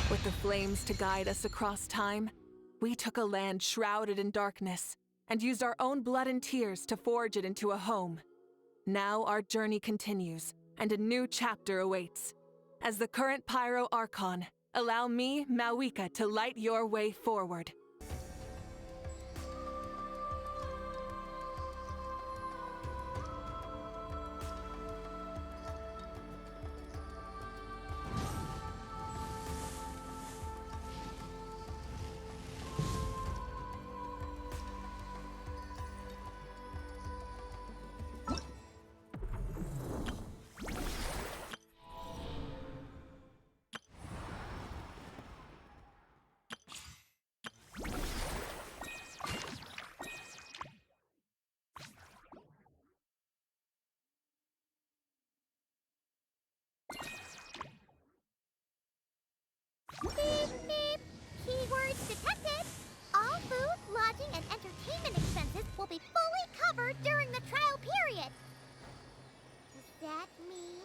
With the flames to guide us across time, we took a land shrouded in darkness and used our own blood and tears to forge it into a home. Now our journey continues, and a new chapter awaits. As the current Pyro Archon, allow me, Mavuika, to light your way forward. Beep, beep. Keywords detected. All food, lodging, and entertainment expenses will be fully covered during the trial period. Does that mean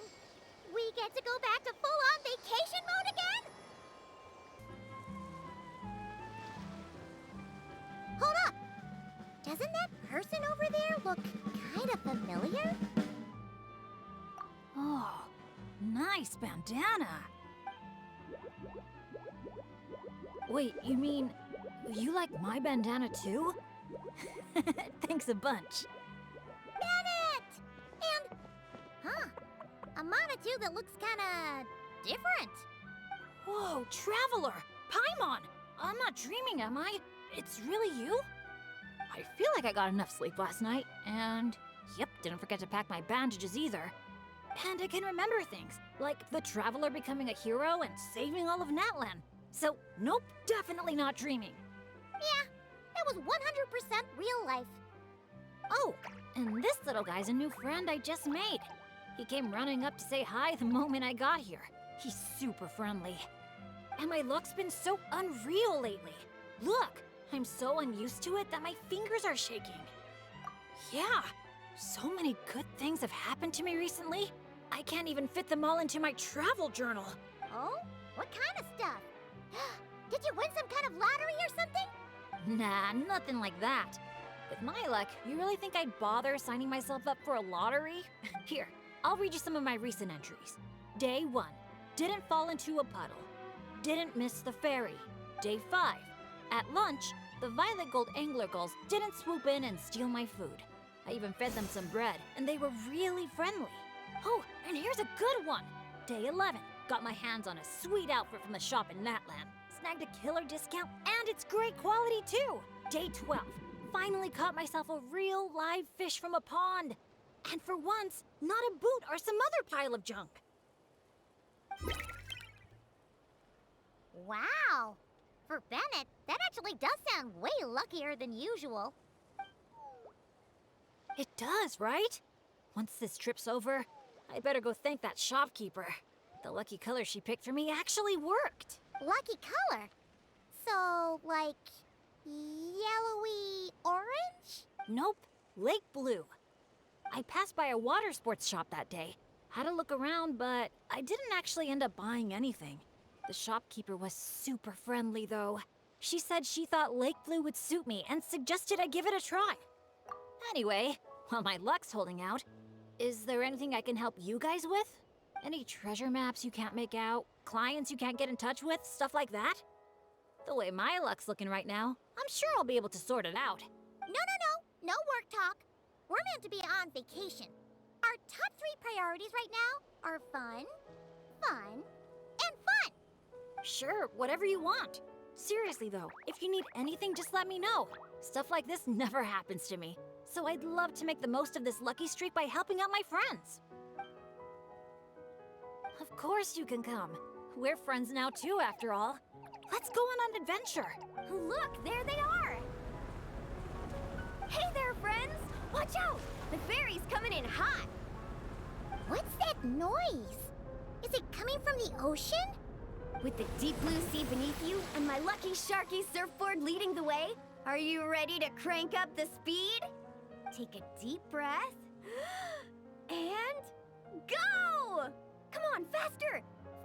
we get to go back to full-on vacation mode again? Hold up! Doesn't that person over there look kind of familiar? Oh, nice bandana. Wait, you mean you like my bandana too? Thanks a bunch. Bennet! And, a Monatu that looks kinda different. Whoa, Traveler! Paimon! I'm not dreaming, am I? It's really you? I feel like I got enough sleep last night, and yep, didn't forget to pack my bandages either. And I can remember things, like the Traveler becoming a hero and saving all of Natlan. So, nope, definitely not dreaming. Yeah, that was 100% real life. Oh, and this little guy's a new friend I just made. He came running up to say hi the moment I got here. He's super friendly. And my luck's been so unreal lately. Look, I'm so unused to it that my fingers are shaking. Yeah, so many good things have happened to me recently. I can't even fit them all into my travel journal. Oh? What kind of stuff? Did you win some kind of lottery or something? Nah, nothing like that. With my luck, you really think I'd bother signing myself up for a lottery? Here, I'll read you some of my recent entries. Day 1, didn't fall into a puddle. Didn't miss the ferry. Day 5, at lunch, the violet gold angler gulls didn't swoop in and steal my food. I even fed them some bread, and they were really friendly. Oh, and here's a good one. Day 11, got my hands on a sweet outfit from the shop in Natlan. Snagged a killer discount, and it's great quality too. Day 12, finally caught myself a real live fish from a pond. And for once, not a boot or some other pile of junk. Wow! For Bennet, that actually does sound way luckier than usual. It does, right? Once this trip's over, I better go thank that shopkeeper. The lucky color she picked for me actually worked. Lucky color? So, like, yellowy orange? Nope, lake blue. I passed by a water sports shop that day. Had a look around, but I didn't actually end up buying anything. The shopkeeper was super friendly, though. She said she thought lake blue would suit me and suggested I give it a try. Anyway, while my luck's holding out, is there anything I can help you guys with? Any treasure maps you can't make out? Clients you can't get in touch with? Stuff like that? The way my luck's looking right now, I'm sure I'll be able to sort it out. No work talk. We're meant to be on vacation. Our top 3 priorities right now are fun, fun, and fun. Sure, whatever you want. Seriously though, if you need anything, just let me know. Stuff like this never happens to me, so I'd love to make the most of this lucky streak by helping out my friends. Of course you can come. We're friends now too, after all. Let's go on an adventure. Look, there they are! Hey there, friends! Watch out! The ferry's coming in hot! What's that noise? Is it coming from the ocean? With the deep blue sea beneath you and my lucky Sharky surfboard leading the way, are you ready to crank up the speed? Take a deep breath and go! Come on, faster!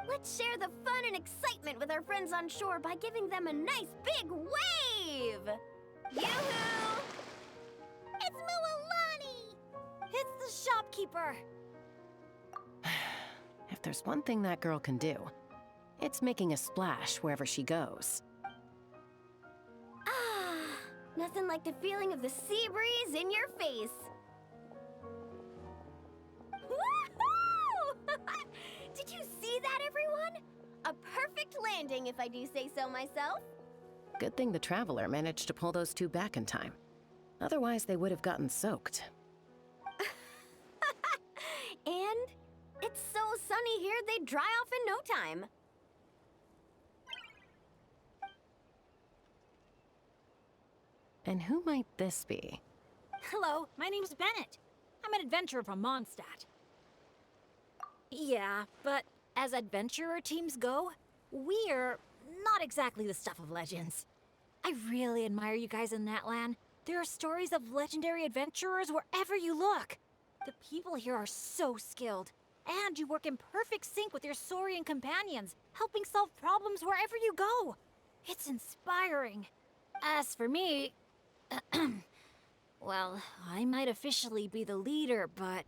Let's share the fun and excitement with our friends on shore by giving them a nice big wave! Yoo-hoo! It's Mualani! It's the shopkeeper. If there's one thing that girl can do, it's making a splash wherever she goes. Ah, nothing like the feeling of the sea breeze in your face. Woohoo! Did you see that, everyone? A perfect landing, if I do say so myself. Good thing the Traveler managed to pull those two back in time. Otherwise, they would have gotten soaked. And it's so sunny here, they'd dry off in no time. And who might this be? Hello, my name's Bennet. I'm an adventurer from Mondstadt. Yeah, but as adventurer teams go, we're not exactly the stuff of legends. I really admire you guys in that land. There are stories of legendary adventurers wherever you look. The people here are so skilled, and you work in perfect sync with your Saurian companions, helping solve problems wherever you go. It's inspiring. As for me, well, I might officially be the leader, but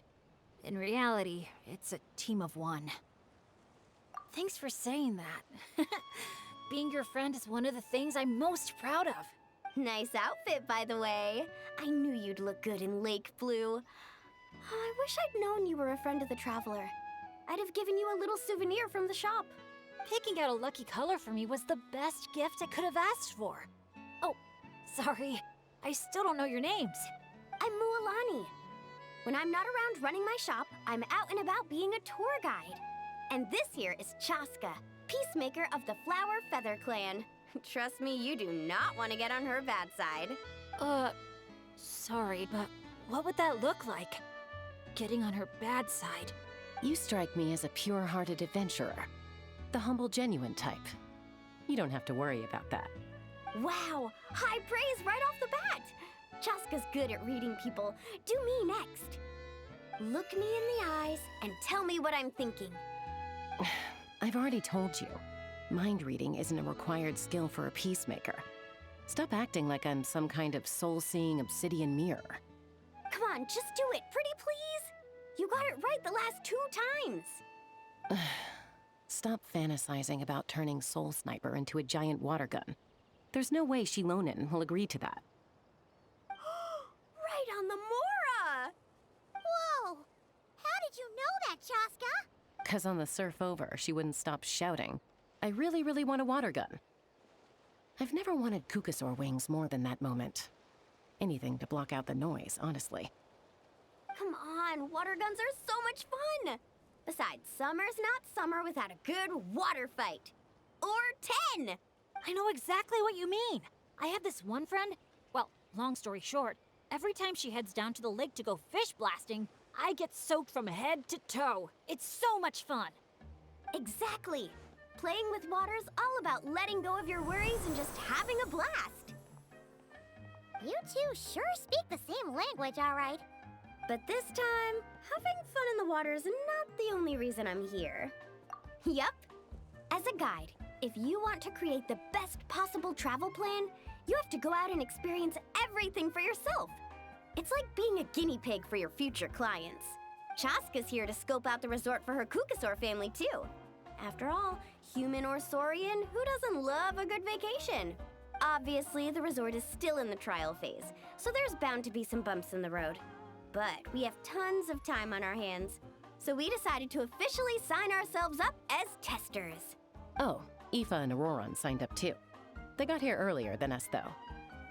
in reality, it's a team of one. Thanks for saying that. Being your friend is one of the things I'm most proud of. Nice outfit, by the way. I knew you'd look good in lake blue. I wish I'd known you were a friend of the Traveler. I'd have given you a little souvenir from the shop. Picking out a lucky color for me was the best gift I could have asked for. Oh, sorry. I still don't know your names. I'm Mualani. When I'm not around running my shop, I'm out and about being a tour guide. And this here is Chaska, peacemaker of the Flower Feather Clan. Trust me, you do not want to get on her bad side. Sorry, but what would that look like? Getting on her bad side. You strike me as a pure-hearted adventurer. The humble, genuine type. You don't have to worry about that. Wow, high praise right off the bat. Chaska's good at reading people. Do me next. Look me in the eyes and tell me what I'm thinking. I've already told you. Mind reading isn't a required skill for a peacemaker. Stop acting like I'm some kind of soul-seeing obsidian mirror. Come on, just do it, pretty please. You got it right the last 2 times. Stop fantasizing about turning Soul Sniper into a giant water gun. There's no way Shilonin will agree to that. Right on the Mora! Whoa! How did you know that, Chaska? 'Cause on the surf over, she wouldn't stop shouting, "I really, really want a water gun." I've never wanted Kukasaur wings more than that moment. Anything to block out the noise, honestly. Come on, water guns are so much fun! Besides, summer's not summer without a good water fight. Or 10! I know exactly what you mean. I have this one friend, well, long story short, every time she heads down to the lake to go fish blasting, I get soaked from head to toe. It's so much fun. Exactly. Playing with water's all about letting go of your worries and just having a blast. You two sure speak the same language, all right. But this time, having fun in the water is not the only reason I'm here. Yup. As a guide, if you want to create the best possible travel plan, you have to go out and experience everything for yourself. It's like being a guinea pig for your future clients. Chaska's here to scope out the resort for her Kukasaur family, too. After all, human or Saurian, who doesn't love a good vacation? Obviously, the resort is still in the trial phase, so there's bound to be some bumps in the road. But we have tons of time on our hands, so we decided to officially sign ourselves up as testers. Oh, Aoife and Auroran signed up too. They got here earlier than us, though.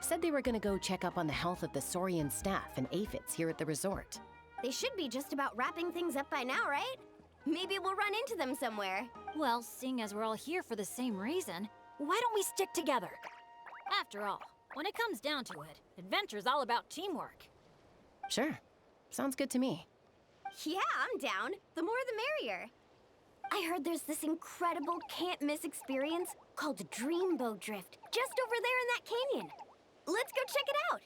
Said they were gonna go check up on the health of the Saurian staff and aphids here at the resort. They should be just about wrapping things up by now, right? Maybe we'll run into them somewhere. Well, seeing as we're all here for the same reason, Why don't we stick together? After all, when it comes down to it, adventure's all about teamwork. Sure. Sounds good to me. Yeah, I'm down. The more the merrier. I heard there's this incredible can't-miss experience called Dreamboat Drift just over there in that canyon. Let's go check it out.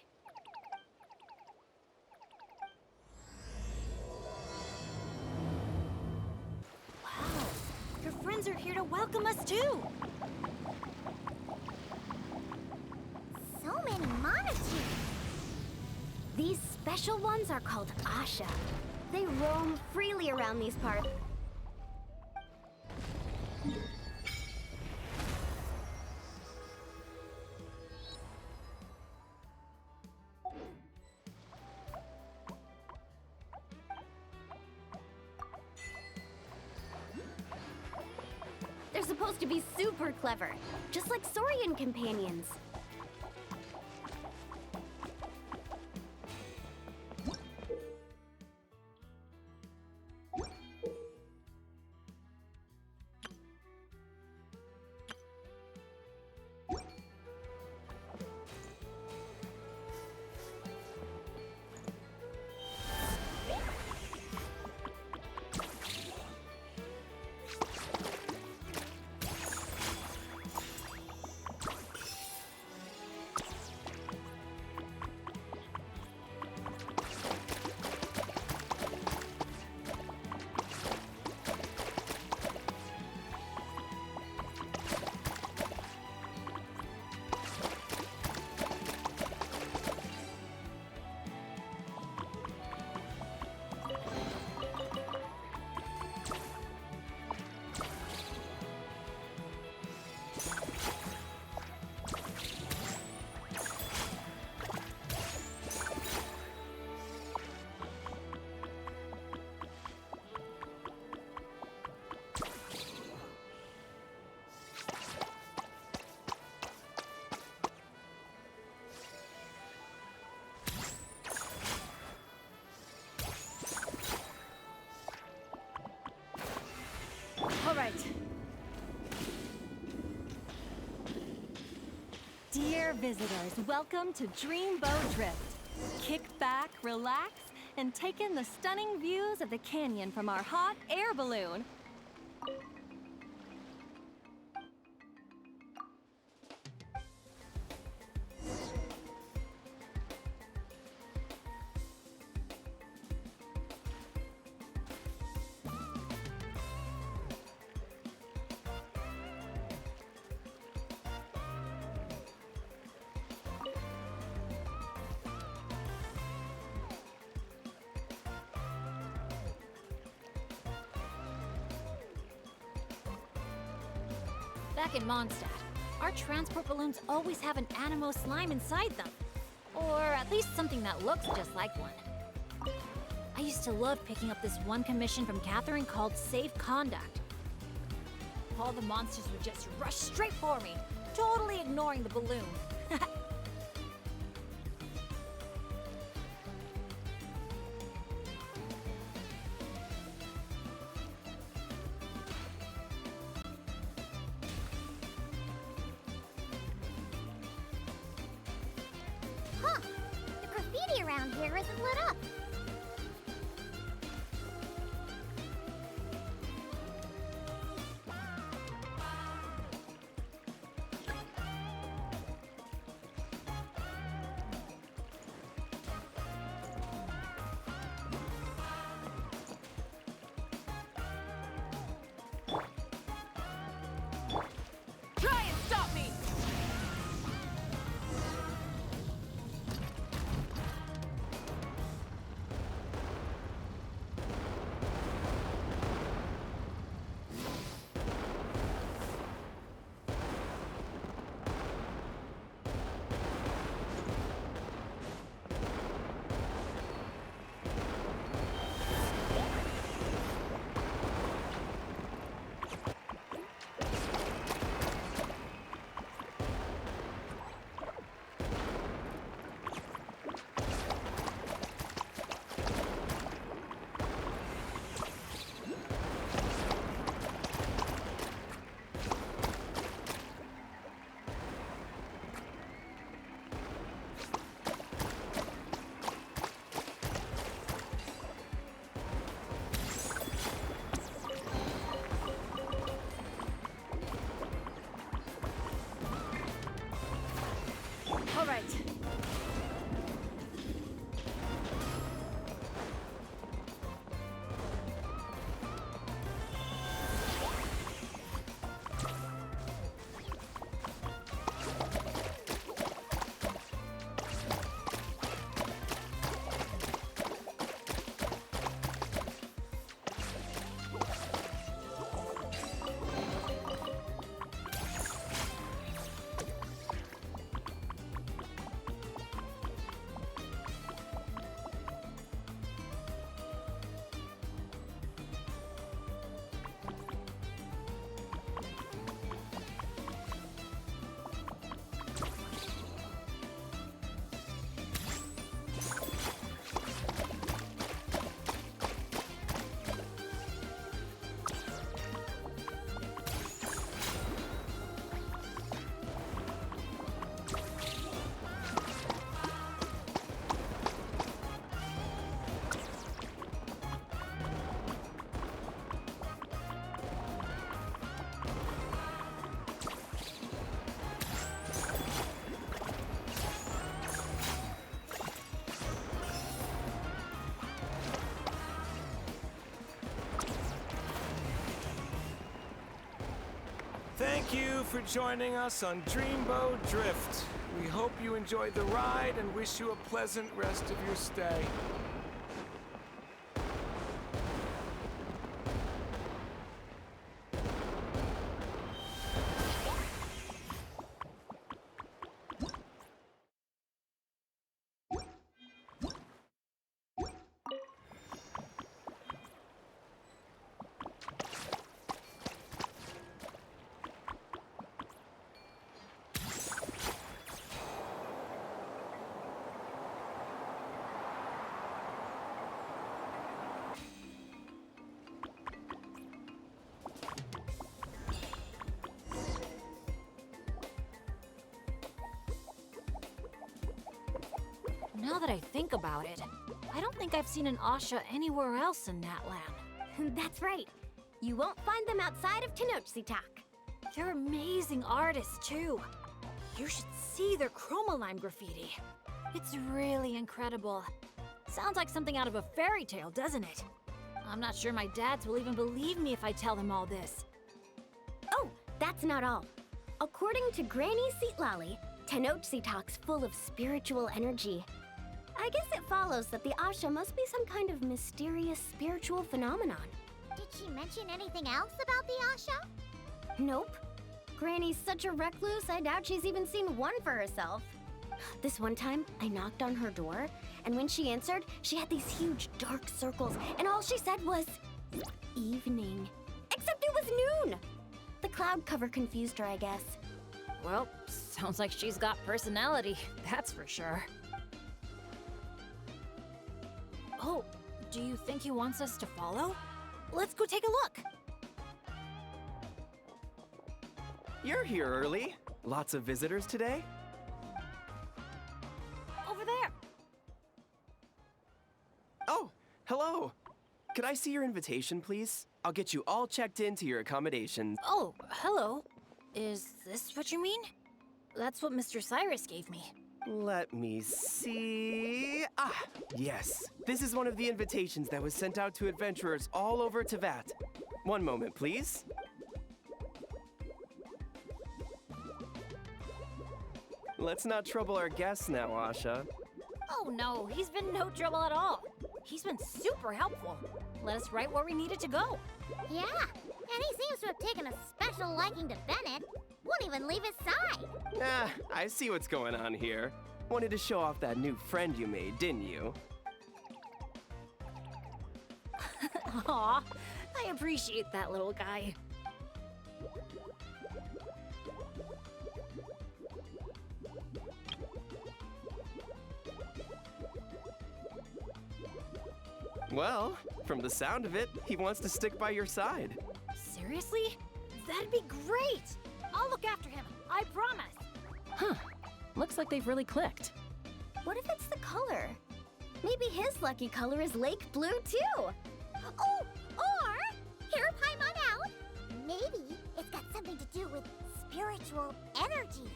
Wow, your friends are here to welcome us too. So many monitors. These special ones are called Asha. They roam freely around these parts. They're supposed to be super clever, just like Saurian companions. All right. Dear visitors, welcome to Dreamboat Drift. Kick back, relax, and take in the stunning views of the canyon from our hot air balloon. Back in Mondstadt, our transport balloons always have an animo slime inside them. Or at least something that looks just like one. I used to love picking up this one commission from Catherine called Safe Conduct. All the monsters would just rush straight for me, totally ignoring the balloon. Huh. The graffiti around here isn't lit up. Try and stop me! Thank you for joining us on Dreamboat Drift. We hope you enjoyed the ride and wish you a pleasant rest of your stay. Now that I think about it, I don't think I've seen an Asha anywhere else in Natlan. That's right. You won't find them outside of Tenochtitlan. They're amazing artists, too. You should see their chroma-lime graffiti. It's really incredible. Sounds like something out of a fairy tale, doesn't it? I'm not sure my dads will even believe me if I tell them all this. Oh, that's not all. According to Granny Seatlally, Tenochtitlan's full of spiritual energy. I guess it follows that the Asha must be some kind of mysterious spiritual phenomenon. Did she mention anything else about the Asha? Nope. Granny's such a recluse, I doubt she's even seen one for herself. This one time, I knocked on her door, and when she answered, she had these huge dark circles, and all she said was, evening. Except it was noon! The cloud cover confused her, I guess. Well, sounds like she's got personality, that's for sure. Oh, do you think he wants us to follow? Let's go take a look. You're here early. Lots of visitors today? Over there. Oh, hello. Could I see your invitation, please? I'll get you all checked into your accommodations. Oh, hello. Is this what you mean? That's what Mr. Cyrus gave me. Let me see. Ah, yes. This is one of the invitations that was sent out to adventurers all over Teyvat. One moment, please. Let's not trouble our guests now, Asha. Oh no, he's been no trouble at all. He's been super helpful. Let us right where we needed to go. Yeah, and he seems to have taken a special liking to Bennet. Won't even leave his side. Ah, I see what's going on here. Wanted to show off that new friend you made, didn't you? Aw, I appreciate that little guy. Well, from the sound of it, he wants to stick by your side. Seriously? That'd be great! I'll look after him, I promise. Huh. Looks like they've really clicked. What if it's the color? Maybe his lucky color is lake blue, too. Oh, or, hear Paimon out. Maybe it's got something to do with spiritual energy.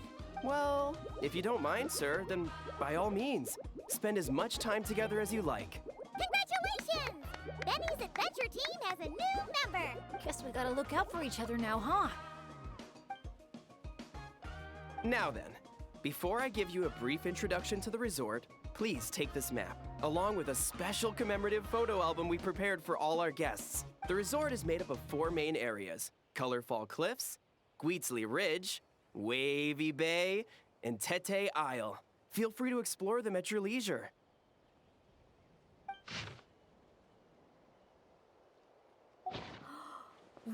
Well, if you don't mind, sir, then by all means, spend as much time together as you like. Congratulations! Benny's adventure team has a new member. Guess we gotta look out for each other now, huh? Now then, before I give you a brief introduction to the resort, please take this map, along with a special commemorative photo album we prepared for all our guests. The resort is made up of 4 main areas: Colorfall Clifs, Gweetsley Ridge, Wavy Bay, and Tete Isle. Feel free to explore them at your leisure.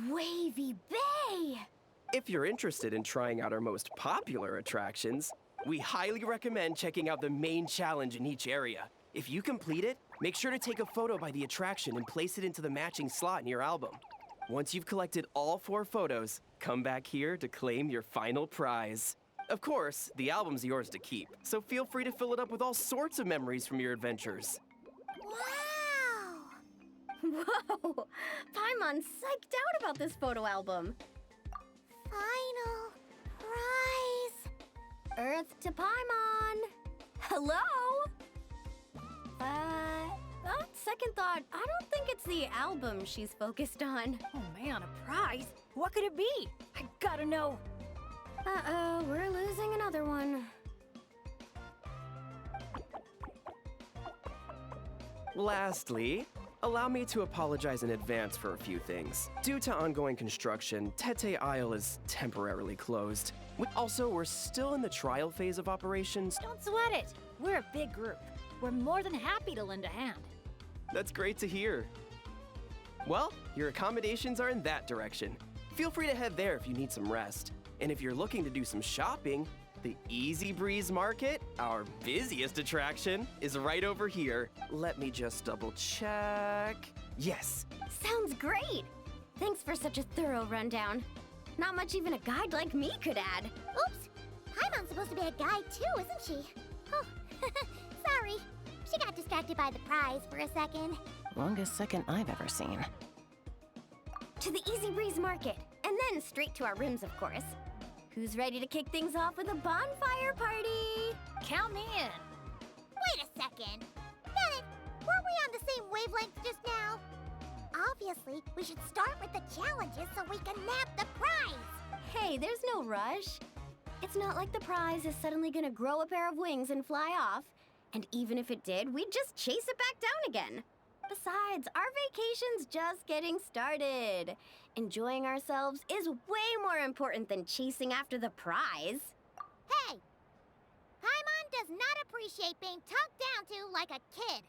Wavy Bay! If you're interested in trying out our most popular attractions, we highly recommend checking out the main challenge in each area. If you complete it, make sure to take a photo by the attraction and place it into the matching slot in your album. Once you've collected all 4 photos, come back here to claim your final prize. Of course, the album's yours to keep, so feel free to fill it up with all sorts of memories from your adventures. Wow! Whoa! Paimon's psyched out about this photo album. Final prize! Earth to Paimon! Hello? On second thought, I don't think it's the album she's focused on. Oh man, a prize? What could it be? I gotta know. Uh-oh, we're losing another one. Lastly, allow me to apologize in advance for a few things. Due to ongoing construction, Tete Isle is temporarily closed. Also, we're still in the trial phase of operations. Don't sweat it. We're a big group. We're more than happy to lend a hand. That's great to hear. Well, your accommodations are in that direction. Feel free to head there if you need some rest. And if you're looking to do some shopping, the Easy Breeze Market, our busiest attraction, is right over here. Let me just double check. Yes. Sounds great! Thanks for such a thorough rundown. Not much even a guide like me could add. Oops! Paimon's supposed to be a guide too, isn't she? Oh, sorry. She got distracted by the prize for a second. Longest second I've ever seen. To the Easy Breeze Market, and then straight to our rooms, of course. Who's ready to kick things off with a bonfire party? Count me in. Wait a second. Bennet, weren't we on the same wavelength just now? Obviously, we should start with the challenges so we can nab the prize. Hey, there's no rush. It's not like the prize is suddenly gonna grow a pair of wings and fly off. And even if it did, we'd just chase it back down again. Besides, our vacation's just getting started. Enjoying ourselves is way more important than chasing after the prize. Hey! Paimon does not appreciate being talked down to like a kid.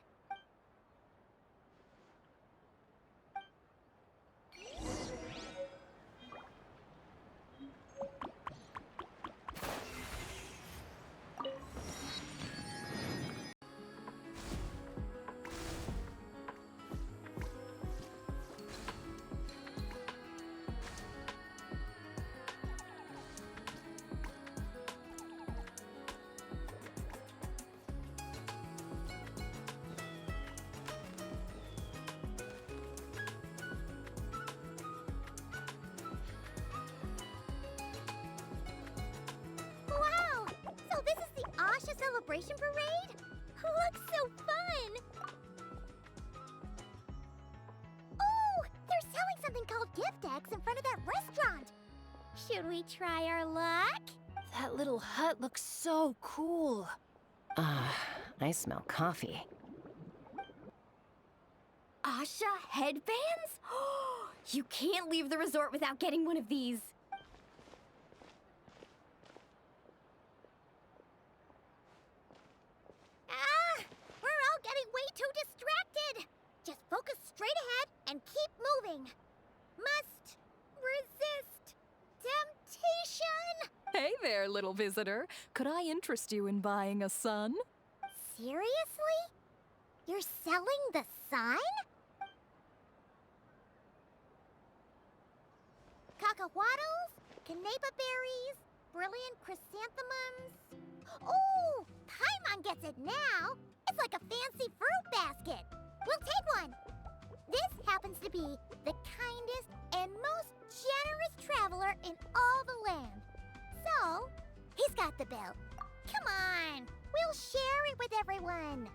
Wow! So this is the Asha Celebration Parade? Looks so fun! Oh! They're selling something called gift eggs in front of that restaurant! Should we try our luck? That little hut looks so cool. I smell coffee. Asha headbands? You can't leave the resort without getting one of these. Ah! We're all getting way too distracted! Just focus straight ahead and keep moving. Must resist temptation! Hey there, little visitor. Could I interest you in buying a sun? Seriously? You're selling the sun? Cacahuatls, canepa berries, brilliant chrysanthemums. Oh, Paimon gets it now. It's like a fancy fruit basket. We'll take one. This happens to be the kindest and most generous traveler in all the land. So, he's got the bill. Come on, we'll share it with everyone.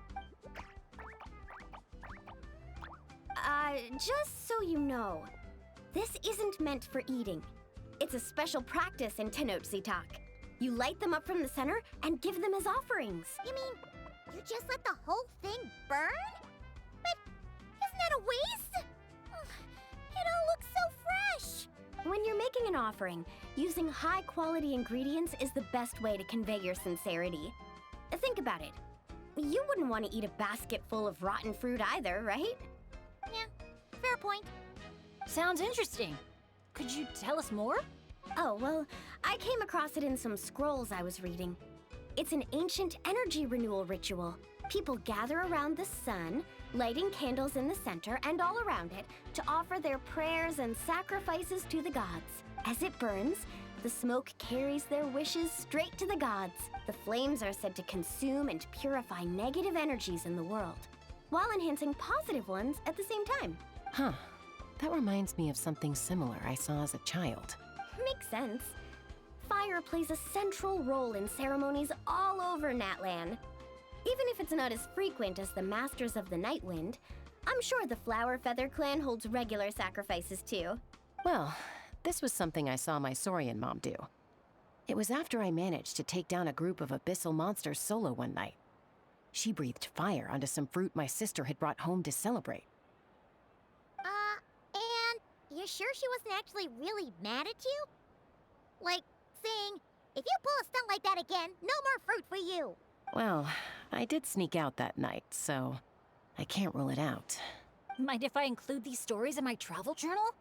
Just so you know, this isn't meant for eating. It's a special practice in Tenochtitlan. You light them up from the center and give them as offerings. You mean, you just let the whole thing burn? But isn't that a waste? It all looks so fresh. When you're making an offering, using high-quality ingredients is the best way to convey your sincerity. Think about it. You wouldn't want to eat a basket full of rotten fruit either, right? Yeah, fair point. Sounds interesting. Could you tell us more? Oh, well, I came across it in some scrolls I was reading. It's an ancient energy renewal ritual. People gather around the sun, lighting candles in the center and all around it to offer their prayers and sacrifices to the gods. As it burns, the smoke carries their wishes straight to the gods. The flames are said to consume and purify negative energies in the world, while enhancing positive ones at the same time. Huh. That reminds me of something similar I saw as a child. Makes sense. Fire plays a central role in ceremonies all over Natlan. Even if it's not as frequent as the Masters of the Night Wind, I'm sure the Flower Feather Clan holds regular sacrifices too. Well, this was something I saw my Saurian mom do. It was after I managed to take down a group of abyssal monsters solo one night. She breathed fire onto some fruit my sister had brought home to celebrate. And you're sure she wasn't actually really mad at you? Like, saying, if you pull a stunt like that again, no more fruit for you. Well, I did sneak out that night, so I can't rule it out. Mind if I include these stories in my travel journal?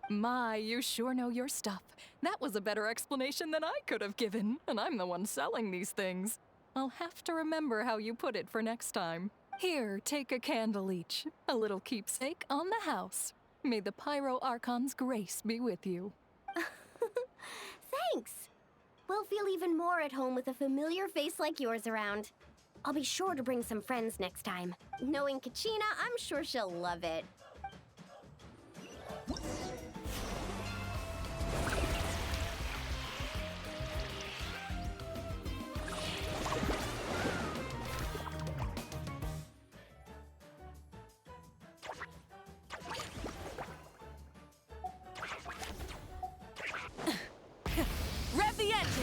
My, you sure know your stuff. That was a better explanation than I could have given, and I'm the one selling these things. I'll have to remember how you put it for next time. Here, take a candle each. A little keepsake on the house. May the Pyro Archon's grace be with you. Thanks. We'll feel even more at home with a familiar face like yours around. I'll be sure to bring some friends next time. Knowing Kachina, I'm sure she'll love it. Rev the engines!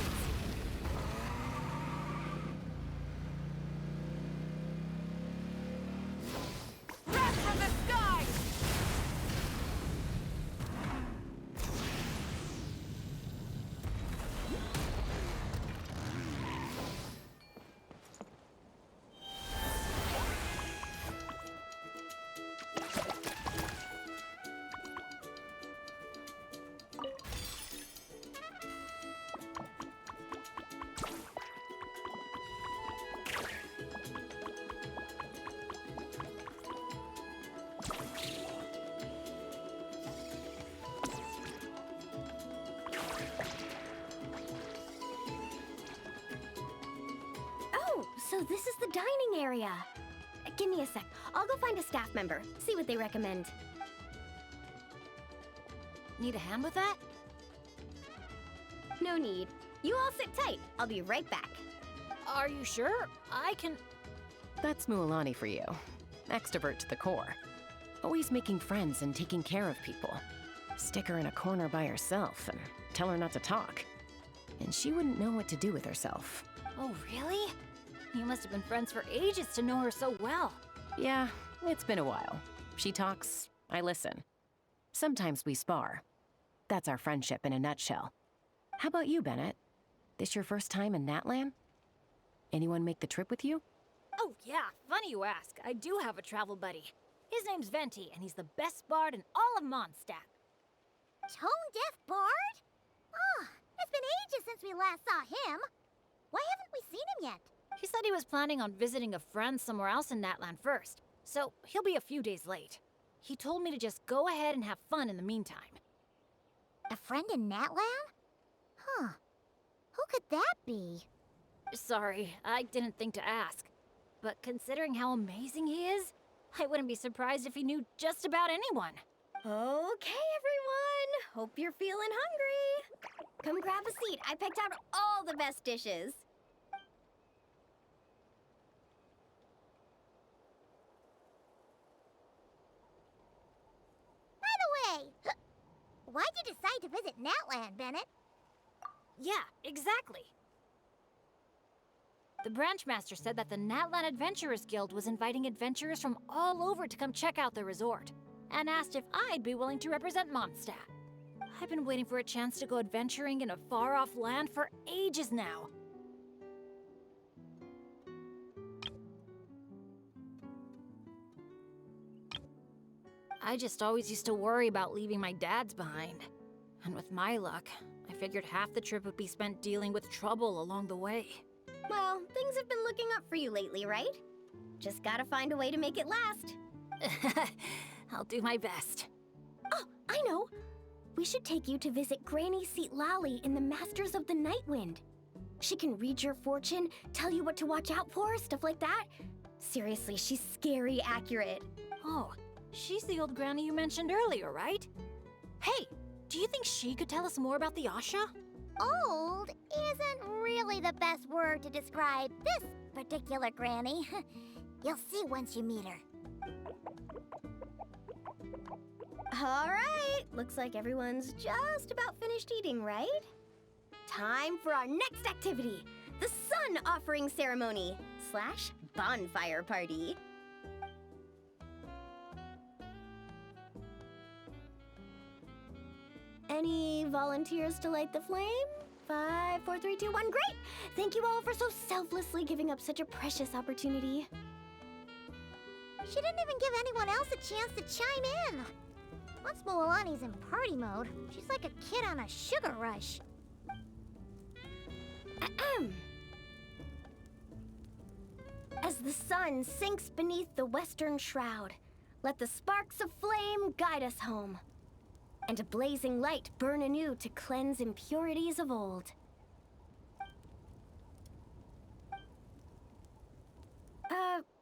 Rev from the sky! Oh, so this is the dining area. Give me a sec. I'll go find a staff member, see what they recommend. Need a hand with that? No need. You all sit tight. I'll be right back. Are you sure? I can... That's Mualani for you. Extrovert to the core. Always making friends and taking care of people. Stick her in a corner by herself and tell her not to talk. And she wouldn't know what to do with herself. Oh, really? You must have been friends for ages to know her so well. Yeah, it's been a while. She talks, I listen. Sometimes we spar. That's our friendship in a nutshell. How about you, Bennet? This your first time in Natlan? Anyone make the trip with you? Oh, yeah, funny you ask. I do have a travel buddy. His name's Venti, and he's the best bard in all of Mondstadt. Tone-deaf bard? Oh, it's been ages since we last saw him. Why haven't we seen him yet? He said he was planning on visiting a friend somewhere else in Natlan first, so he'll be a few days late. He told me to just go ahead and have fun in the meantime. A friend in Natlan? Huh. Who could that be? Sorry, I didn't think to ask. But considering how amazing he is, I wouldn't be surprised if he knew just about anyone. Okay, everyone. Hope you're feeling hungry. Come grab a seat. I picked out all the best dishes. By the way, why'd you decide to visit Natlan, Bennet? Yeah, exactly. The branchmaster said that the Natlan Adventurers Guild was inviting adventurers from all over to come check out the resort, and asked if I'd be willing to represent Mondstadt. I've been waiting for a chance to go adventuring in a far-off land for ages now. I just always used to worry about leaving my dads behind. And with my luck, I figured half the trip would be spent dealing with trouble along the way. Well, things have been looking up for you lately, right? Just gotta find a way to make it last. I'll do my best. Oh, I know! We should take you to visit Granny Seat Lally in the Masters of the Nightwind. She can read your fortune, tell you what to watch out for, stuff like that. Seriously, she's scary accurate. Oh, she's the old granny you mentioned earlier, right? Hey, do you think she could tell us more about the Asha? Old isn't really the best word to describe this particular granny. You'll see once you meet her. All right, looks like everyone's just about finished eating, right? Time for our next activity, the Sun Offering Ceremony / Bonfire Party. Any volunteers to light the flame? 5, 4, 3, 2, 1, great! Thank you all for so selflessly giving up such a precious opportunity. She didn't even give anyone else a chance to chime in. Once Moalani's in party mode, she's like a kid on a sugar rush. Ahem. As the sun sinks beneath the western shroud, let the sparks of flame guide us home, and a blazing light burn anew to cleanse impurities of old.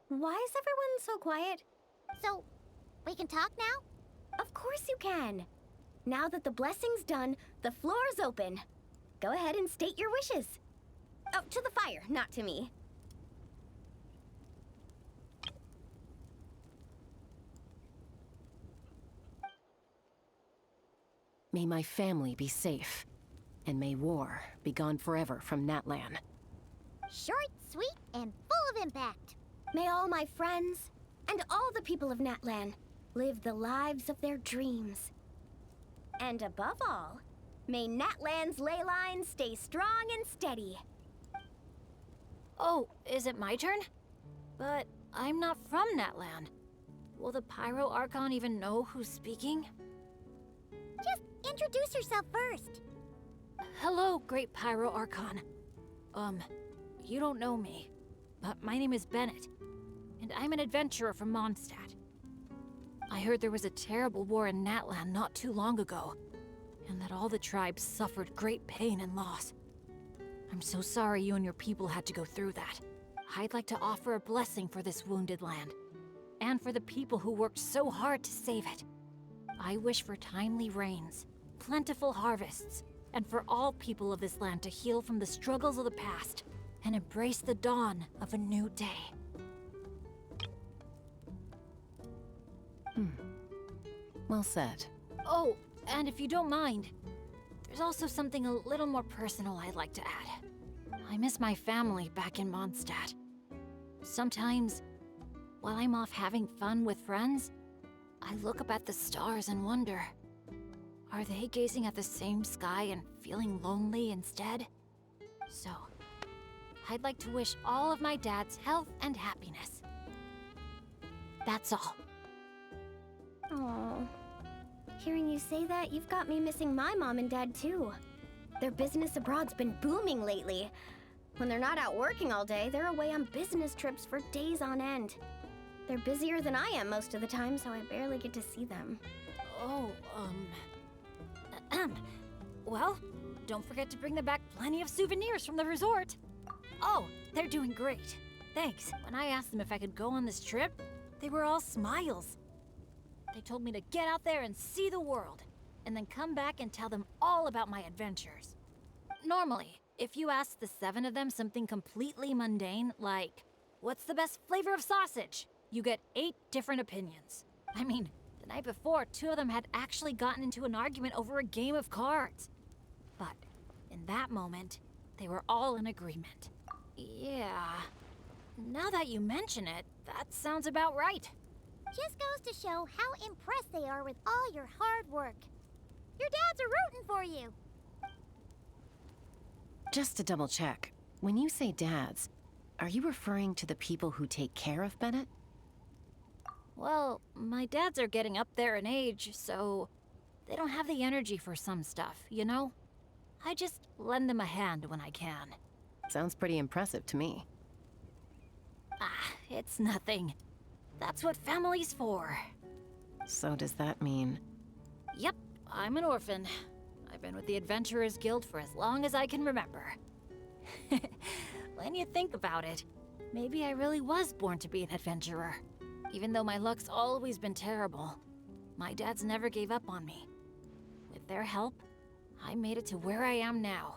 Why is everyone so quiet? So, we can talk now? Of course you can. Now that the blessing's done, the floor's open. Go ahead and state your wishes. Oh, to the fire, not to me. May my family be safe, and may war be gone forever from Natlan. Short, sweet, and full of impact. May all my friends, and all the people of Natlan, live the lives of their dreams. And above all, may Natlan's ley lines stay strong and steady. Oh, is it my turn? But I'm not from Natlan. Will the Pyro Archon even know who's speaking? Just introduce yourself first. Hello, Great Pyro Archon. You don't know me, but my name is Bennet, and I'm an adventurer from Mondstadt. I heard there was a terrible war in Natlan not too long ago, and that all the tribes suffered great pain and loss. I'm so sorry you and your people had to go through that. I'd like to offer a blessing for this wounded land, and for the people who worked so hard to save it. I wish for timely rains, plentiful harvests, and for all people of this land to heal from the struggles of the past and embrace the dawn of a new day. Well said. Oh, and if you don't mind, there's also something a little more personal I'd like to add. I miss my family back in Mondstadt. Sometimes, while I'm off having fun with friends, I look up at the stars and wonder, are they gazing at the same sky and feeling lonely instead? So, I'd like to wish all of my dads health and happiness. That's all. Aww. Hearing you say that, you've got me missing my mom and dad too. Their business abroad's been booming lately. When they're not out working all day, they're away on business trips for days on end. They're busier than I am most of the time, so I barely get to see them. Oh, well, don't forget to bring them back plenty of souvenirs from the resort. Oh, they're doing great. Thanks. When I asked them if I could go on this trip, they were all smiles. They told me to get out there and see the world, and then come back and tell them all about my adventures. Normally, if you ask the 7 of them something completely mundane, like, what's the best flavor of sausage? You get 8 different opinions. I mean, the night before, 2 of them had actually gotten into an argument over a game of cards. But in that moment, they were all in agreement. Yeah, now that you mention it, that sounds about right. Just goes to show how impressed they are with all your hard work. Your dads are rooting for you. Just to double check, when you say dads, are you referring to the people who take care of Bennet? Well, my dads are getting up there in age, so they don't have the energy for some stuff, you know? I just lend them a hand when I can. Sounds pretty impressive to me. It's nothing. That's what family's for. So does that mean... Yep, I'm an orphan. I've been with the Adventurers Guild for as long as I can remember. When you think about it, maybe I really was born to be an adventurer. Even though my luck's always been terrible, my dads never gave up on me. With their help, I made it to where I am now.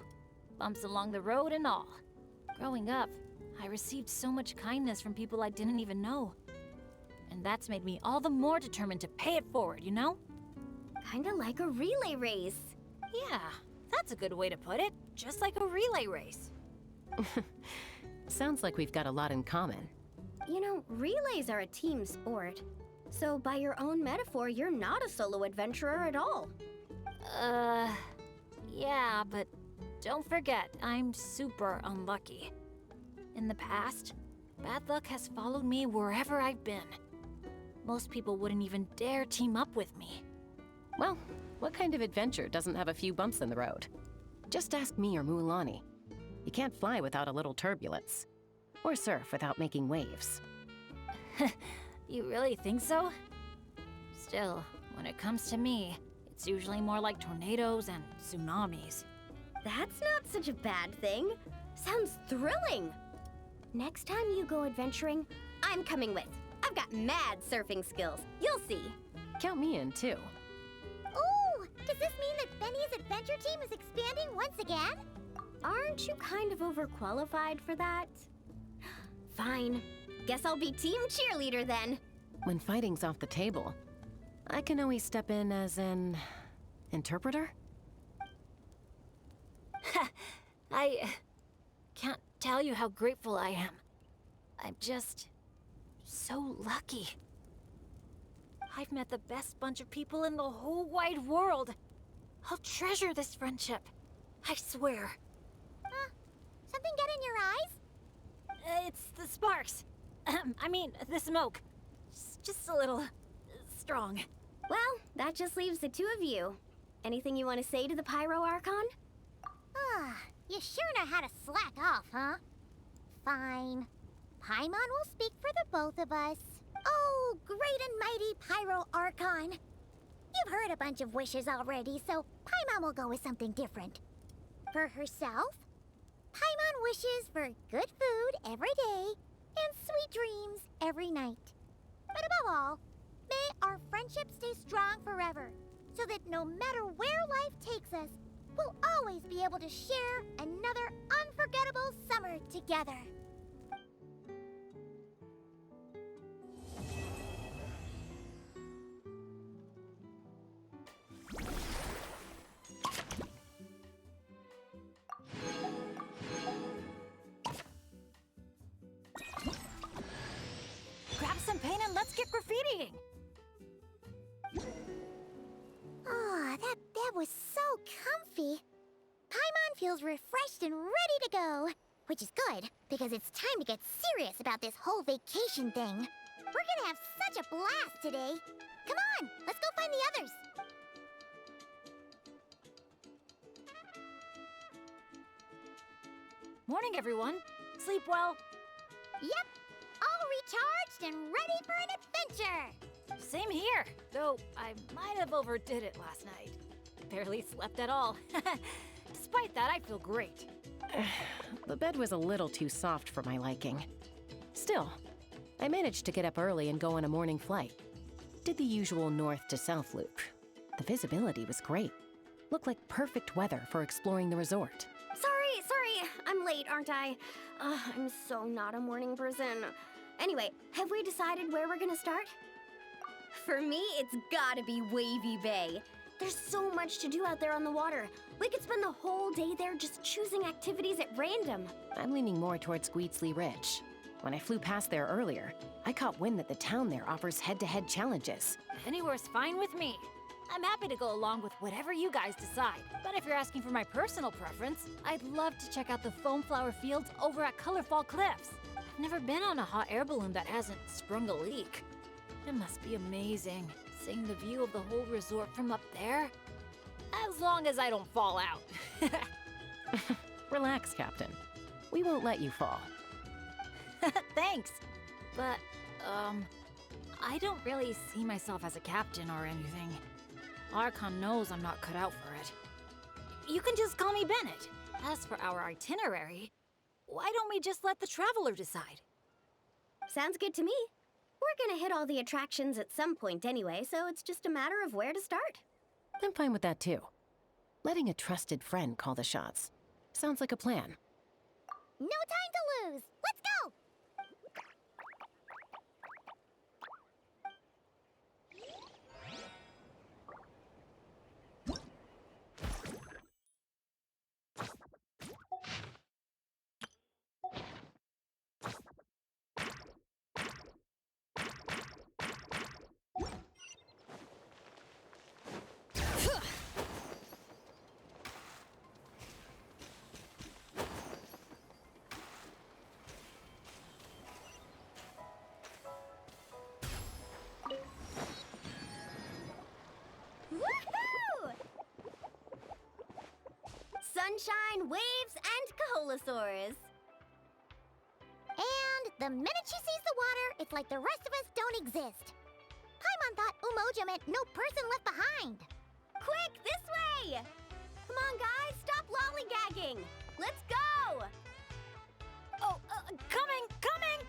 Bumps along the road and all. Growing up, I received so much kindness from people I didn't even know. And that's made me all the more determined to pay it forward, you know? Kinda like a relay race. Yeah, that's a good way to put it. just like a relay race. Sounds like we've got a lot in common. You know, relays are a team sport. So by your own metaphor, you're not a solo adventurer at all. Yeah, but don't forget, I'm super unlucky. In the past, bad luck has followed me wherever I've been. Most people wouldn't even dare team up with me. Well, what kind of adventure doesn't have a few bumps in the road? Just ask me or Mualani. You can't fly without a little turbulence. Or surf without making waves. You really think so? Still, when it comes to me, it's usually more like tornadoes and tsunamis. That's not such a bad thing. Sounds thrilling. Next time you go adventuring, I'm coming with. I've got mad surfing skills. You'll see. Count me in, too. Ooh, does this mean that Benny's adventure team is expanding once again? Aren't you kind of overqualified for that? Fine. Guess I'll be team cheerleader then. When fighting's off the table, I can always step in as an interpreter? I can't tell you how grateful I am. I'm just so lucky. I've met the best bunch of people in the whole wide world. I'll treasure this friendship. I swear. Something get in your eyes? It's the sparks. I mean, the smoke. Just a little strong. Well, that just leaves the two of you. Anything you want to say to the Pyro Archon? You sure know how to slack off, huh? Fine. Paimon will speak for the both of us. Oh, great and mighty Pyro Archon. You've heard a bunch of wishes already, so Paimon will go with something different. For herself, Paimon wishes for good food every day and sweet dreams every night. But above all, may our friendship stay strong forever, so that no matter where life takes us, we'll always be able to share another unforgettable summer together. Grab some paint and let's get graffitiing. That was so comfy. Paimon feels refreshed and ready to go. Which is good, because it's time to get serious about this whole vacation thing. We're gonna have such a blast today. Come on, let's go find the others. Morning, everyone. Sleep well. Yep, all recharged and ready for an adventure. Same here, though I might have overdid it last night. Barely slept at all. Despite that, I feel great. The bed was a little too soft for my liking. Still, I managed to get up early and go on a morning flight. Did the usual north to south loop. The visibility was great. Looked like perfect weather for exploring the resort. Sorry, I'm late, aren't I? I'm so not a morning person. Anyway, have we decided where we're gonna start? For me, it's gotta be Wavy Bay. There's so much to do out there on the water. We could spend the whole day there just choosing activities at random. I'm leaning more towards Gweedsley Ridge. When I flew past there earlier, I caught wind that the town there offers head-to-head challenges. Anywhere's fine with me. I'm happy to go along with whatever you guys decide. But if you're asking for my personal preference, I'd love to check out the foam flower fields over at Colorfall Clifs. I've never been on a hot air balloon that hasn't sprung a leak. It must be amazing, seeing the view of the whole resort from up there. As long as I don't fall out. Relax, Captain. We won't let you fall. Thanks. But, I don't really see myself as a captain or anything. Archon knows I'm not cut out for it. You can just call me Bennet. As for our itinerary, why don't we just let the traveler decide? Sounds good to me. We're gonna hit all the attractions at some point anyway, so it's just a matter of where to start. I'm fine with that too. Letting a trusted friend call the shots. Sounds like a plan. No time to lose. Let's go! sunshine, waves, and Kaholasaurs. And the minute she sees the water, it's like the rest of us don't exist. Paimon thought Umoja meant no person left behind. Quick, this way! Come on, guys, stop lollygagging! Let's go! Oh, coming, coming!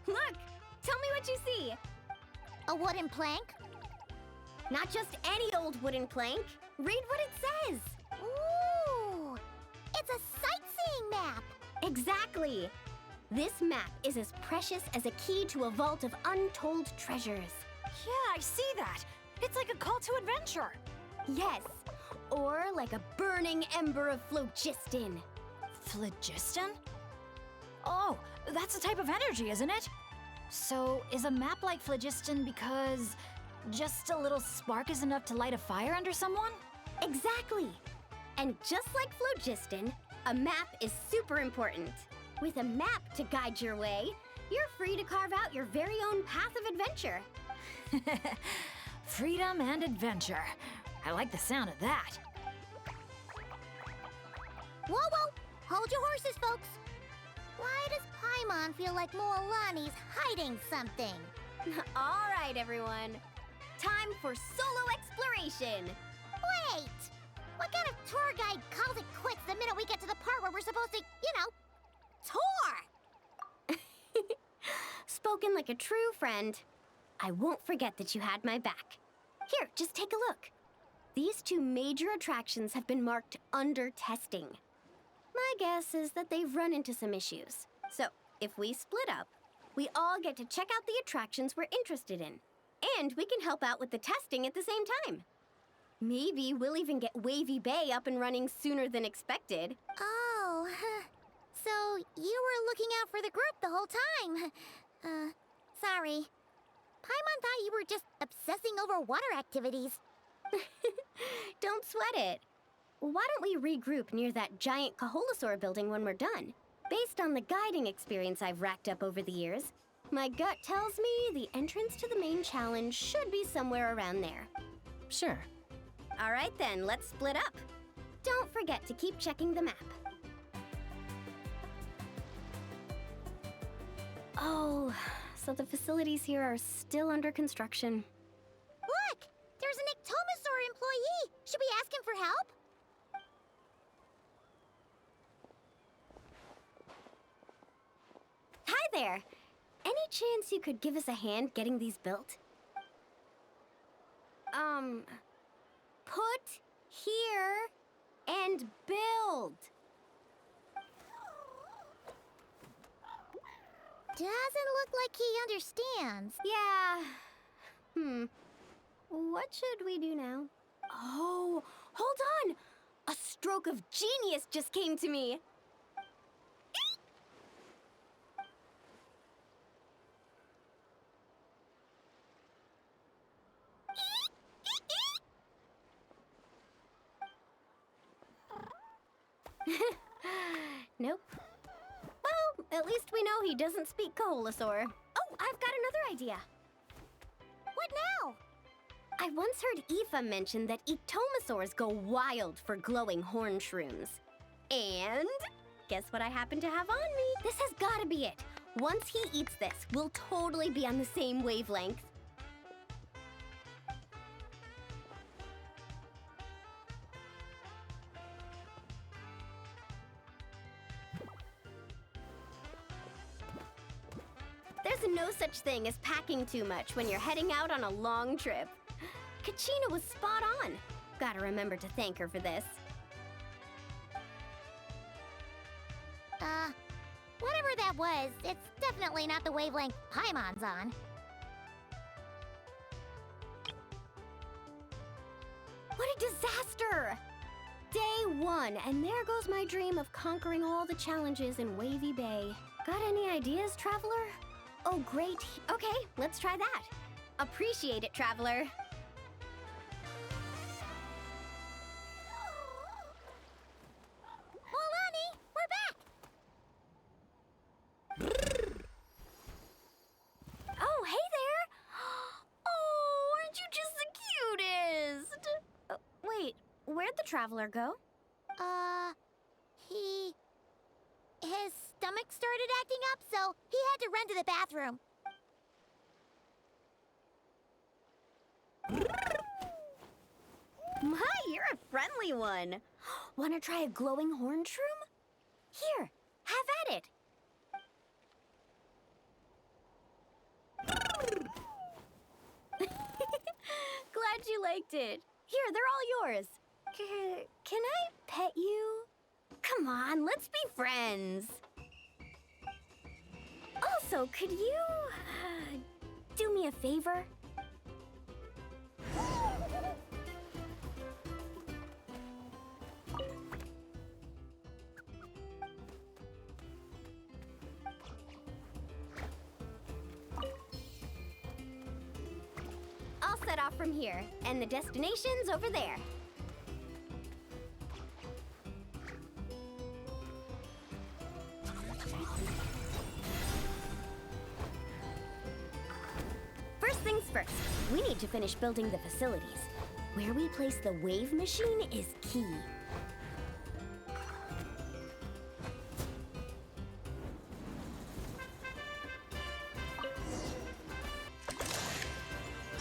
Look, tell me what you see. A wooden plank? Not just any old wooden plank. Read what it says. Ooh! It's a sightseeing map! Exactly. This map is as precious as a key to a vault of untold treasures. Yeah, I see that. It's like a call to adventure. Yes, or like a burning ember of phlogiston. Phlogiston? Oh, that's a type of energy, isn't it? So, is a map like phlogiston because just a little spark is enough to light a fire under someone? Exactly. And just like phlogiston, a map is super important. With a map to guide your way, you're free to carve out your very own path of adventure. Freedom and adventure. I like the sound of that. Whoa, whoa! Hold your horses, folks! Why does Paimon feel like Moalani's hiding something? All right, everyone. Time for solo exploration. Wait! What kind of tour guide calls it quits the minute we get to the part where we're supposed to, tour? Spoken like a true friend. I won't forget that you had my back. Here, just take a look. These two major attractions have been marked under testing. My guess is that they've run into some issues. So, if we split up, we all get to check out the attractions we're interested in. And we can help out with the testing at the same time. Maybe we'll even get Wavy Bay up and running sooner than expected. Oh, so you were looking out for the group the whole time. Sorry. Paimon thought you were just obsessing over water activities. Don't sweat it. Why don't we regroup near that giant Kaholasaur building when we're done? Based on the guiding experience I've racked up over the years, my gut tells me the entrance to the main challenge should be somewhere around there. Sure. All right then, let's split up. Don't forget to keep checking the map. Oh, so the facilities here are still under construction. Look! There's an Ectomosaur employee! Should we ask him for help? Hi there! Any chance you could give us a hand getting these built? Put here and build. Doesn't look like he understands. Yeah. What should we do now? Oh, hold on! A stroke of genius just came to me. Nope. Well, at least we know he doesn't speak Kaholasaur. Oh, I've got another idea. What now? I once heard Aoife mention that Ectomosaurs go wild for glowing horn shrooms. And guess what I happen to have on me? This has gotta be it. Once he eats this, we'll totally be on the same wavelength. There's no such thing as packing too much when you're heading out on a long trip. Kachina was spot on. Gotta remember to thank her for this. Whatever that was, it's definitely not the wavelength Paimon's on. What a disaster! Day 1, and there goes my dream of conquering all the challenges in Wavy Bay. Got any ideas, Traveler? Oh, great. Okay, let's try that. Appreciate it, Traveler. Moalani, we're back! Oh, hey there! Oh, aren't you just the cutest? where'd the traveler go? His stomach started acting up, so he had to run to the bathroom. My, you're a friendly one. Want to try a glowing horn shroom? Here, have at it. Glad you liked it. Here, they're all yours. Can I pet you? Come on, let's be friends. Also, could you do me a favor? I'll set off from here, and the destination's over there. First things first, we need to finish building the facilities. Where we place the wave machine is key.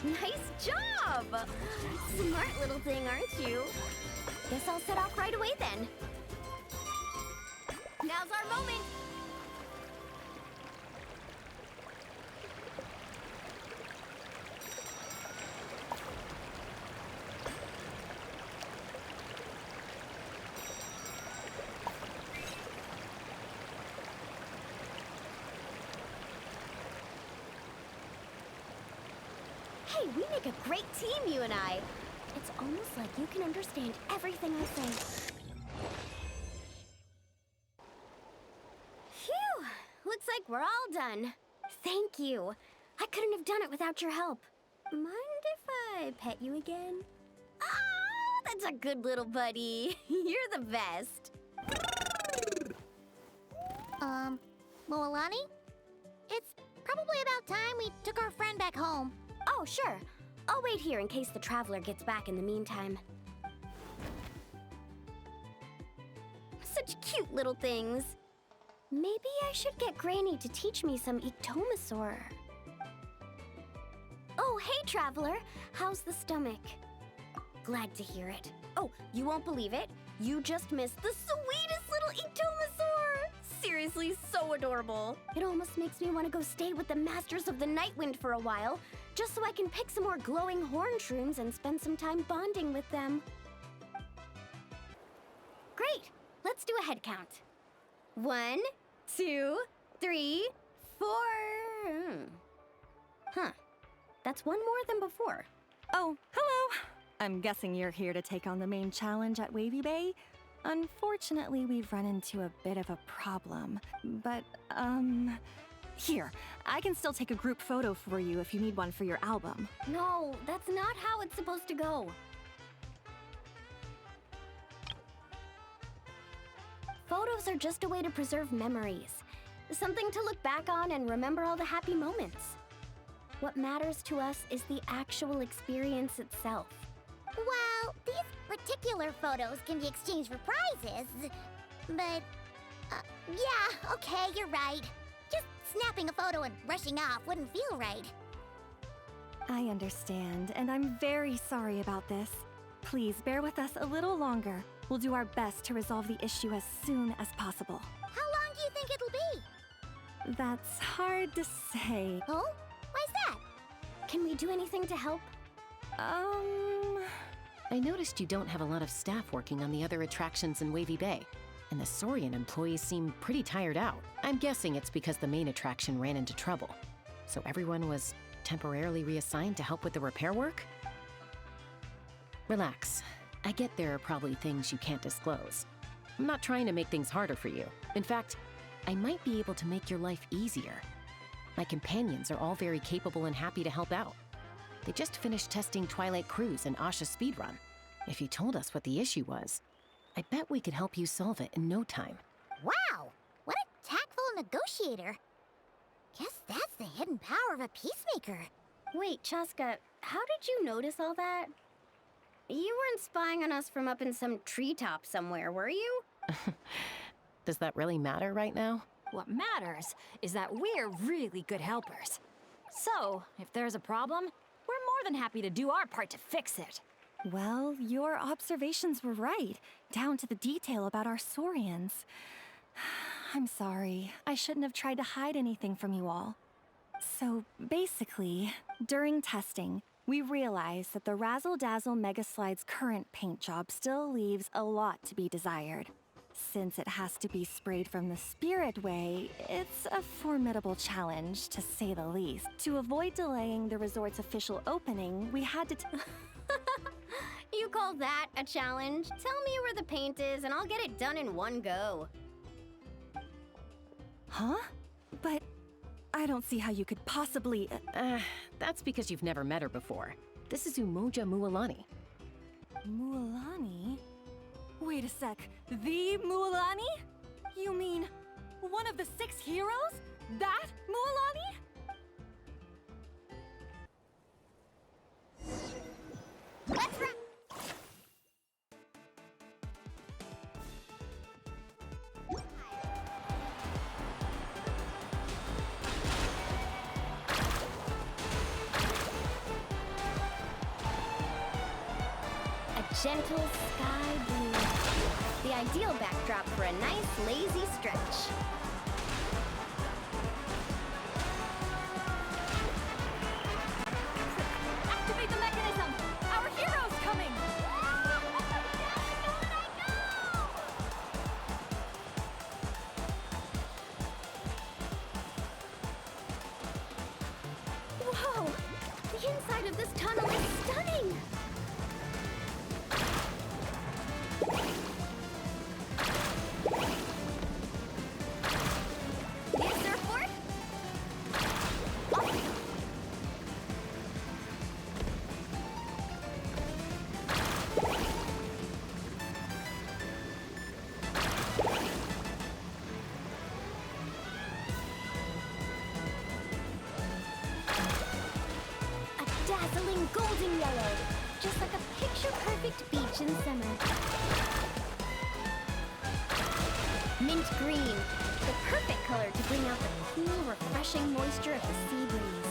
Nice job! Smart little thing, aren't you? Guess I'll set off right away then. Now's our moment! Hey, we make a great team, you and I. It's almost like you can understand everything I say. Phew! Looks like we're all done. Thank you. I couldn't have done it without your help. Mind if I pet you again? Ah, that's a good little buddy. You're the best. Moalani? It's probably about time we took our friend back home. Oh, sure. I'll wait here in case the traveler gets back in the meantime. Such cute little things. Maybe I should get Granny to teach me some Ectomasaur. Oh, hey, traveler. How's the stomach? Glad to hear it. Oh, you won't believe it. You just missed the sweetest little Ectomasaur. Seriously, so adorable. It almost makes me want to go stay with the Masters of the Nightwind for a while, just so I can pick some more glowing horn shrooms and spend some time bonding with them. Great. Let's do a head count. 1, 2, 3, 4. Huh. That's one more than before. Oh, hello! I'm guessing you're here to take on the main challenge at Wavy Bay? Unfortunately, we've run into a bit of a problem. But, here, I can still take a group photo for you if you need one for your album. No, that's not how it's supposed to go. Photos are just a way to preserve memories. Something to look back on and remember all the happy moments. What matters to us is the actual experience itself. Well, these particular photos can be exchanged for prizes. But, yeah, okay, you're right. Just snapping a photo and rushing off wouldn't feel right. I understand, and I'm very sorry about this. Please bear with us a little longer. We'll do our best to resolve the issue as soon as possible. How long do you think it'll be? That's hard to say. Oh? Why's that? Can we do anything to help? I noticed you don't have a lot of staff working on the other attractions in Wavy Bay, and the Saurian employees seem pretty tired out. I'm guessing it's because the main attraction ran into trouble, so everyone was temporarily reassigned to help with the repair work? Relax. I get there are probably things you can't disclose. I'm not trying to make things harder for you. In fact, I might be able to make your life easier. My companions are all very capable and happy to help out. They just finished testing Twilight Cruise and Asha Speedrun. If you told us what the issue was, I bet we could help you solve it in no time. Wow! What a tactful negotiator. Guess that's the hidden power of a peacemaker. Wait, Chaska, how did you notice all that? You weren't spying on us from up in some treetop somewhere, were you? Does that really matter right now? What matters is that we're really good helpers. So, if there's a problem, we're more than happy to do our part to fix it. Well, your observations were right, down to the detail about our Saurians. I'm sorry. I shouldn't have tried to hide anything from you all. So, basically, during testing, we realized that the Razzle Dazzle Mega Slide's current paint job still leaves a lot to be desired. Since it has to be sprayed from the Spirit Way, it's a formidable challenge, to say the least. To avoid delaying the resort's official opening, we had to You call that a challenge? Tell me where the paint is and I'll get it done in one go. Huh? But I don't see how you could possibly... That's because you've never met her before. This is Umoja Mualani. Mualani? Wait a sec. The Mualani? You mean one of the 6 heroes? That Mualani? Let's wrap. A gentle sky blue. The ideal backdrop for a nice, lazy stretch. Activate the mechanism! Our hero's coming! Whoa! The inside of this tunnel is stunning! Need a surfboard? Awesome! A dazzling golden yellow, just like a picture-perfect beach in summer. Mint green, the perfect color to bring out the cool, refreshing moisture of the sea breeze.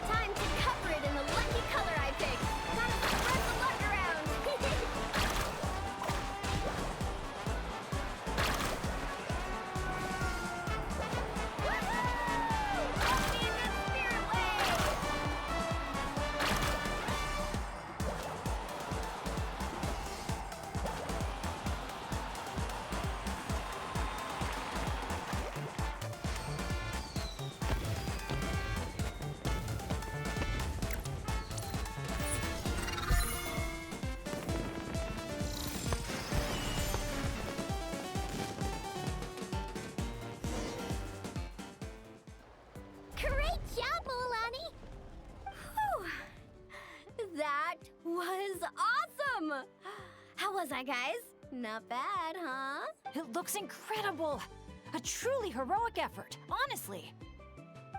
Time to cover it in the lucky color I picked. Gotta spread the luck around. Woohoo! Let me in the Spirit Way! Great job, Mualani! Whew. That was awesome! How was I, guys? Not bad, huh? It looks incredible! A truly heroic effort, honestly.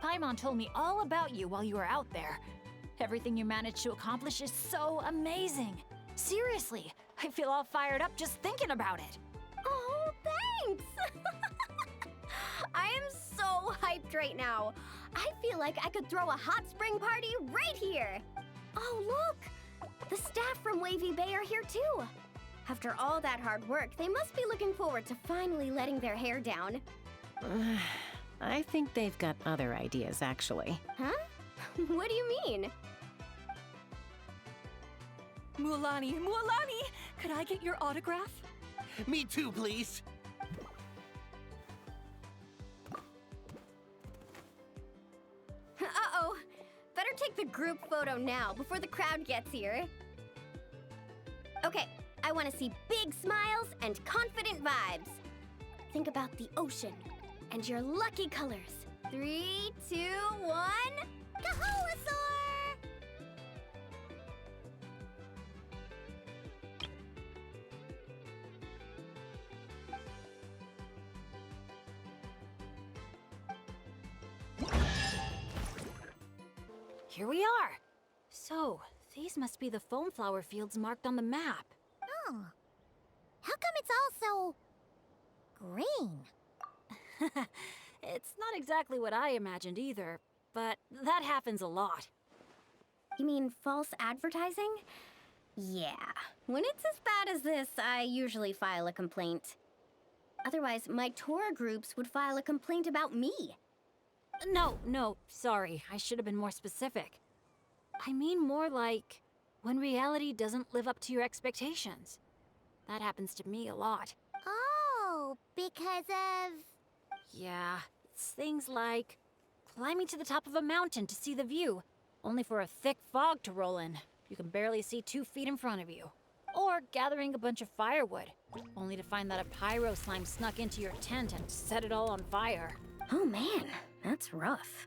Paimon told me all about you while you were out there. Everything you managed to accomplish is so amazing. Seriously, I feel all fired up just thinking about it. Oh, thanks! I am so hyped right now. I feel like I could throw a hot spring party right here. Oh, look! The staff from Wavy Bay are here too. After all that hard work, they must be looking forward to finally letting their hair down. I think they've got other ideas, actually. Huh? What do you mean? Mualani, could I get your autograph? Me too, please. Uh-oh. Better take the group photo now before the crowd gets here. Okay, I want to see big smiles and confident vibes. Think about the ocean, And your lucky colors. 3, 2, 1. Kaholasaur! Here we are. So, these must be the foam flower fields marked on the map. Oh. How come it's all so... green? It's not exactly what I imagined either, but that happens a lot. You mean false advertising? Yeah. When it's as bad as this, I usually file a complaint. Otherwise, my tour groups would file a complaint about me. No, sorry. I should have been more specific. I mean more like when reality doesn't live up to your expectations. That happens to me a lot. Oh, because of... Yeah, it's things like climbing to the top of a mountain to see the view, only for a thick fog to roll in. You can barely see 2 feet in front of you. Or gathering a bunch of firewood, only to find that a pyro slime snuck into your tent and set it all on fire. Oh man, that's rough.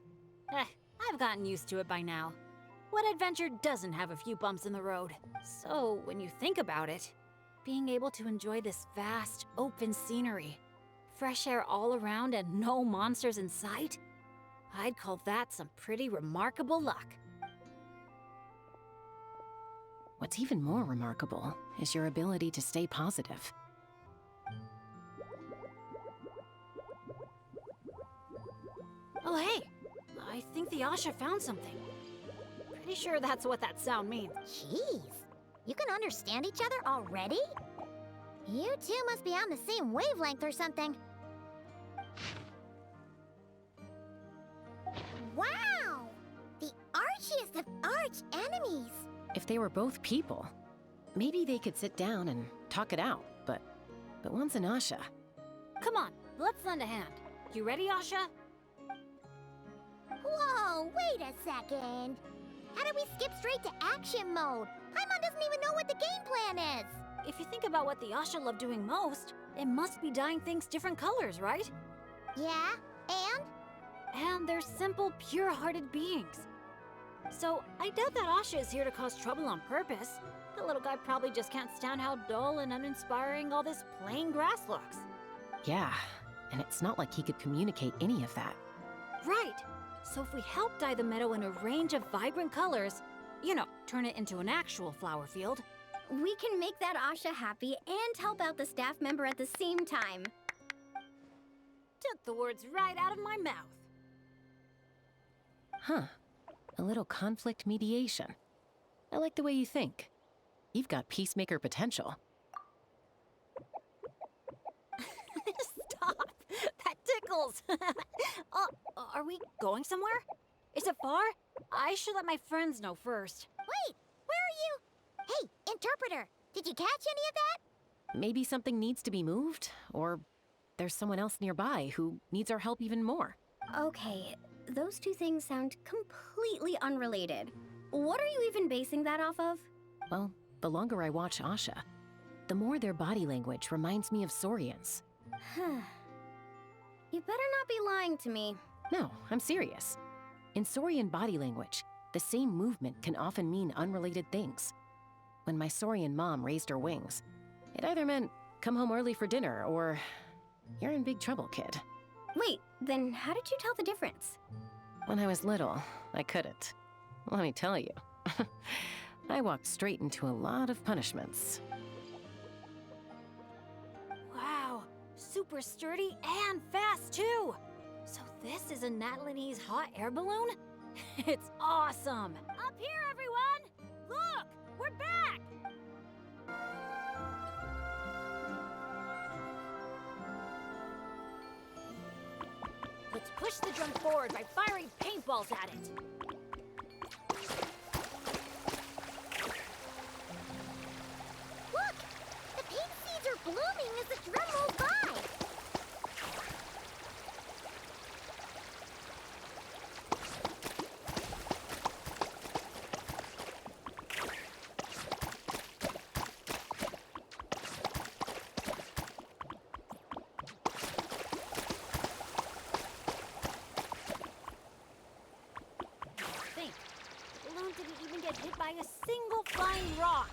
I've gotten used to it by now. What adventure doesn't have a few bumps in the road? So, when you think about it, being able to enjoy this vast, open scenery, fresh air all around and no monsters in sight, I'd call that some pretty remarkable luck. What's even more remarkable is your ability to stay positive. Oh hey, I think the Asha found something. Pretty sure that's what that sound means. Jeez. You can understand each other already? You two must be on the same wavelength or something. Wow! The archiest of arch enemies! If they were both people, maybe they could sit down and talk it out, but one's an Asha. Come on, let's lend a hand. You ready, Asha? Whoa, wait a second. How did we skip straight to action mode? Paimon doesn't even know what the game plan is. If you think about what the Asha love doing most, it must be dyeing things different colors, right? Yeah, and? And they're simple, pure-hearted beings. So, I doubt that Asha is here to cause trouble on purpose. The little guy probably just can't stand how dull and uninspiring all this plain grass looks. Yeah, and it's not like he could communicate any of that. Right! So if we help dye the meadow in a range of vibrant colors, you know, turn it into an actual flower field, We can make that Asha happy and help out the staff member at the same time. took the words right out of my mouth. Huh. A little conflict mediation. I like the way you think. You've got peacemaker potential. Stop! That tickles! Are we going somewhere? Is it far? I should let my friends know first. Wait, where are you? Hey, interpreter, did you catch any of that? Maybe something needs to be moved, or there's someone else nearby who needs our help even more. Okay, those two things sound completely unrelated. What are you even basing that off of? Well, the longer I watch Asha, the more their body language reminds me of Saurians. You better not be lying to me. No, I'm serious. In Saurian body language, the same movement can often mean unrelated things. When my Saurian mom raised her wings, it either meant, come home early for dinner, or, you're in big trouble, kid. Wait, then how did you tell the difference? When I was little, I couldn't. Let me tell you. I walked straight into a lot of punishments. Wow, super sturdy and fast too! So this is a Natlanese hot air balloon? It's awesome! Up here, everyone! Look! We're back! Let's push the drum forward by firing paintballs at it. Look! The pink seeds are blooming as the drum rolls by! hit by a single flying rock.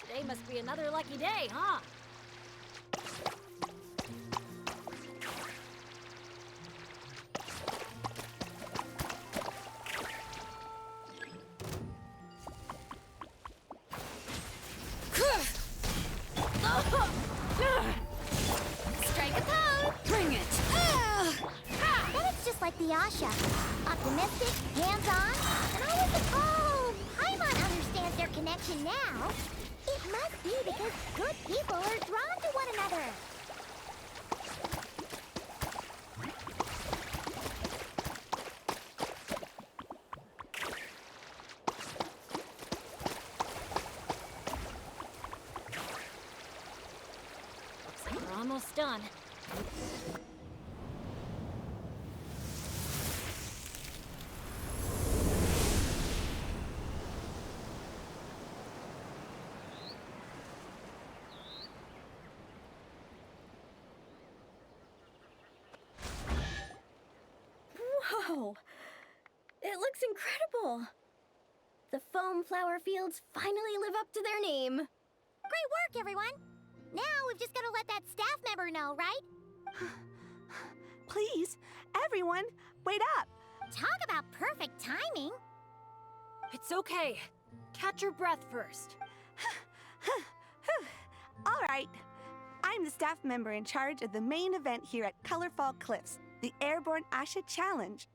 Today must be another lucky day, huh? Strike a pose! Bring it! Bennett's just like the Asha. Optimistic, hands-on, and always at home. Paimon understands their connection now. It must be because good people are drawn to one another. Looks like we're almost done. Whoa! It looks incredible! The foam flower fields finally live up to their name. Great work, everyone. Now we've just got to let that staff member know, right? Please, everyone, wait up. Talk about perfect timing. It's okay. Catch your breath first. All right. I'm the staff member in charge of the main event here at Colorfall Clifs, the Airborne Asha Challenge.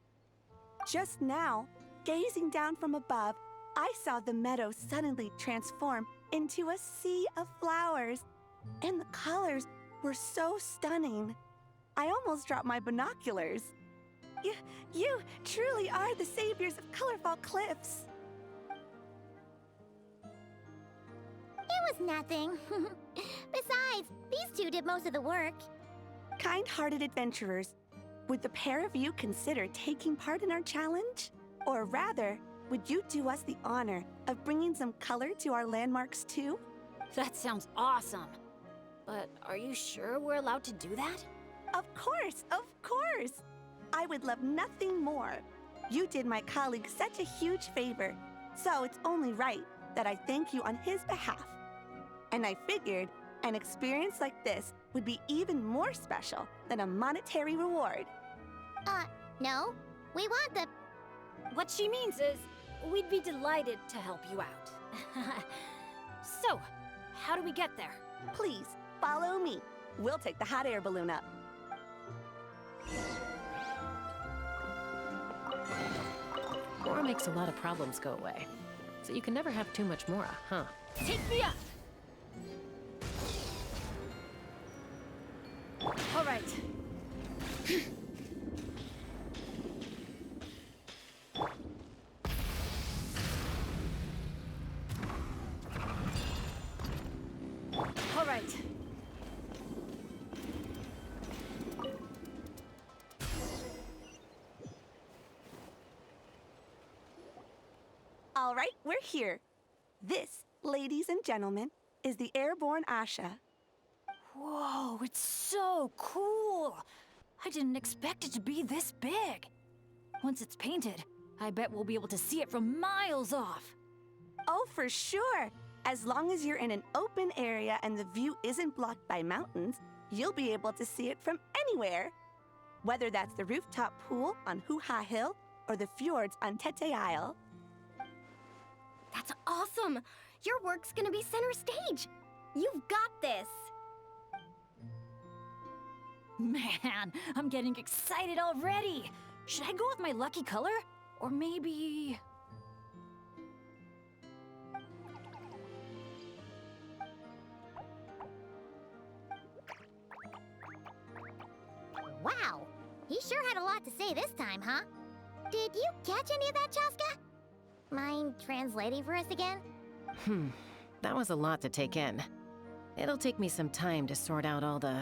Just now, gazing down from above, I saw the meadow suddenly transform into a sea of flowers. And the colors were so stunning. I almost dropped my binoculars. You truly are the saviors of Colorfall Clifs. It was nothing. Besides, these two did most of the work. Kind-hearted adventurers, would the pair of you consider taking part in our challenge? Or rather, would you do us the honor of bringing some color to our landmarks too? That sounds awesome. But are you sure we're allowed to do that? Of course, of course! I would love nothing more. You did my colleague such a huge favor, so it's only right that I thank you on his behalf. And I figured an experience like this would be even more special than a monetary reward. No. We want the... What she means is, we'd be delighted to help you out. So, how do we get there? Please, follow me. We'll take the hot air balloon up. Mora makes a lot of problems go away. So you can never have too much Mora, huh? Take me up! All right. All right. All right, we're here. This, ladies and gentlemen, is the Airborne Asha. Whoa, it's so cool! I didn't expect it to be this big. Once it's painted, I bet we'll be able to see it from miles off. Oh, for sure. As long as you're in an open area and the view isn't blocked by mountains, you'll be able to see it from anywhere. Whether that's the rooftop pool on Hoo-Ha Hill or the fjords on Tete Isle. That's awesome! Your work's gonna be center stage. You've got this. Man, I'm getting excited already. Should I go with my lucky color? Or maybe... Wow. He sure had a lot to say this time, huh? Did you catch any of that, Chaska? Mind translating for us again? That was a lot to take in. It'll take me some time to sort out all the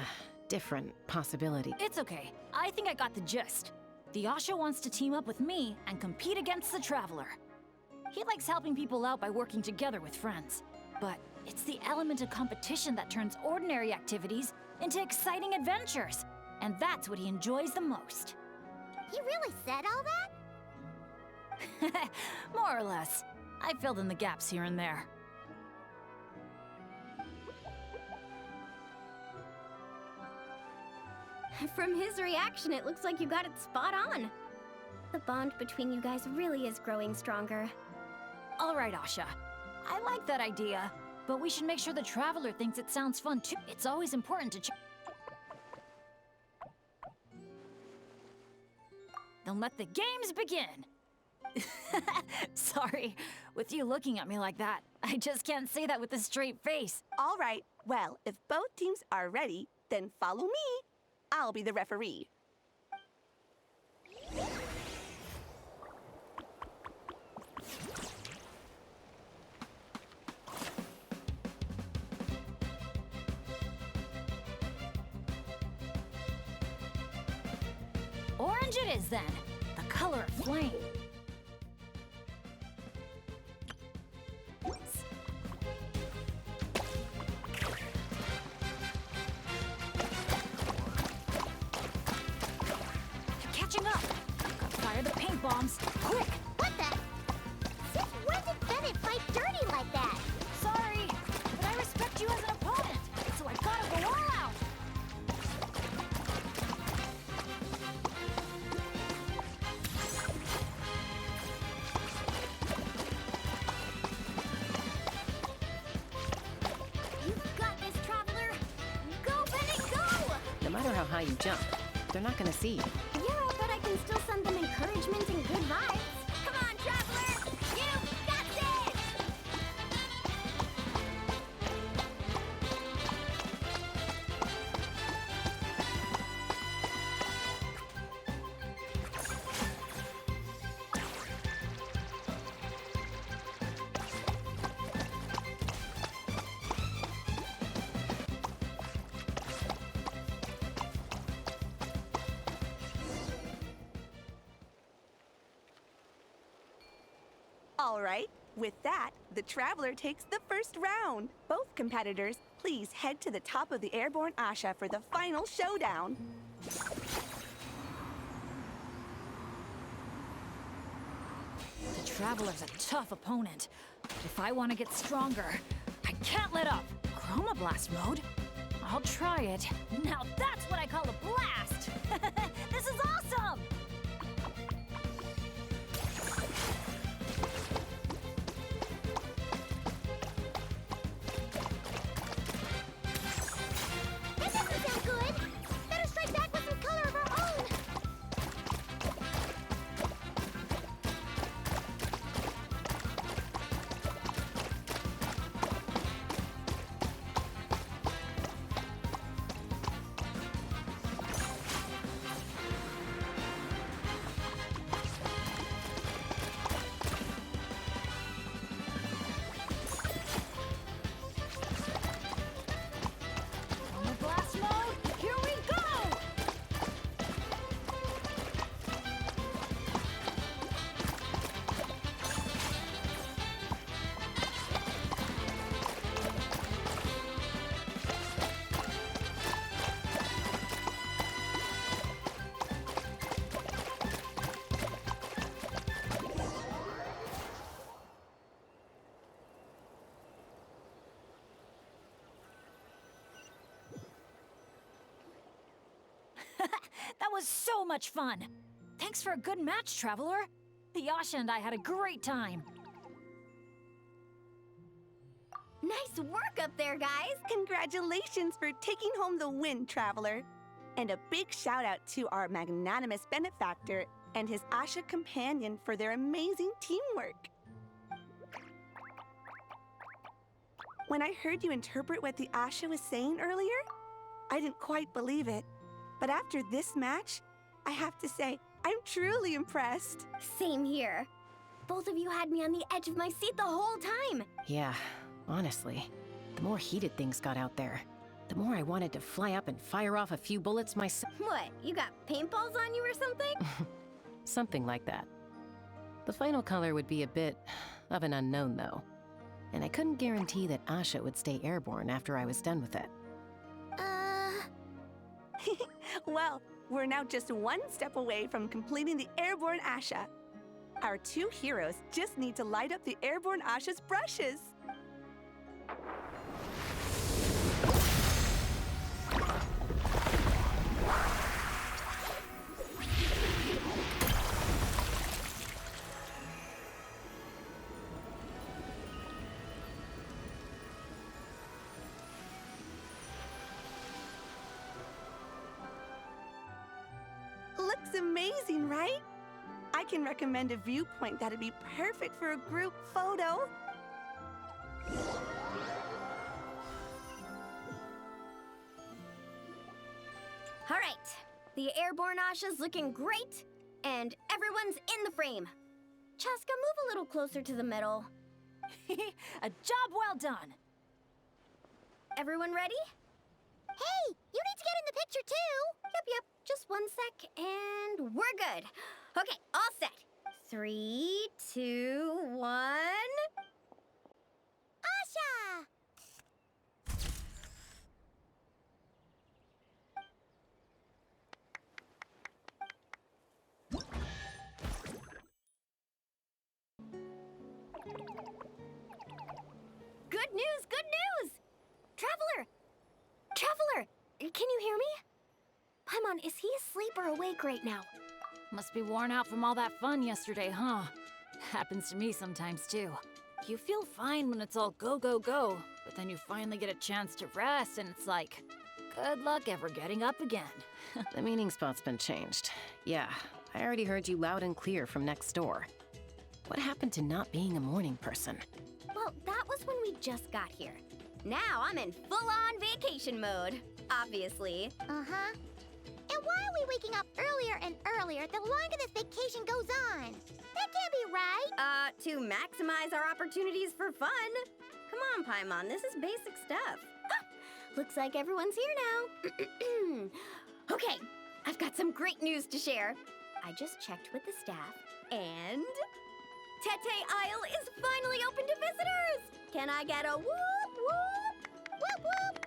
different possibilities. It's okay. I think I got the gist. The Asha wants to team up with me and compete against the Traveler. He likes helping people out by working together with friends. But it's the element of competition that turns ordinary activities into exciting adventures. And that's what he enjoys the most. He really said all that? More or less. I filled in the gaps here and there. From his reaction, it looks like you got it spot on. The bond between you guys really is growing stronger. All right, Asha. I like that idea, but we should make sure the Traveler thinks it sounds fun too. It's always important to Then let the games begin! Sorry, with you looking at me like that, I just can't say that with a straight face. All right, well, if both teams are ready, then follow me. I'll be the referee. Orange it is then, the color of flame. Catching up! Gotta fire the paint bombs, quick! What the? Since when did Bennet fight dirty like that? Sorry, but I respect you as an opponent, so I gotta go all out! You've got this, Traveler! Go, Bennet, go! No matter how high you jump, they're not gonna see you. Yeah, but I can still send them encouragement and good vibes. Come on, Traveler! You got this! All right, with that, the Traveler takes the first round. Both competitors, please head to the top of the airborne Asha for the final showdown. The Traveler's a tough opponent. If I want to get stronger, I can't let up. Chroma Blast mode? I'll try it. Now that's what I call a blast! This is awesome! This doesn't sound good. Better strike back with some color of our own. Chroma Blast mode? Here we go! That was so much fun! Thanks for a good match, Traveler. The Asha and I had a great time. Nice work up there, guys! Congratulations for taking home the win, Traveler. And a big shout out to our magnanimous benefactor and his Asha companion for their amazing teamwork. When I heard you interpret what the Asha was saying earlier, I didn't quite believe it. But after this match, I have to say, I'm truly impressed. Same here. Both of you had me on the edge of my seat the whole time. Yeah, honestly, the more heated things got out there, the more I wanted to fly up and fire off a few bullets myself. What, you got paintballs on you or something? Something like that. The final color would be a bit of an unknown, though. And I couldn't guarantee that Asha would stay airborne after I was done with it. Well, we're now just one step away from completing the airborne Asha. Our two heroes just need to light up the airborne Asha's brushes. Looks amazing, right? I can recommend a viewpoint that'd be perfect for a group photo. All right, the airborne Asha's looking great, and everyone's in the frame. Chaska, move a little closer to the middle. A job well done. Everyone ready? Hey, you need to get in the picture too. Yep. Just 1 sec, and we're good. Okay, all set. 3, 2, 1. Asha! Good news! Traveler, can you hear me? Paimon, is he asleep or awake right now? Must be worn out from all that fun yesterday, huh? Happens to me sometimes too. You feel fine when it's all go, go, go, but then you finally get a chance to rest and it's like, good luck ever getting up again. The meeting spot's been changed. Yeah, I already heard you loud and clear from next door. What happened to not being a morning person? Well, that was when we just got here. Now I'm in full-on vacation mode, obviously. Uh-huh. And why are we waking up earlier and earlier the longer this vacation goes on? That can't be right. To maximize our opportunities for fun. Come on, Paimon, this is basic stuff. Looks like everyone's here now. Okay, I've got some great news to share. I just checked with the staff, and Tete Isle is finally open to visitors! Can I get a whoop whoop? Whoop whoop!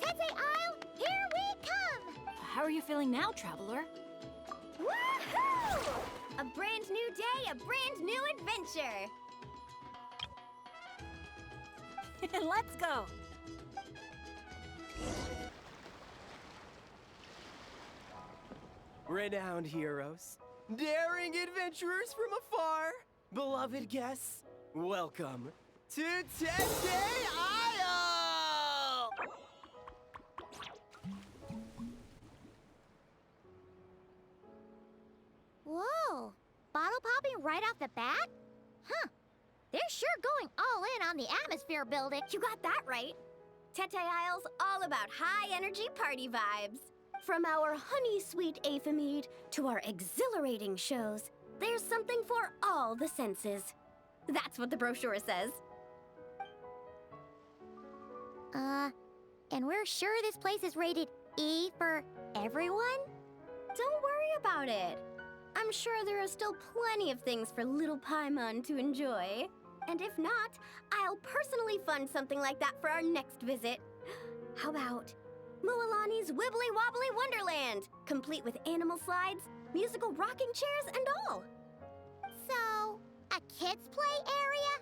Tete Isle, here we come! How are you feeling now, Traveler? Woohoo! A brand new day, a brand new adventure! Let's go! Renowned heroes, daring adventurers from afar, beloved guests, welcome to Tete Isle! Whoa! Bottle popping right off the bat? Huh. They're sure going all in on the atmosphere building. You got that right. Tete Isle's all about high-energy party vibes. From our honey-sweet Aphid to our exhilarating shows, there's something for all the senses. That's what the brochure says. And we're sure this place is rated E for everyone? Don't worry about it. I'm sure there are still plenty of things for little Paimon to enjoy. And if not, I'll personally fund something like that for our next visit. How about Mualani's Wibbly Wobbly Wonderland, complete with animal slides, musical rocking chairs, and all. So, a kids' play area?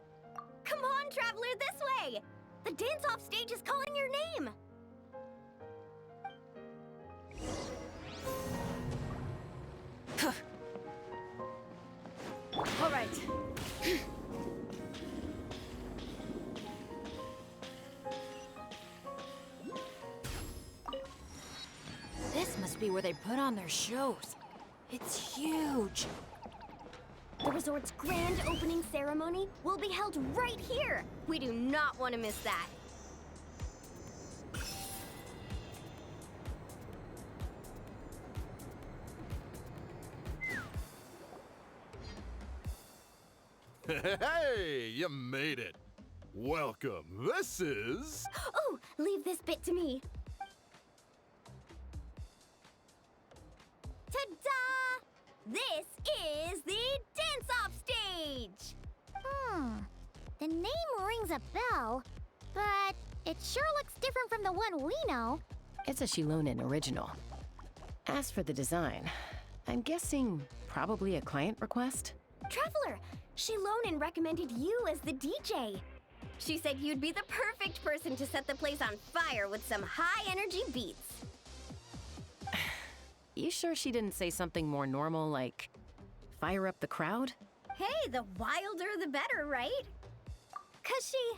Come on, Traveler, this way! The dance-off stage is calling your name! All right. This must be where they put on their shows. It's huge. The resort's grand opening ceremony will be held right here. We do not want to miss that. Hey, you made it. Welcome. This is... Oh, leave this bit to me. Ta-da! This is the dance-off stage! The name rings a bell, but it sure looks different from the one we know. It's a Shilonen original. As for the design, I'm guessing probably a client request? Traveler, Shilonen recommended you as the DJ. She said you'd be the perfect person to set the place on fire with some high-energy beats. You sure she didn't say something more normal, like fire up the crowd? Hey, the wilder the better, right? 'Cause she...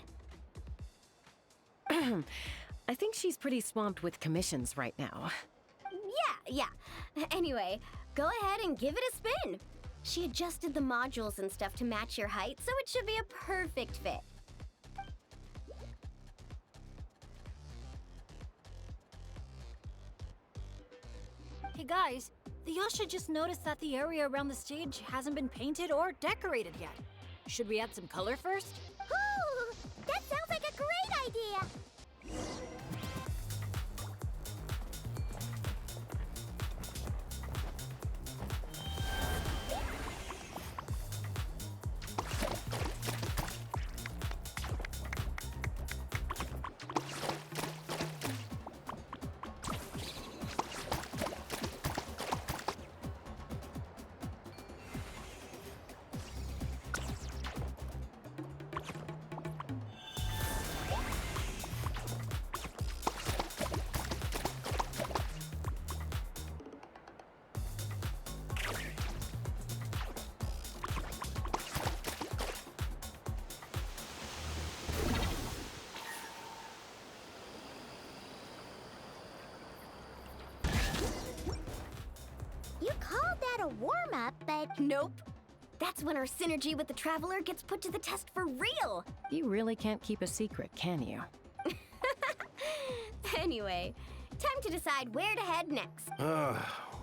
I think she's pretty swamped with commissions right now. Yeah. Anyway, go ahead and give it a spin. She adjusted the modules and stuff to match your height, so it should be a perfect fit. Hey guys, the Yasha just noticed that the area around the stage hasn't been painted or decorated yet. Should we add some color first? Ooh, that sounds like a great idea! You called that a warm-up, but... Nope. That's when our synergy with the Traveler gets put to the test for real. You really can't keep a secret, can you? Anyway, time to decide where to head next.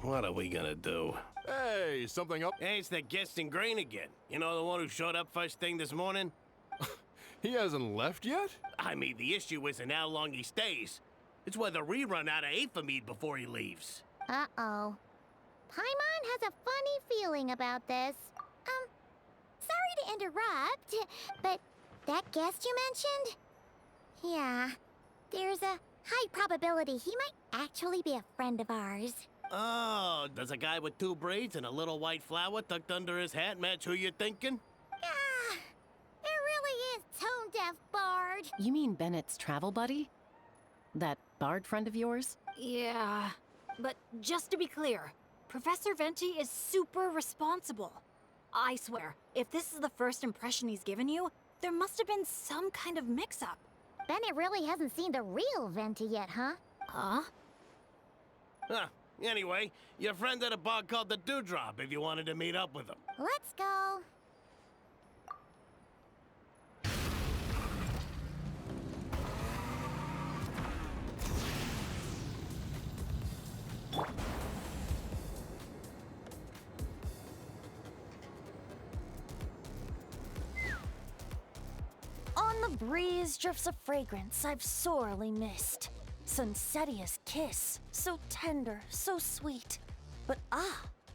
What are we gonna do? Hey, something up? Hey, it's that Genshin Grain again. You know, the one who showed up first thing this morning? He hasn't left yet? I mean, the issue isn't how long he stays. It's whether we run out of Aphid before he leaves. Uh-oh. Paimon has a funny feeling about this. Sorry to interrupt, but that guest you mentioned? Yeah, there's a high probability he might actually be a friend of ours. Oh, does a guy with 2 braids and a little white flower tucked under his hat match who you're thinking? Ah, it really is tone-deaf Bard. You mean Bennet's travel buddy? That Bard friend of yours? Yeah, but just to be clear, Professor Venti is super responsible. I swear, if this is the first impression he's given you, there must have been some kind of mix-up. Bennet really hasn't seen the real Venti yet, huh? Huh? Huh. Anyway, your friend at a bar called the Dewdrop if you wanted to meet up with him. Let's go. On the breeze drifts a fragrance I've sorely missed. Sunsettia's kiss, so tender, so sweet. But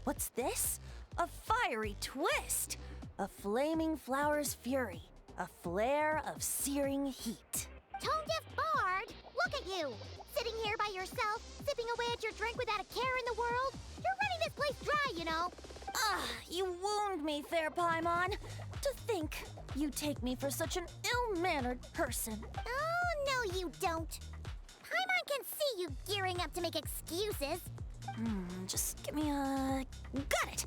what's this? A fiery twist! A flaming flower's fury, a flare of searing heat. Tone-deaf Bard, look at you! Sitting here by yourself, sipping away at your drink without a care in the world. You're running this place dry, you know. You wound me, fair Paimon. To think you take me for such an ill-mannered person. Oh, no you don't. Paimon can see you gearing up to make excuses. Just give me a... Got it!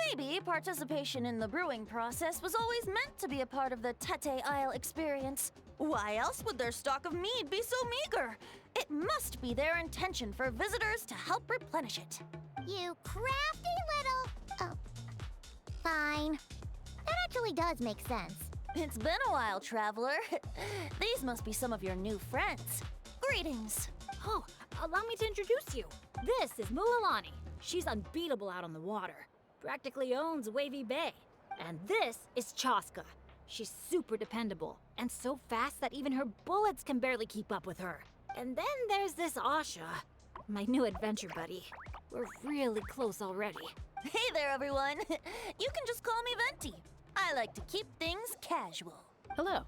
Maybe participation in the brewing process was always meant to be a part of the Tete Isle experience. Why else would their stock of mead be so meager? It must be their intention for visitors to help replenish it. You crafty little... Oh, fine. That actually does make sense. It's been a while, traveler. These must be some of your new friends. Greetings. Oh, allow me to introduce you. This is Mualani. She's unbeatable out on the water. Practically owns Wavy Bay. And this is Chaska. She's super dependable, and so fast that even her bullets can barely keep up with her. And then there's this Asha, my new adventure buddy. We're really close already. Hey there, everyone. You can just call me Venti. I like to keep things casual. Hello.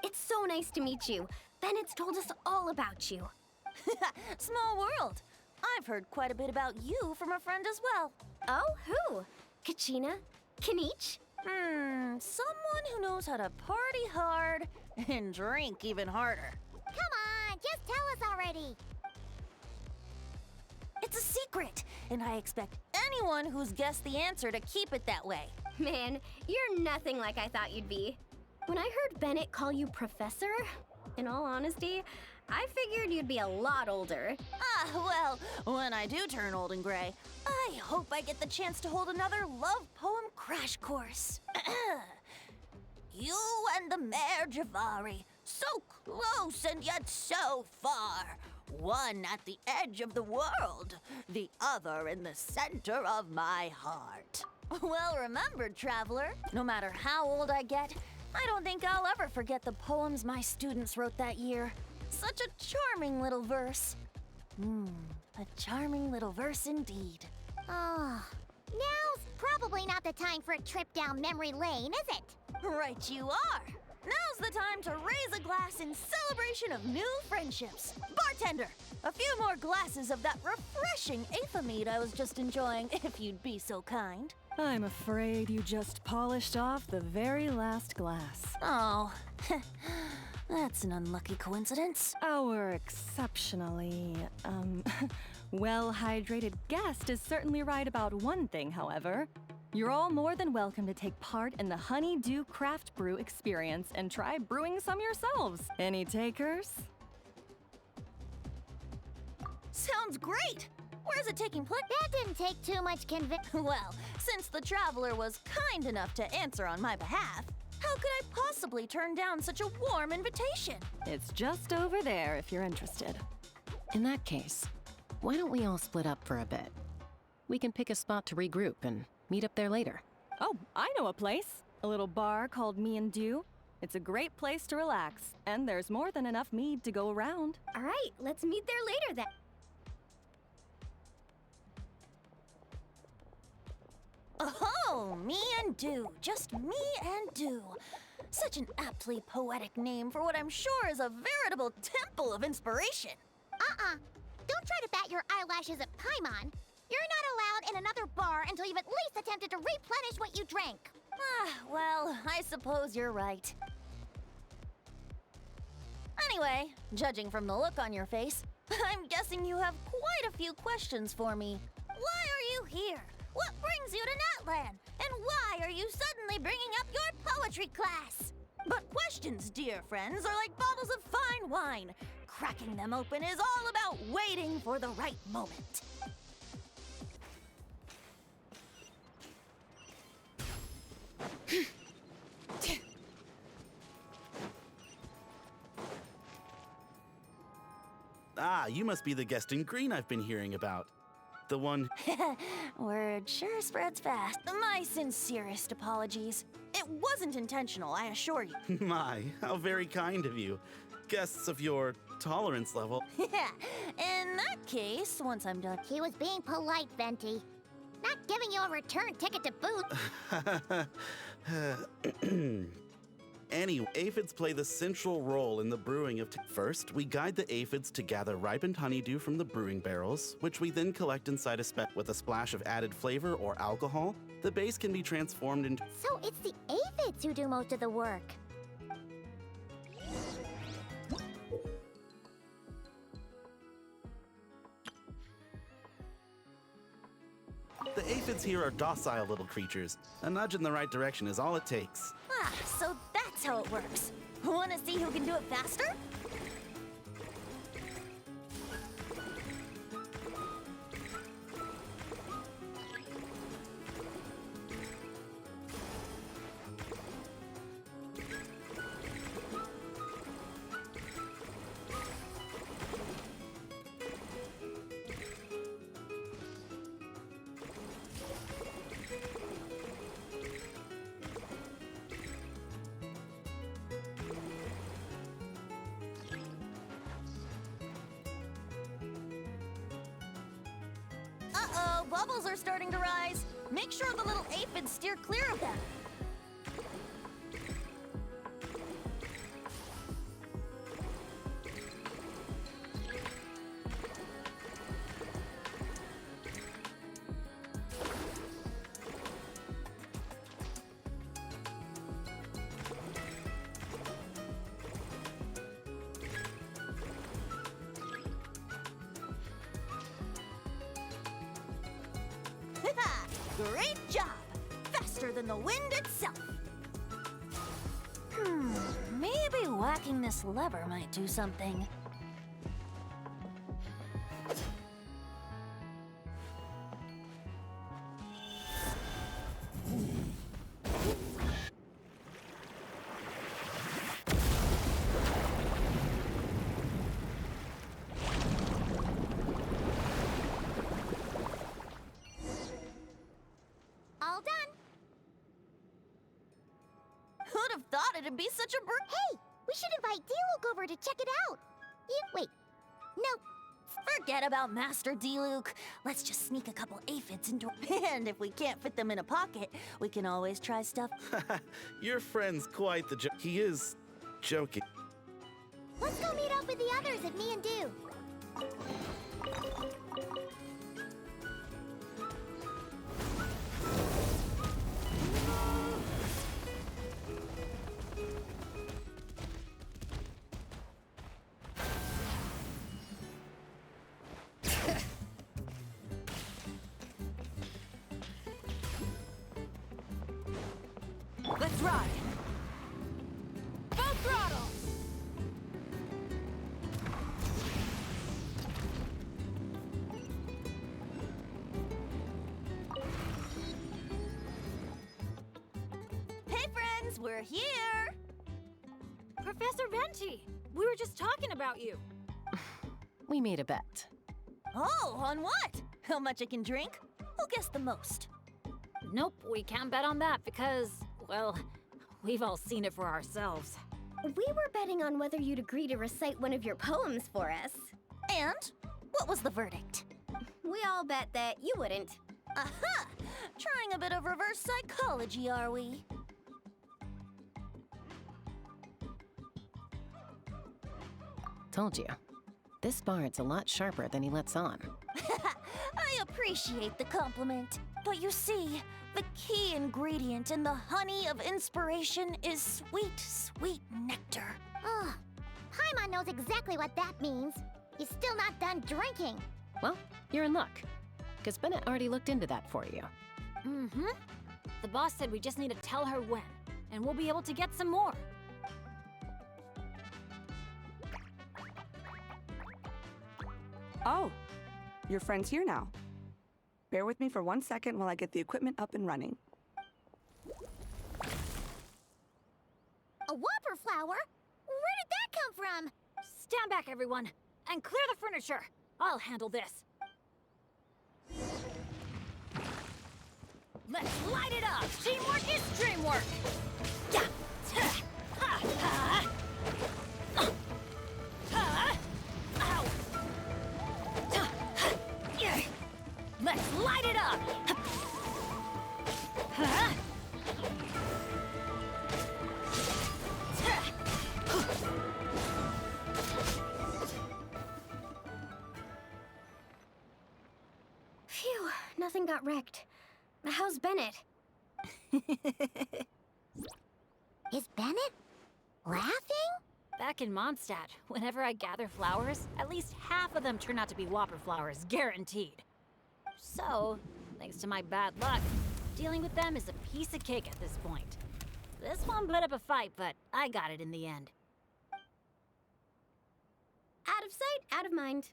It's so nice to meet you. Bennett's told us all about you. Small world. I've heard quite a bit about you from a friend as well. Oh, who? Kachina? Kanich? Someone who knows how to party hard and drink even harder. Come on, just tell us already. It's a secret, and I expect anyone who's guessed the answer to keep it that way. Man, you're nothing like I thought you'd be. When I heard Bennet call you Professor, in all honesty, I figured you'd be a lot older. Well, when I do turn old and gray, I hope I get the chance to hold another love poem crash course. You and the Mare Javari, so close and yet so far. One at the edge of the world, the other in the center of my heart. Well remembered, traveler. No matter how old I get, I don't think I'll ever forget the poems my students wrote that year. Such a charming little verse. A charming little verse indeed. Oh, now's probably not the time for a trip down memory lane, is it? Right you are. Now's the time to raise a glass in celebration of new friendships. Bartender, a few more glasses of that refreshing Aphid I was just enjoying, if you'd be so kind. I'm afraid you just polished off the very last glass. Oh, that's an unlucky coincidence. Our exceptionally, well-hydrated guest is certainly right about one thing, however. You're all more than welcome to take part in the Honeydew Craft Brew experience and try brewing some yourselves. Any takers? Sounds great! Where's it taking place? That didn't take too much Well, since the traveler was kind enough to answer on my behalf, how could I possibly turn down such a warm invitation? It's just over there if you're interested. In that case, why don't we all split up for a bit? We can pick a spot to regroup and meet up there later. Oh, I know a place. A little bar called Me and Dew. It's a great place to relax, and there's more than enough mead to go around. All right, let's meet there later then. Oh, Me and Dew. Just Me and Dew. Such an aptly poetic name for what I'm sure is a veritable temple of inspiration. Don't try to bat your eyelashes at Paimon. You're not allowed in another bar until you've at least attempted to replenish what you drank. Well, I suppose you're right. Anyway, judging from the look on your face, I'm guessing you have quite a few questions for me. Why are you here? What brings you to Natlan? And why are you suddenly bringing up your poetry class? But questions, dear friends, are like bottles of fine wine. Cracking them open is all about waiting for the right moment. You must be the guest in green I've been hearing about. The one... Word sure spreads fast. My sincerest apologies. It wasn't intentional, I assure you. My, how very kind of you. Guests of your tolerance level. In that case, once I'm done... He was being polite, Venti. Not giving you a return ticket to boot. Anyway, aphids play the central role in the brewing of First, we guide the aphids to gather ripened honeydew from the brewing barrels, which we then collect inside a with a splash of added flavor or alcohol. The base can be transformed into... So it's the aphids who do most of the work. The aphids here are docile little creatures. A nudge in the right direction is all it takes. So that's how it works. Wanna see who can do it faster? Uh-oh, bubbles are starting to rise. Make sure the little aphids steer clear of them. Great job! Faster than the wind itself. Maybe whacking this lever might do something. All done. Who'd have thought it'd be such a Hey, we should invite D-Luke over to check it out. Wait. No. Forget about Master D-Luke. Let's just sneak a couple aphids into... And if we can't fit them in a pocket, we can always try stuff... Your friend's quite the he is joking. Let's go meet up with the others at Me and Do. Let's ride! Full throttle! Hey friends, we're here! Professor Venti, we were just talking about you. We made a bet. Oh, on what? How much I can drink? Who guessed the most? Nope, we can't bet on that because, well, we've all seen it for ourselves. We were betting on whether you'd agree to recite one of your poems for us. And? What was the verdict? We all bet that you wouldn't. Aha! Trying a bit of reverse psychology, are we? Told you. This bard's a lot sharper than he lets on. I appreciate the compliment. But you see, the key ingredient in the honey of inspiration is sweet, sweet nectar. Ugh. Paimon knows exactly what that means. He's still not done drinking. Well, you're in luck. Because Bennet already looked into that for you. Mm-hmm. The boss said we just need to tell her when, and we'll be able to get some more. Oh, your friend's here now. Bear with me for 1 second while I get the equipment up and running. A whopper flower? Where did that come from? Stand back, everyone, and clear the furniture. I'll handle this. Let's light it up! Teamwork is dreamwork! Yeah. Ha. Ha. Ha. Ow. Yeah. Let's light it up! Huh? Phew, nothing got wrecked. How's Bennet? Is Bennet laughing? Back in Mondstadt, whenever I gather flowers, at least half of them turn out to be whopper flowers, guaranteed. So, thanks to my bad luck, dealing with them is a piece of cake at this point. This one put up a fight, but I got it in the end. Out of sight, out of mind.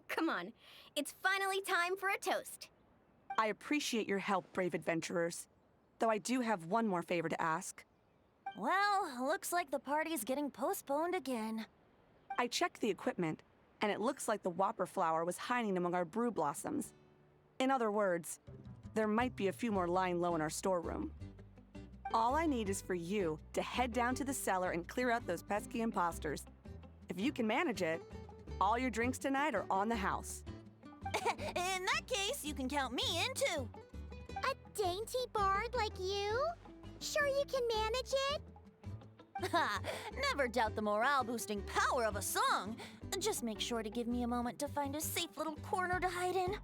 Come on, it's finally time for a toast. I appreciate your help, brave adventurers. Though I do have one more favor to ask. Well, looks like the party's getting postponed again. I checked the equipment, and it looks like the whopper flower was hiding among our brew blossoms. In other words, there might be a few more lying low in our storeroom. All I need is for you to head down to the cellar and clear out those pesky imposters. If you can manage it, all your drinks tonight are on the house. In that case, you can count me in too. A dainty bard like you? Sure you can manage it? Ha! Never doubt the morale-boosting power of a song. Just make sure to give me a moment to find a safe little corner to hide in.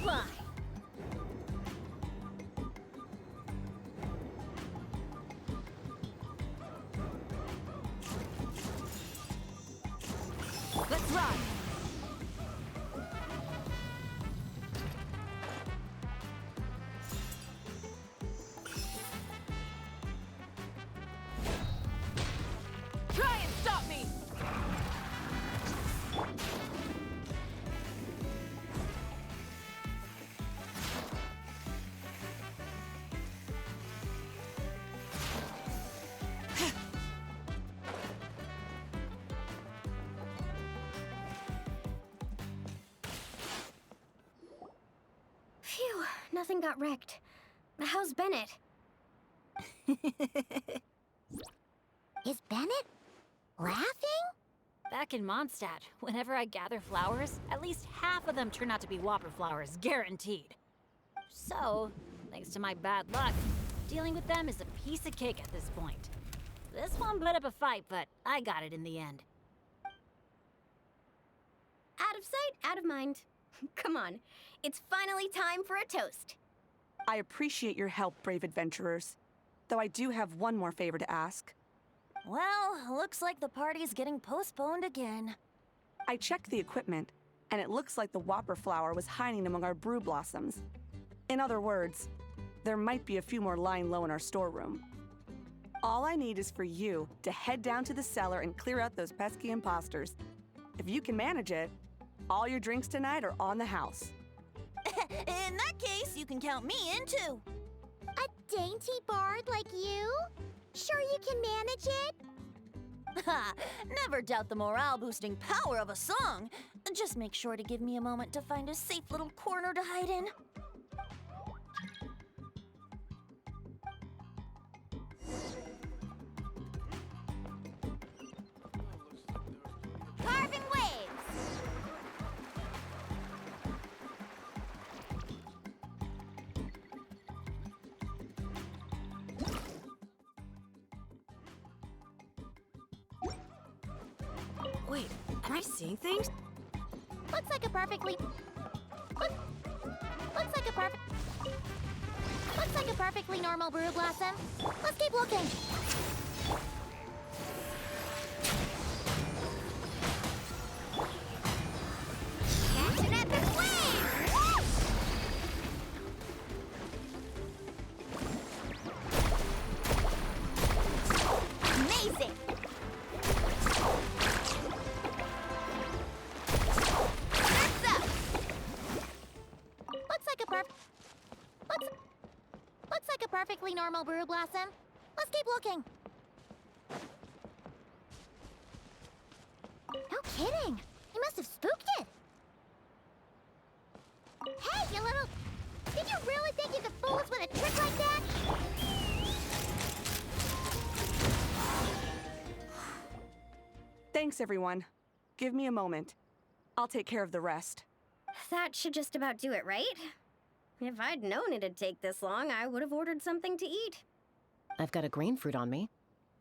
fly! Let's run! Try and stop me! Phew, nothing got wrecked. How's Bennet? Is Bennet laughing? Back in Mondstadt, whenever I gather flowers, at least half of them turn out to be whopper flowers, guaranteed. So, thanks to my bad luck, dealing with them is a piece of cake at this point. This one put up a fight, but I got it in the end. Out of sight, out of mind. Come on, it's finally time for a toast. I appreciate your help, brave adventurers. Though I do have one more favor to ask. Well, looks like the party's getting postponed again. I checked the equipment, and it looks like the whopper flower was hiding among our brew blossoms. In other words, there might be a few more lying low in our storeroom. All I need is for you to head down to the cellar and clear out those pesky imposters. If you can manage it, all your drinks tonight are on the house. In that case, you can count me in too. A dainty bard like you? Sure you can manage it? Ha! Never doubt the morale-boosting power of a song. Just make sure to give me a moment to find a safe little corner to hide in. Carving waves! Wait, am I seeing things? Looks like a perfectly... Looks like a perfectly normal Brewblossom. Let's keep looking. Catch an epic wave! Amazing! That's up! Looks like a perfectly normal Brewblossom. Let's keep looking. No kidding. He must have spooked it. Hey, you little... Did you really think you could fool us with a trick like that? Thanks, everyone. Give me a moment. I'll take care of the rest. That should just about do it, right? If I'd known it'd take this long, I would have ordered something to eat. I've got a green fruit on me.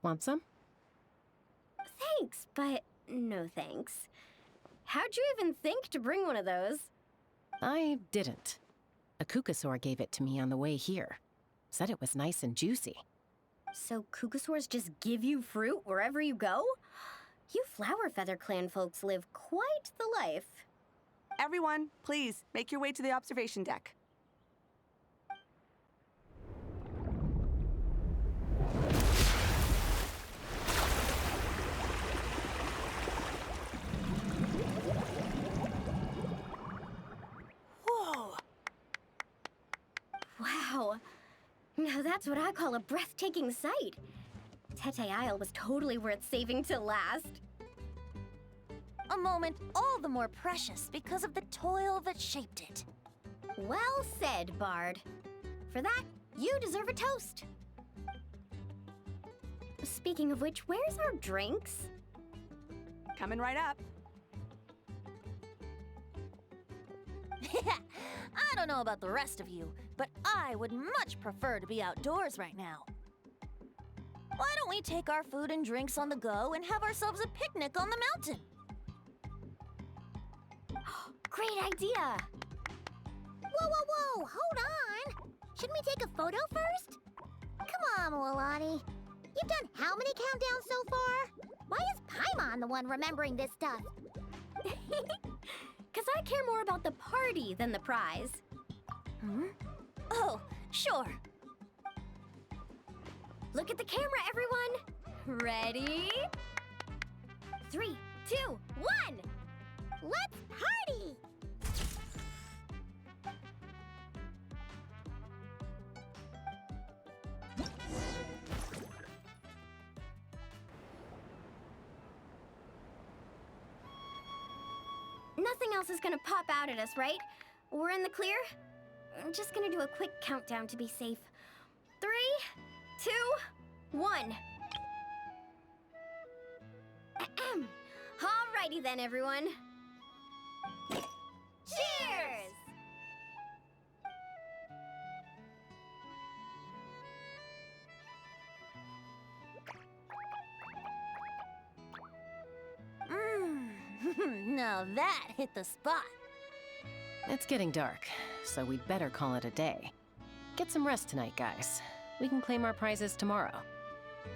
Want some? Thanks, but no thanks. How'd you even think to bring one of those? I didn't. A Kukasaur gave it to me on the way here. Said it was nice and juicy. So Kukasaurs just give you fruit wherever you go? You Flower Feather Clan folks live quite the life. Everyone, please, make your way to the observation deck. Whoa! Wow. Now that's what I call a breathtaking sight. Tete Isle was totally worth saving till last. A moment all the more precious because of the toil that shaped it. Well said, Bard. For that, you deserve a toast. Speaking of which, where's our drinks? Coming right up. I don't know about the rest of you, but I would much prefer to be outdoors right now. Why don't we take our food and drinks on the go and have ourselves a picnic on the mountain? Great idea! Whoa, hold on! Shouldn't we take a photo first? Come on, Milani. You've done how many countdowns so far? Why is Paimon the one remembering this stuff? Because I care more about the party than the prize. Hmm? Oh, sure. Look at the camera, everyone. Ready? 3, 2, 1! Let's party! Nothing else is gonna pop out at us, right? We're in the clear? I'm just gonna do a quick countdown to be safe. 3, 2, 1. Ahem. Alrighty then, everyone. Cheers! Now that hit the spot. It's getting dark, so we'd better call it a day. Get some rest tonight, guys. We can claim our prizes tomorrow.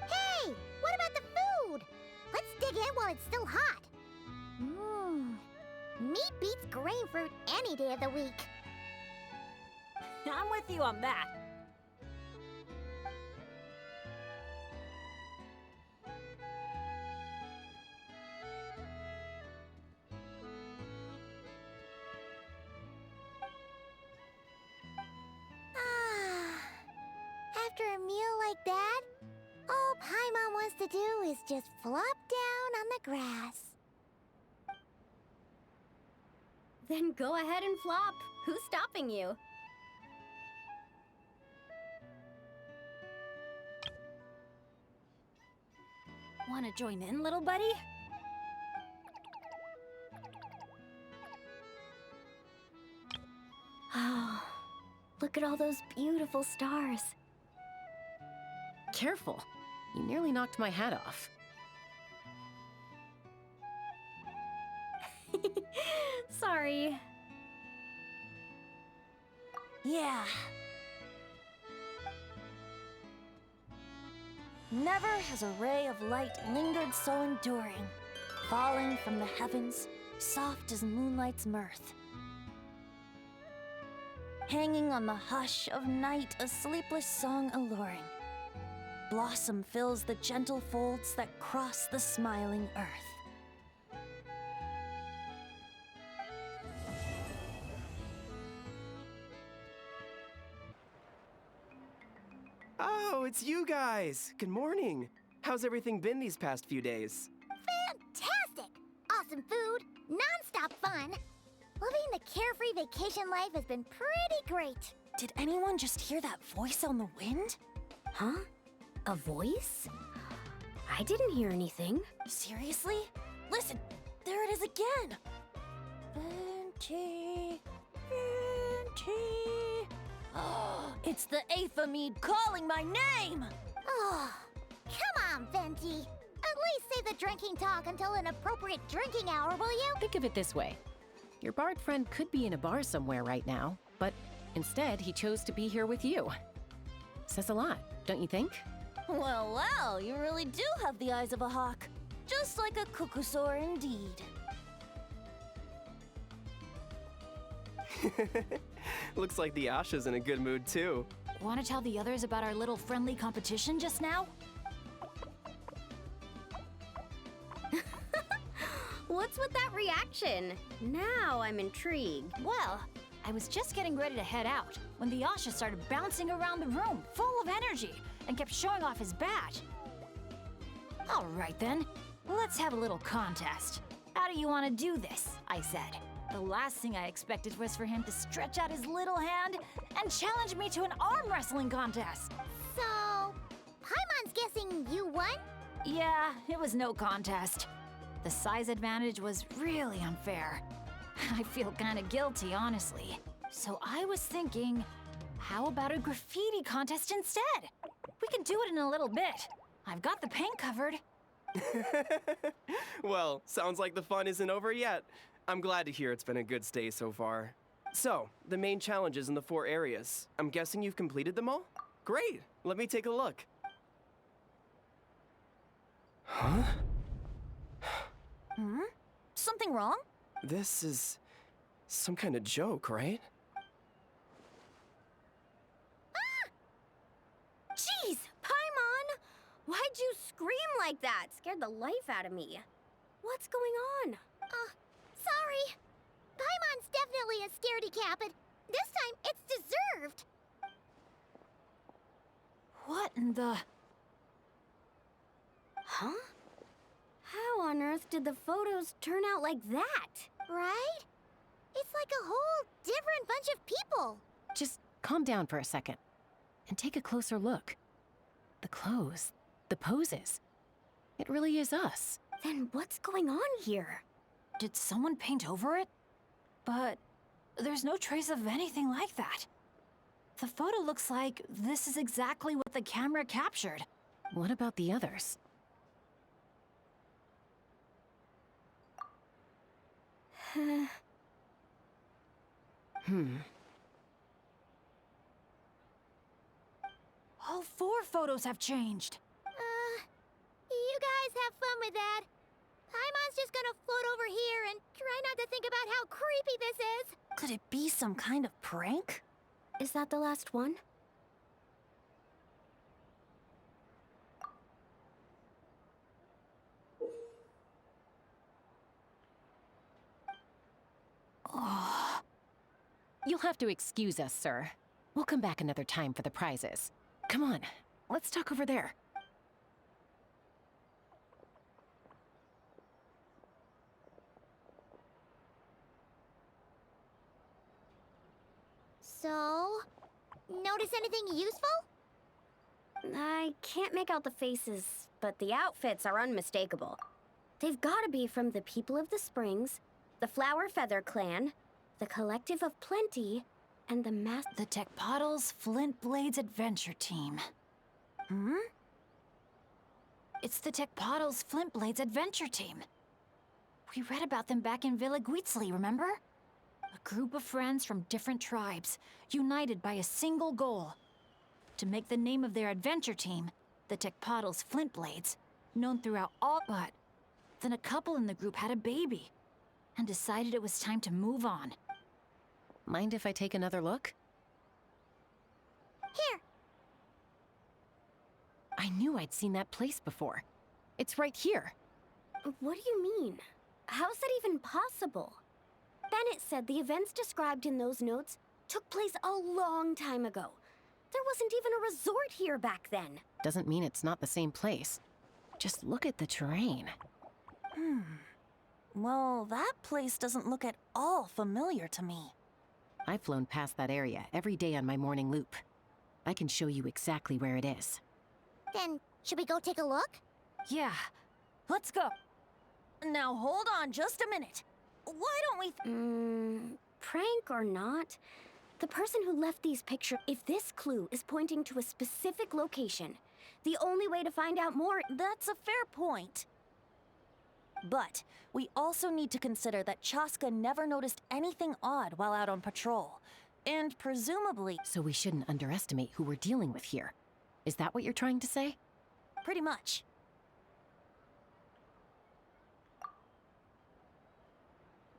Hey! What about the food? Let's dig in while it's still hot. Meat beats grain fruit any day of the week. I'm with you on that. After a meal like that, all Paimon wants to do is just flop down on the grass. Then go ahead and flop. Who's stopping you? Want to join in, little buddy? Oh, look at all those beautiful stars. Careful. You nearly knocked my hat off. Sorry. Yeah. Never has a ray of light lingered so enduring, falling from the heavens, soft as moonlight's mirth. Hanging on the hush of night, a sleepless song alluring. Blossom fills the gentle folds that cross the smiling earth. Oh, it's you guys! Good morning! How's everything been these past few days? Fantastic! Awesome food, non-stop fun. Living the carefree vacation life has been pretty great. Did anyone just hear that voice on the wind? Huh? A voice? I didn't hear anything. Seriously? Listen, there it is again! Venti, Venti. Oh, it's the Aphid calling my name! Oh, come on, Venti. At least save the drinking talk until an appropriate drinking hour, will you? Think of it this way. Your bard friend could be in a bar somewhere right now, but instead he chose to be here with you. Says a lot, don't you think? Well, well, you really do have the eyes of a hawk. Just like a cuckoosaur indeed. Looks like the Asha's in a good mood too. Want to tell the others about our little friendly competition just now? What's with that reaction? Now I'm intrigued. Well, I was just getting ready to head out when the Asha started bouncing around the room, full of energy, and kept showing off his badge. All right then, let's have a little contest. How do you want to do this? I said. The last thing I expected was for him to stretch out his little hand and challenge me to an arm wrestling contest. So, Paimon's guessing you won? Yeah, it was no contest. The size advantage was really unfair. I feel kind of guilty, honestly. So I was thinking, how about a graffiti contest instead? We can do it in a little bit. I've got the paint covered. Well, sounds like the fun isn't over yet. I'm glad to hear it's been a good stay so far. So, the main challenges in the 4 areas. I'm guessing you've completed them all? Great! Let me take a look. Huh? Hmm? Something wrong? This is some kind of joke, right? Jeez, Paimon! Why'd you scream like that? Scared the life out of me. What's going on? Sorry. Paimon's definitely a scaredy cat, but this time it's deserved. What in the... Huh? How on earth did the photos turn out like that? Right? It's like a whole different bunch of people. Just calm down for a second and take a closer look. The clothes, the poses. It really is us. Then what's going on here? Did someone paint over it? But there's no trace of anything like that. The photo looks like this is exactly what the camera captured. What about the others? All 4 photos have changed. You guys have fun with that. Paimon's just gonna float over here and try not to think about how creepy this is. Could it be some kind of prank? Is that the last one? You'll have to excuse us, sir. We'll come back another time for the prizes. Come on, let's talk over there. So, notice anything useful? I can't make out the faces, but the outfits are unmistakable. They've gotta be from the People of the Springs, the Flower Feather Clan, the Collective of Plenty, and the The Tecpotls Flint Blades Adventure Team. Hmm? It's the Tecpotls Flint Blades Adventure Team. We read about them back in Villa Guitzli, remember? A group of friends from different tribes, united by a single goal. To make the name of their adventure team, the Tecpotls Flint Blades, known throughout all but. Then a couple in the group had a baby, and decided it was time to move on. Mind if I take another look? Here. I knew I'd seen that place before. It's right here. What do you mean? How's that even possible? Bennet said the events described in those notes took place a long time ago. There wasn't even a resort here back then. Doesn't mean it's not the same place. Just look at the terrain. Well, that place doesn't look at all familiar to me. I've flown past that area every day on my morning loop. I can show you exactly where it is. Then, should we go take a look? Yeah, let's go. Now hold on just a minute. Why don't we... Prank or not, the person who left these pictures, if this clue is pointing to a specific location, the only way to find out more... That's a fair point. But we also need to consider that Chaska never noticed anything odd while out on patrol. And presumably... So we shouldn't underestimate who we're dealing with here. Is that what you're trying to say? Pretty much.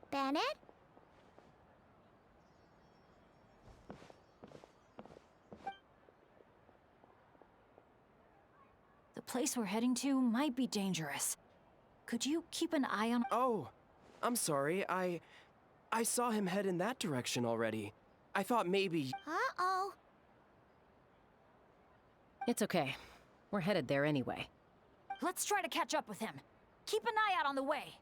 Bennet? The place we're heading to might be dangerous. Could you keep an eye on... Oh, I'm sorry. I saw him head in that direction already. I thought maybe... Uh-oh. It's okay. We're headed there anyway. Let's try to catch up with him. Keep an eye out on the way.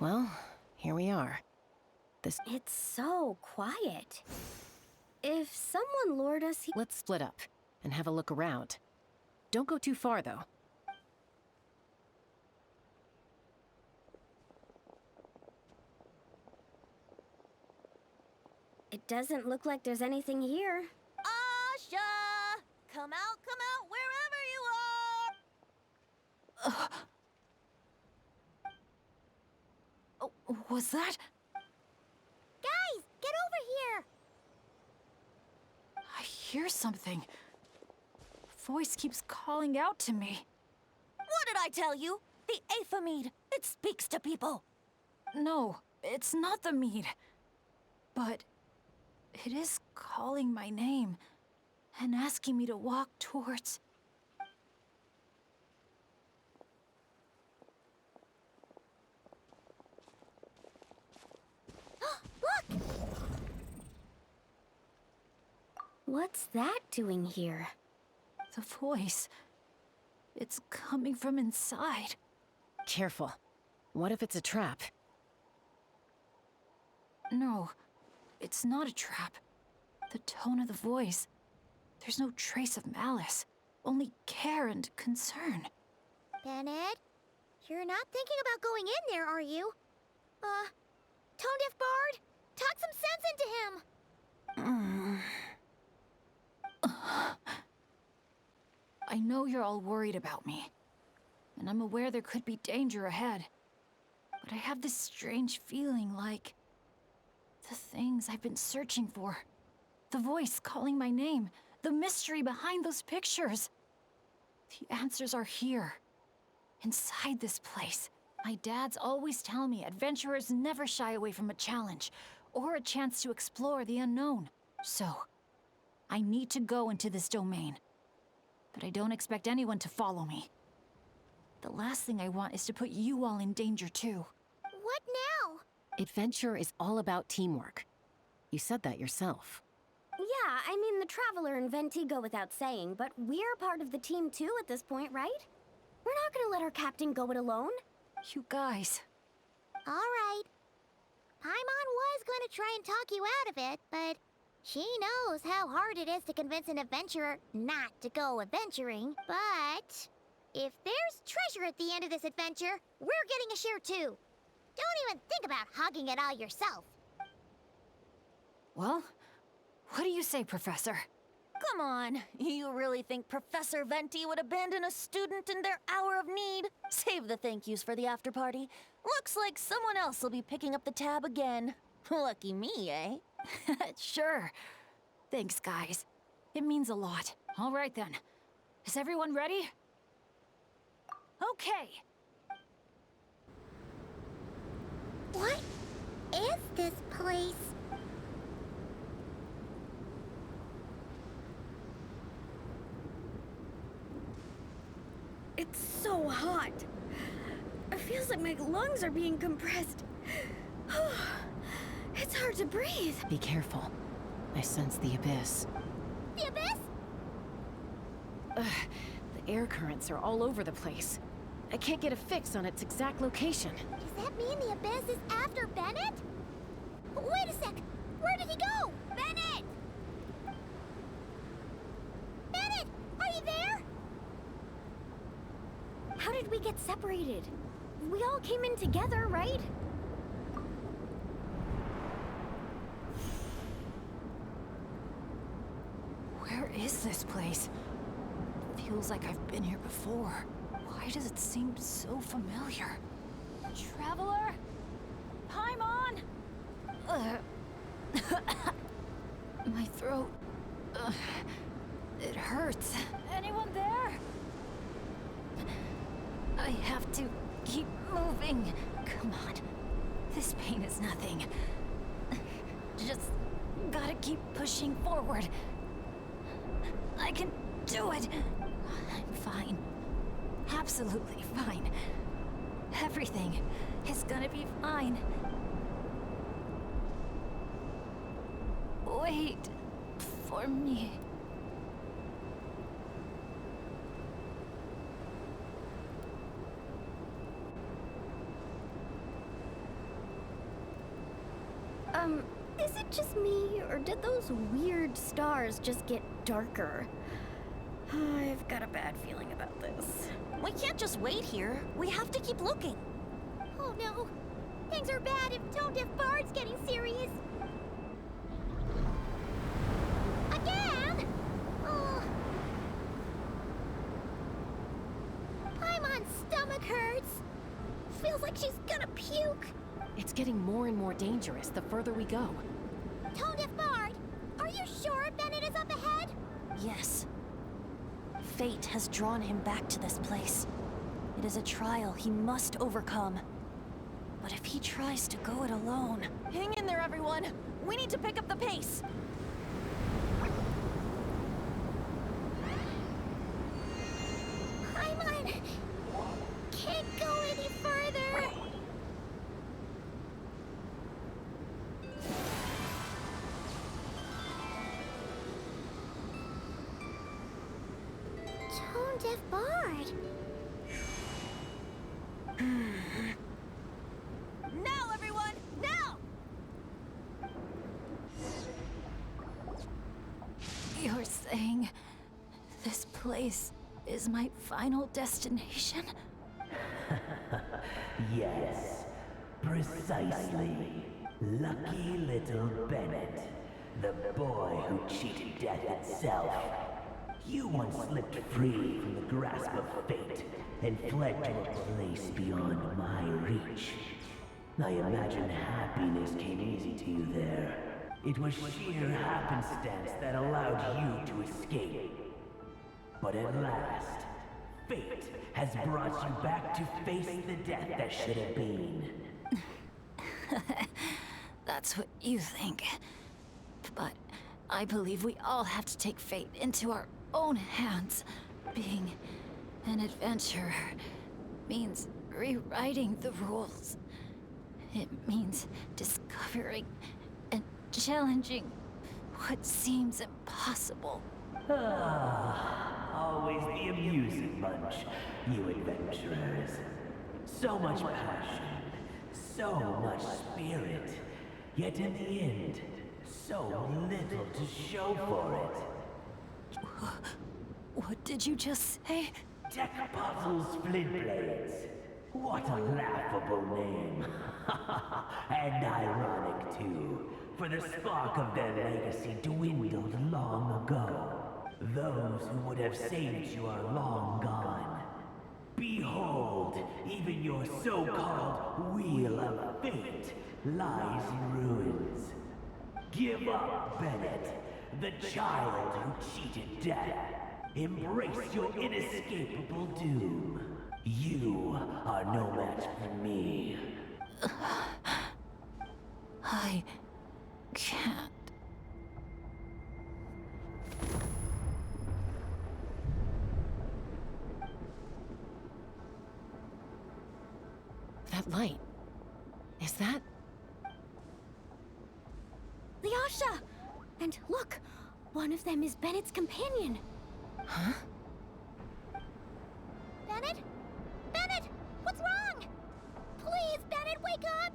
Well, here we are. It's so quiet. If someone lured us here... Let's split up and have a look around. Don't go too far, though. It doesn't look like there's anything here. Asha! Come out, wherever you are! Oh, was that? Guys, get over here! I hear something. Voice keeps calling out to me. What did I tell you? The Aphid. It speaks to people. No, it's not the mead. But it is calling my name and asking me to walk towards... Look! What's that doing here? The voice. It's coming from inside. Careful. What if it's a trap? No, it's not a trap. The tone of the voice. There's no trace of malice. Only care and concern. Bennet, you're not thinking about going in there, are you? Tone Deaf Bard, talk some sense into him! I know you're all worried about me, and I'm aware there could be danger ahead. But I have this strange feeling like the things I've been searching for. The voice calling my name, the mystery behind those pictures. The answers are here, inside this place. My dad's always tell me adventurers never shy away from a challenge or a chance to explore the unknown. So, I need to go into this domain. But I don't expect anyone to follow me. The last thing I want is to put you all in danger too. What now? Adventure is all about teamwork. You said that yourself. Yeah, I mean, the Traveler and Venti go without saying, but we're part of the team too at this point, right? We're not gonna let our captain go it alone. You guys. All right. Paimon was going to try and talk you out of it, but she knows how hard it is to convince an adventurer not to go adventuring. But if there's treasure at the end of this adventure, we're getting a share too. Don't even think about hogging it all yourself. Well, what do you say, Professor? Come on, you really think Professor Venti would abandon a student in their hour of need? Save the thank yous for the after party. Looks like someone else will be picking up the tab again. Lucky me, eh? Sure. Thanks, guys. It means a lot. All right, then. Is everyone ready? Okay. What is this place? It's so hot. It feels like my lungs are being compressed. It's hard to breathe. Be careful. I sense the abyss. The abyss? The air currents are all over the place. I can't get a fix on its exact location. Does that mean the abyss is after Bennet? Wait a sec! Where did he go? Bennet! Bennet! Are you there? How did we get separated? We all came in together, right? Where is this place? It feels like I've been here before. Why does it seem so familiar? Traveler? Paimon? My throat... it hurts. Anyone there? I have to keep moving. Come on. This pain is nothing. Just gotta keep pushing forward. I can do it. I'm fine. Absolutely fine. Everything is gonna be fine. Wait for me. Is it just me, or did those weird stars just get darker? I've got a bad feeling about this. We can't just wait here. We have to keep looking. Oh no! Things are bad if Tone Deaf Bard's getting serious. Again? Oh. Paimon's stomach hurts. Feels like she's gonna puke. It's getting more and more dangerous the further we go. Tone Deaf Bard, are you sure Bennet is up ahead? Yes. Fate has drawn him back to this place. It is a trial he must overcome. But if he tries to go it alone... Hang in there, everyone! We need to pick up the pace! Paimon can't go any further. Tone Deaf Bard. Now, everyone! Now! You're saying this place is my final destination? Yes, precisely. Lucky little Bennet, the boy who cheated death itself. You once slipped free from the grasp of fate and fled to a place beyond my reach. I imagine happiness came easy to you there. It was sheer happenstance that allowed you to escape. But at last, fate has brought you back to face the death that should have been. That's what you think. But I believe we all have to take fate into our own hands. Being an adventurer means rewriting the rules. It means discovering and challenging what seems impossible. Always the amusing bunch, you adventurers. So much passion, so much spirit, yet in the end, so little to show for it. What did you just say? Deck Puzzles Flintblades. What a laughable name. And ironic, too, for the spark of their legacy dwindled long ago. Those who would have saved you are long gone. Behold, even your so-called Wheel of Fate lies in ruins. Give up, Bennet, the child who cheated death. Embrace your inescapable doom. You are no match for me. I can't. That light. Is that? Lyasha! And look! One of them is Bennet's companion. Huh? Bennet? Bennet! What's wrong? Please, Bennet, wake up!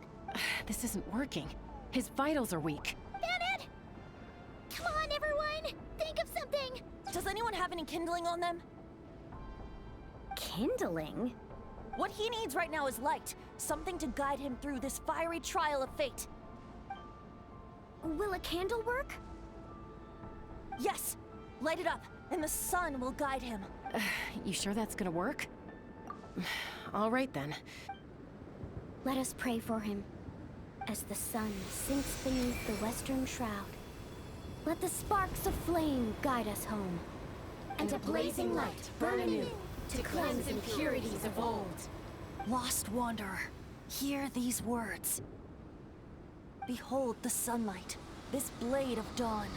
This isn't working. His vitals are weak. Bennet! Come on, everyone! Think of something! Does anyone have any kindling on them? Kindling? What he needs right now is light. Something to guide him through this fiery trial of fate. Will a candle work? Yes! Light it up, and the sun will guide him. You sure that's gonna work? All right then. Let us pray for him. As the sun sinks beneath the western shroud, let the sparks of flame guide us home. And a blazing light burn anew to cleanse impurities of old. Lost wanderer, hear these words. Behold the sunlight, this blade of dawn.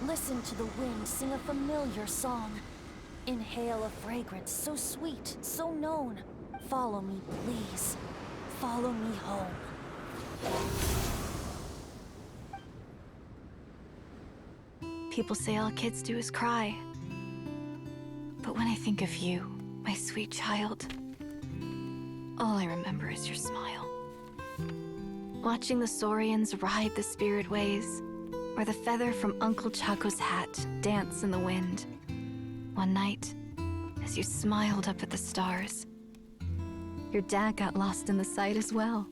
Listen to the wind sing a familiar song. Inhale a fragrance so sweet, so known. Follow me, please. Follow me home. People say all kids do is cry. But when I think of you, my sweet child, all I remember is your smile. watching the saurians ride the spirit ways, or the feather from Uncle Chaco's hat dance in the wind. One night, as you smiled up at the stars, your dad got lost in the sight as well.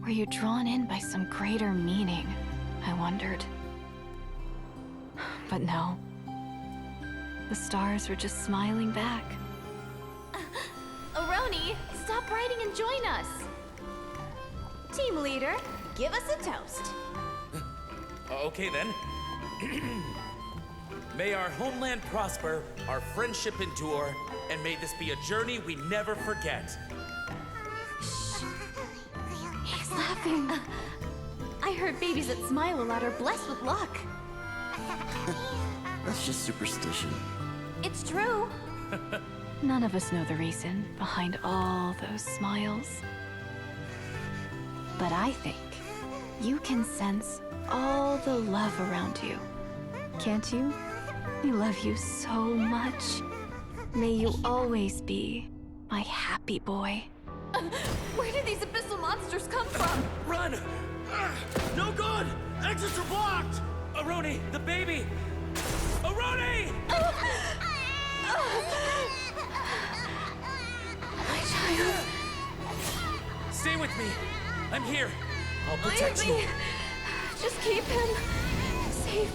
Were you drawn in by some greater meaning, I wondered. But no. The stars were just smiling back. Aroni, stop writing and join us! Team leader, give us a toast. Okay then. May our homeland prosper, our friendship endure, and may this be a journey we never forget. He's laughing. I heard babies that smile a lot are blessed with luck. That's just superstition. It's true. None of us know the reason behind all those smiles. But I think you can sense all the love around you. Can't you? We love you so much. May you always be my happy boy. Where did these abyssal monsters come from? Run! No good! Exits are blocked! Aroni, the baby! Aroni! My child. Stay with me. I'm here. I'll protect you. Just keep him safe.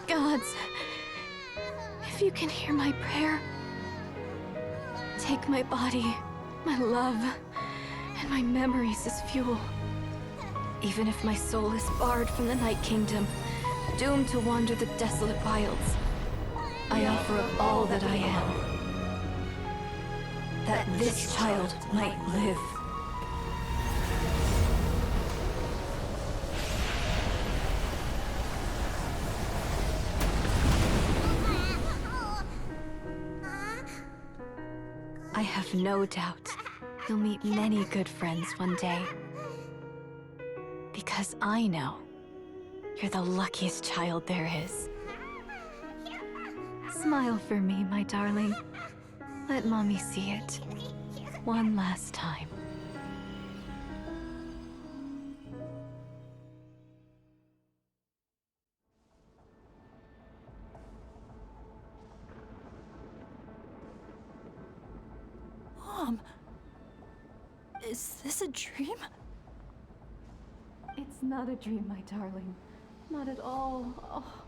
Gods, if you can hear my prayer, take my body, my love, and my memories as fuel. Even if my soul is barred from the Night Kingdom, doomed to wander the desolate wilds, I offer up all that I am, that this child might live. I have no doubt you'll meet many good friends one day. Because I know you're the luckiest child there is. Smile for me, my darling. Let Mommy see it. One last time. Mom! Is this a dream? It's not a dream, my darling. Not at all. Oh,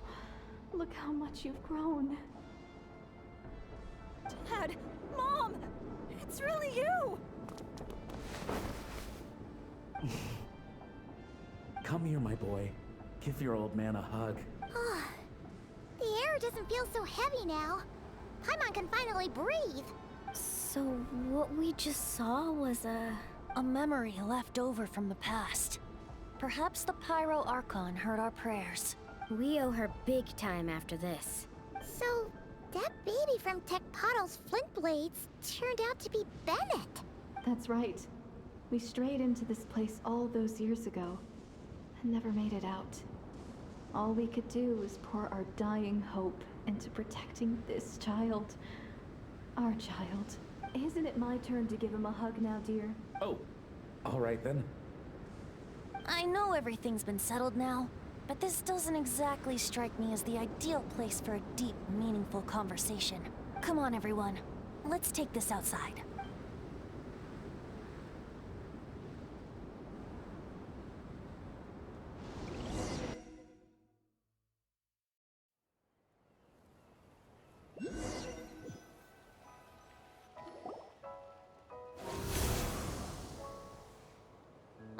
look how much you've grown. Dad! Mom! It's really you! Come here, my boy. Give your old man a hug. The air doesn't feel so heavy now. Paimon can finally breathe. So what we just saw was a memory left over from the past. Perhaps the Pyro Archon heard our prayers. We owe her big time after this. So, that baby from Tecpato's Flint Blades turned out to be Bennet. That's right. We strayed into this place all those years ago and never made it out. All we could do was pour our dying hope into protecting this child. Our child. Isn't it my turn to give him a hug now, dear? Oh, all right then. I know everything's been settled now, but this doesn't exactly strike me as the ideal place for a deep, meaningful conversation. Come on, everyone. Let's take this outside.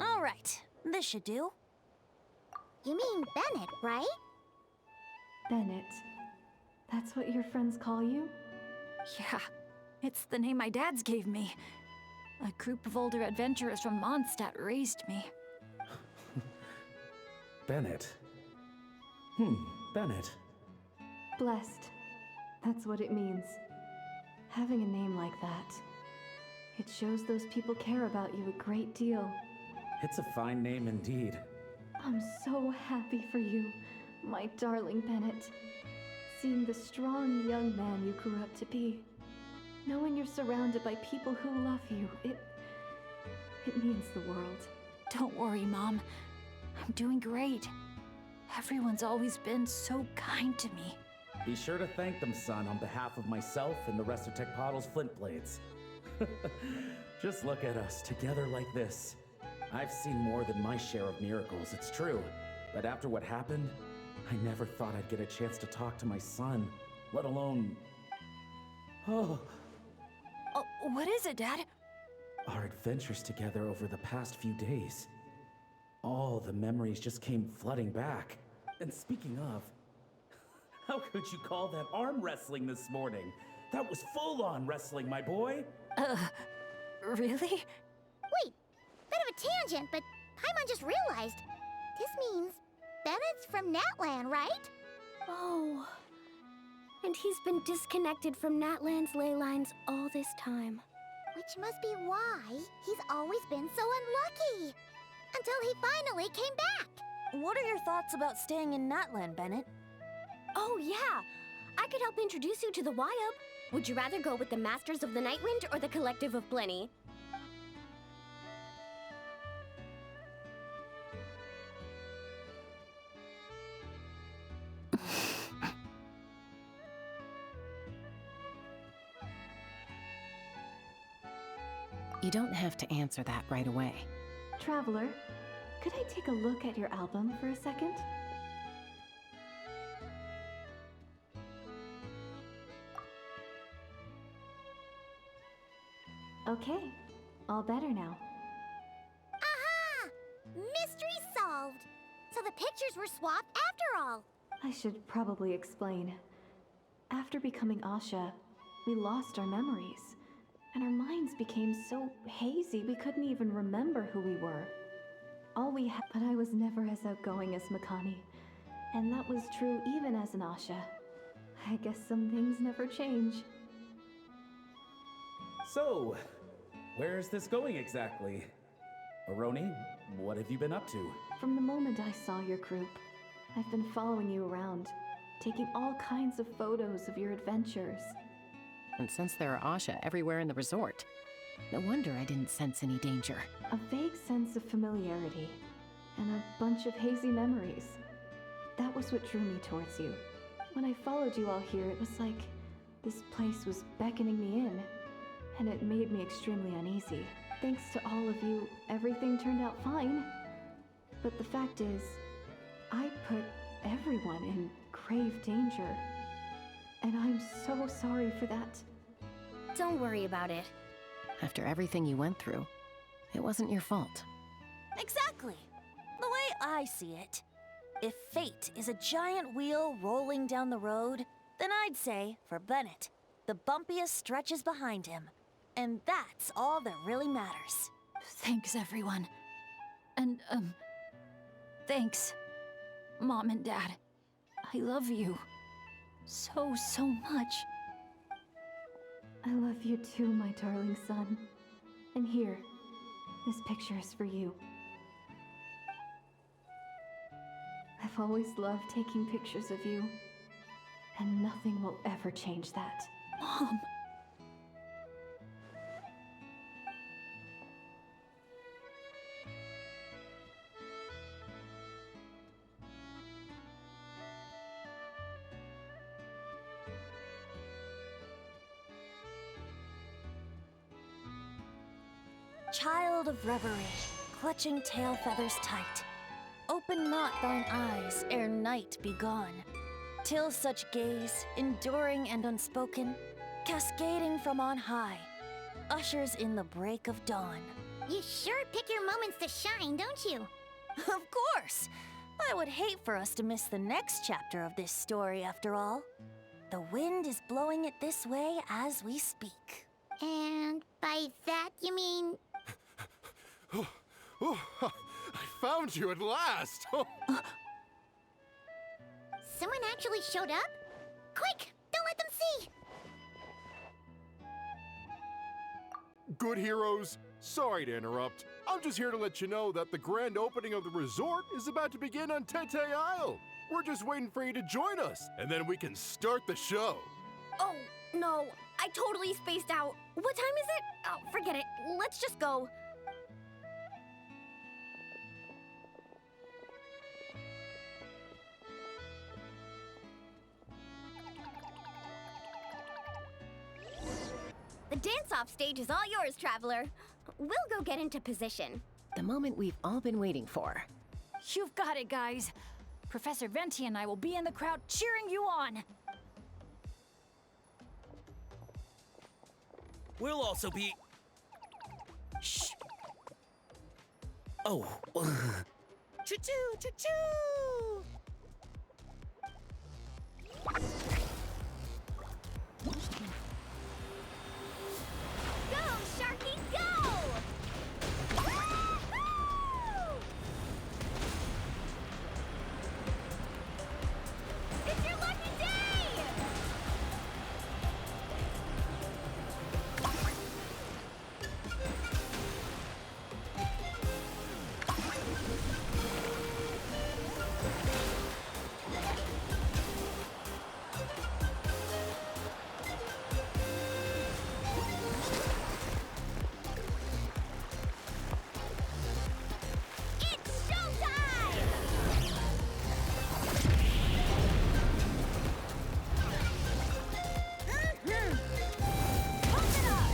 All right, this should do. You mean Bennet, right? Bennet. That's what your friends call you? Yeah, it's the name my dad's gave me. A group of older adventurers from Mondstadt raised me. Bennet. Bennet. Blessed. That's what it means. Having a name like that. It shows those people care about you a great deal. It's a fine name indeed. I'm so happy for you, my darling Bennet. Seeing the strong young man you grew up to be. Knowing you're surrounded by people who love you, it means the world. Don't worry, Mom. I'm doing great. Everyone's always been so kind to me. Be sure to thank them, son, on behalf of myself and the rest of Tecpato's Flint Blades. Just look at us, together like this. I've seen more than my share of miracles, it's true. But after what happened, I never thought I'd get a chance to talk to my son, let alone... Oh, what is it, Dad? our adventures together over the past few days. All the memories just came flooding back. And speaking of, how could you call that arm wrestling this morning? That was full-on wrestling, my boy. Really? Wait, bit of a tangent, but Paimon just realized. This means Bennet's from Natlan, right? Oh. And he's been disconnected from Natlan's ley lines all this time. Which must be why he's always been so unlucky. Until he finally came back. What are your thoughts about staying in Natlan, Bennet? Oh, yeah. I could help introduce you to the Wyub. Would you rather go with the Masters of the Nightwind or the Collective of Plenty? You don't have to answer that right away. Traveler, could I take a look at your album for a second? Okay, all better now. Aha! Mystery solved! So the pictures were swapped after all. I should probably explain. After becoming Asha, we lost our memories. And our minds became so hazy we couldn't even remember who we were. But I was never as outgoing as Makani. And that was true even as an Asha. I guess some things never change. So, where's this going exactly? Aroni, what have you been up to? From the moment I saw your group, I've been following you around, taking all kinds of photos of your adventures. And since there are Asha everywhere in the resort, no wonder I didn't sense any danger. A vague sense of familiarity, and a bunch of hazy memories. That was what drew me towards you. When I followed you all here, it was like this place was beckoning me in, and it made me extremely uneasy. Thanks to all of you, everything turned out fine. But the fact is, I put everyone in grave danger. And I'm so sorry for that. Don't worry about it. After everything you went through, it wasn't your fault. Exactly. The way I see it. If fate is a giant wheel rolling down the road, then I'd say, for Bennet, the bumpiest stretches behind him. And that's all that really matters. Thanks, everyone. And, thanks, Mom and Dad. I love you. So much. I love you too, my darling son. And here, this picture is for you. I've always loved taking pictures of you, and nothing will ever change that. Mom! Child of reverie, clutching tail feathers tight, open not thine eyes ere night be gone, till such gaze, enduring and unspoken, cascading from on high, ushers in the break of dawn. You sure pick your moments to shine, don't you? Of course! I would hate for us to miss the next chapter of this story, after all. The wind is blowing it this way as we speak. And by that you mean... I found you at last! Someone actually showed up? Quick! Don't let them see! Good heroes, sorry to interrupt, I'm just here to let you know that the grand opening of the resort is about to begin on Tete Isle. We're just waiting for you to join us, and then we can start the show. Oh, no. I totally spaced out. What time is it? Oh, forget it. Let's just go. The dance-off stage is all yours, Traveler. We'll go get into position. The moment we've all been waiting for. You've got it, guys. Professor Venti and I will be in the crowd cheering you on. We'll also be... Shh. Oh. Choo-choo, choo-choo! Go, Sharky, go! Woo-hoo! It's your lucky day! It's showtime! Pump it up!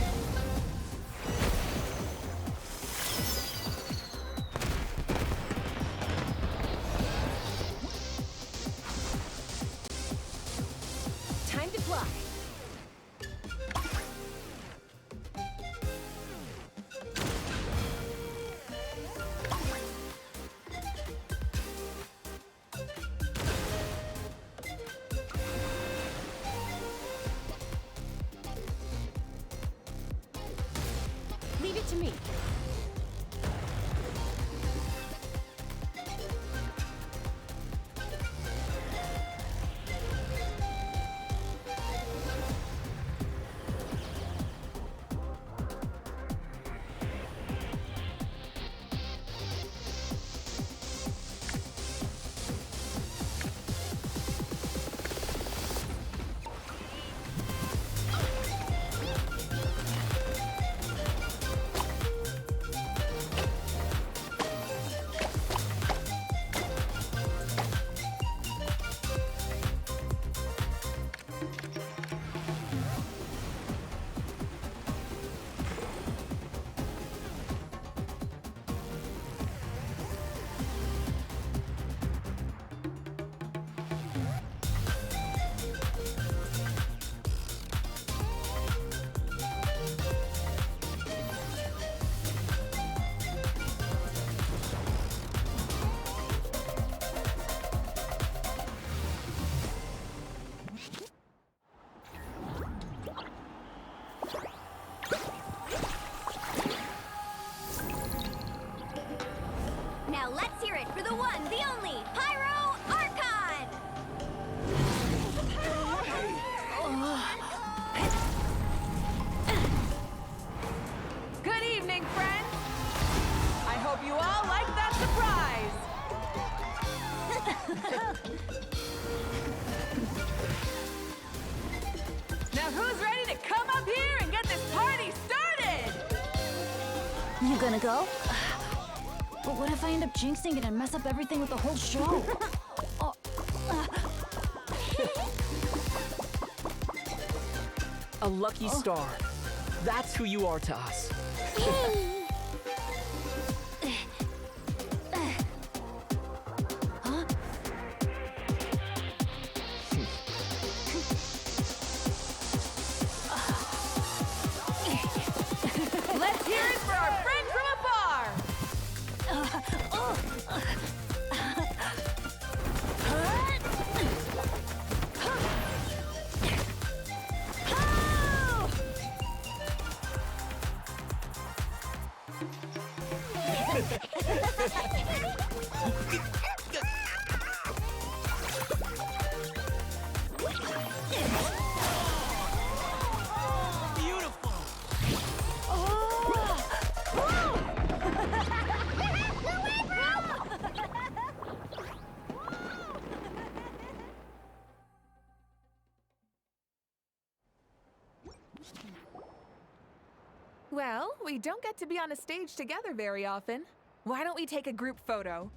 Time to fly. Leave it to me. Now let's hear it for the one, the only, Pyro Archon! Good evening, friends. I hope you all like that surprise. Now who's ready to come up here and get this party started? You gonna go? But what if I end up jinxing it and mess up everything with the whole show? A lucky star. That's who you are to us. Huh? Let's hear it for our friend from afar. Well, we don't get to be on a stage together very often. Why don't we take a group photo?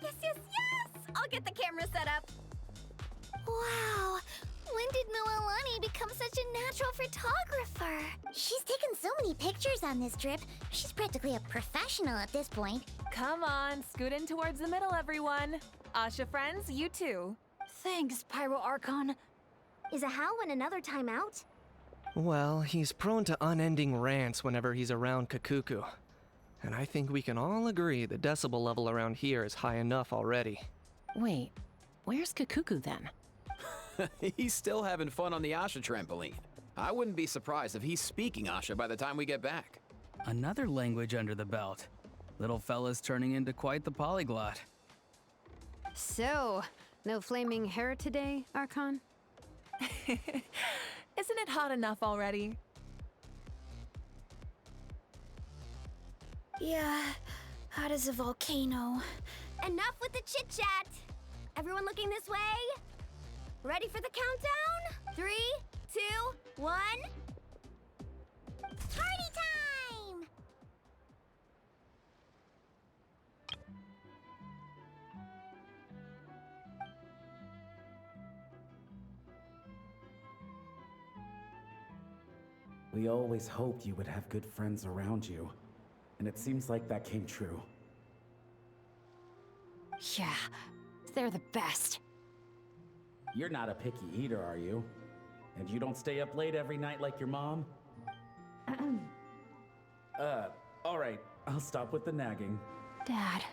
Yes, yes, yes! I'll get the camera set up. Wow! When did Noelani become such a natural photographer? She's taken so many pictures on this trip. She's practically a professional at this point. Come on, scoot in towards the middle, everyone. Asha friends, you too. Thanks, Pyro Archon. Is a Howlin another timeout? Well, he's prone to unending rants whenever he's around Kakuku. And I think we can all agree the decibel level around here is high enough already. Wait, where's Kakuku then? He's still having fun on the Asha trampoline. I wouldn't be surprised if he's speaking Asha by the time we get back. Another language under the belt. Little fella's turning into quite the polyglot. So, no flaming hair today, Archon? Isn't it hot enough already? Yeah, hot as a volcano. Enough with the chit-chat. Everyone looking this way? Ready for the countdown? 3, 2, 1. Party time! We always hoped you would have good friends around you, and it seems like that came true. Yeah, they're the best. You're not a picky eater, are you? And you don't stay up late every night like your mom? Alright, I'll stop with the nagging. Dad.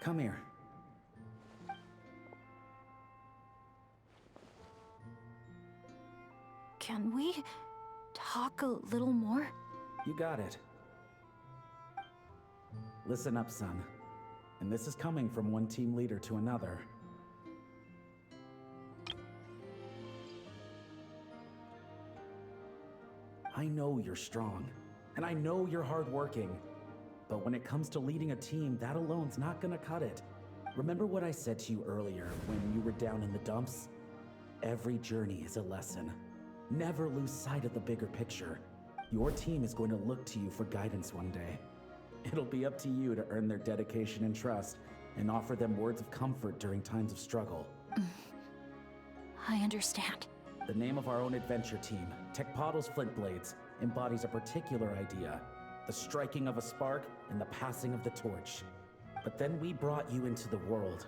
Come here. Can we talk a little more? You got it. Listen up, son. And this is coming from one team leader to another. I know you're strong, and I know you're hardworking. But when it comes to leading a team, that alone's not gonna cut it. Remember what I said to you earlier when you were down in the dumps? Every journey is a lesson. Never lose sight of the bigger picture. Your team is going to look to you for guidance one day. It'll be up to you to earn their dedication and trust, and offer them words of comfort during times of struggle. I understand. The name of our own adventure team, Tecpato's Flint Blades, embodies a particular idea: the striking of a spark and the passing of the torch. But then we brought you into the world,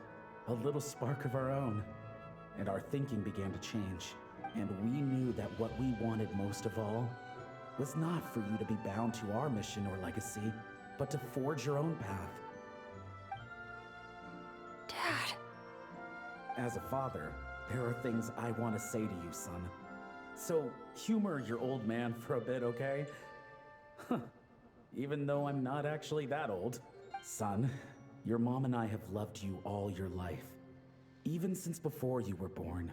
a little spark of our own, and our thinking began to change. And we knew that what we wanted most of all was not for you to be bound to our mission or legacy, but to forge your own path. Dad. As a father, there are things I want to say to you, son. So humor your old man for a bit, okay? Even though I'm not actually that old. Son, your mom and I have loved you all your life, even since before you were born.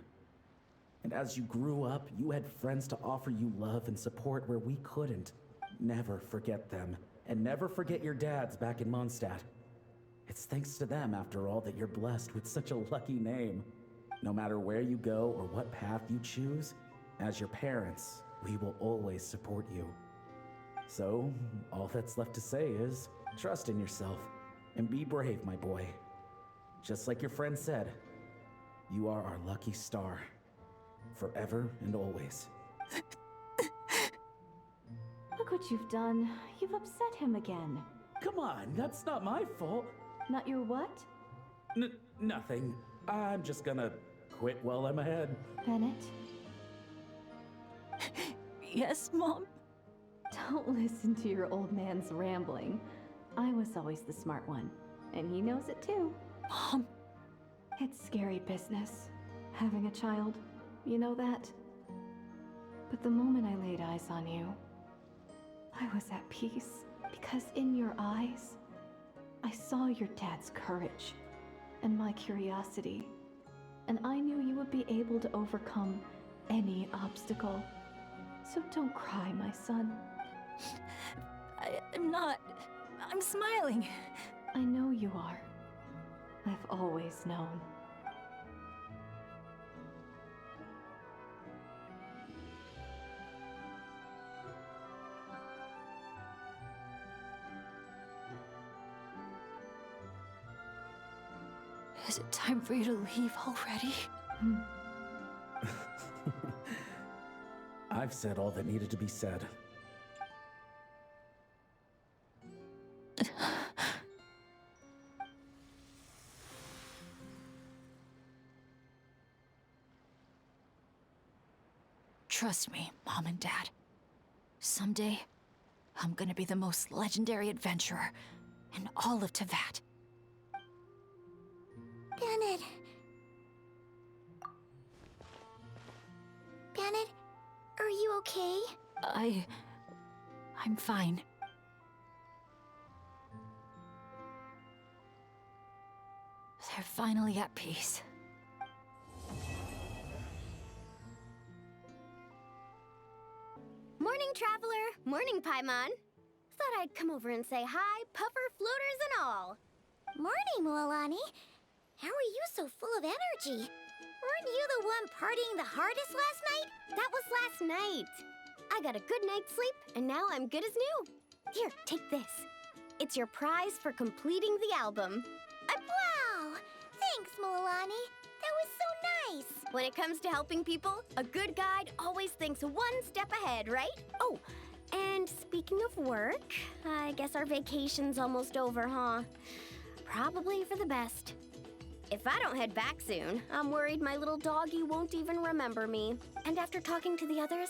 And as you grew up, you had friends to offer you love and support where we couldn't. Never forget them, and never forget your dads back in Mondstadt. It's thanks to them, after all, that you're blessed with such a lucky name. No matter where you go or what path you choose, as your parents, we will always support you. So, all that's left to say is, trust in yourself, and be brave, my boy. Just like your friend said, you are our lucky star. Forever and always. Look what you've done. You've upset him again. Come on, that's not my fault. Not your what? Nothing. I'm just gonna quit while I'm ahead. Bennet? Yes, Mom? Don't listen to your old man's rambling. I was always the smart one, and he knows it too. Mom? It's scary business, having a child. You know that? But the moment I laid eyes on you, I was at peace, because in your eyes, I saw your dad's courage and my curiosity, and I knew you would be able to overcome any obstacle. So don't cry, my son. I'm not. I'm smiling. I know you are. I've always known. Is it time for you to leave already? I've said all that needed to be said. Trust me, Mom and Dad. Someday, I'm gonna be the most legendary adventurer in all of Teyvat. Bennet. Bennet, are you okay? I'm fine. They're finally at peace. Morning, traveler. Morning, Paimon. Thought I'd come over and say hi, puffer, floaters, and all. Morning, Mualani. How are you so full of energy? Weren't you the one partying the hardest last night? That was last night. I got a good night's sleep, and now I'm good as new. Here, take this. It's your prize for completing the album. Wow! Thanks, Mualani. That was so nice. When it comes to helping people, a good guide always thinks one step ahead, right? Oh, and speaking of work, I guess our vacation's almost over, huh? Probably for the best. If I don't head back soon, I'm worried my little doggy won't even remember me. And after talking to the others,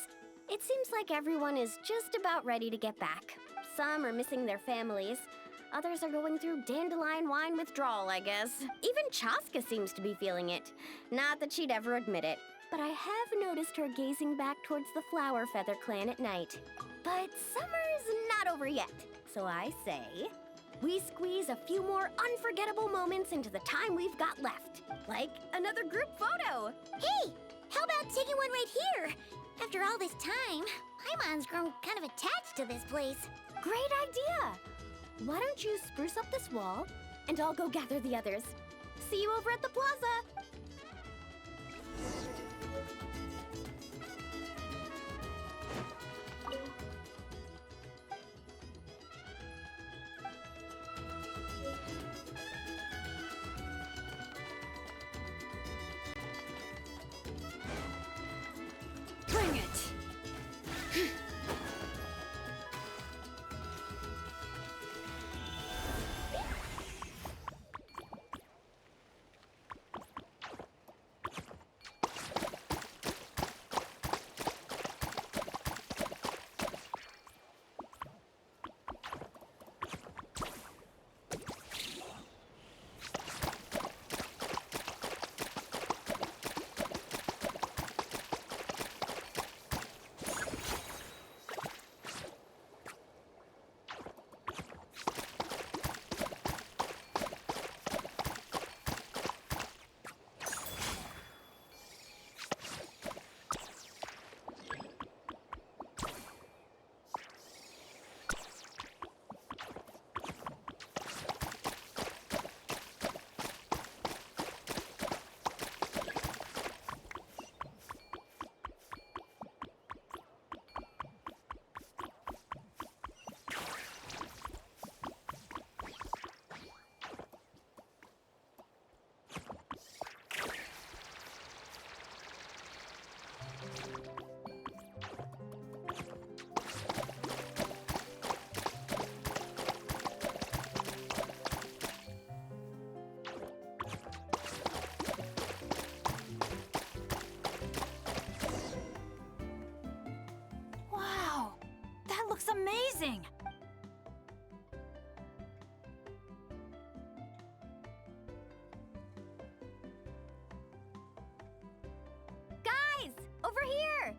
it seems like everyone is just about ready to get back. Some are missing their families. Others are going through dandelion wine withdrawal, I guess. Even Chaska seems to be feeling it. Not that she'd ever admit it, but I have noticed her gazing back towards the Flower Feather clan at night. But summer's not over yet, so I say, we squeeze a few more unforgettable moments into the time we've got left. Like another group photo. Hey, how about taking one right here? After all this time, Paimon's grown kind of attached to this place. Great idea! Why don't you spruce up this wall, and I'll go gather the others. See you over at the plaza! Bring it! Amazing! Guys, over here!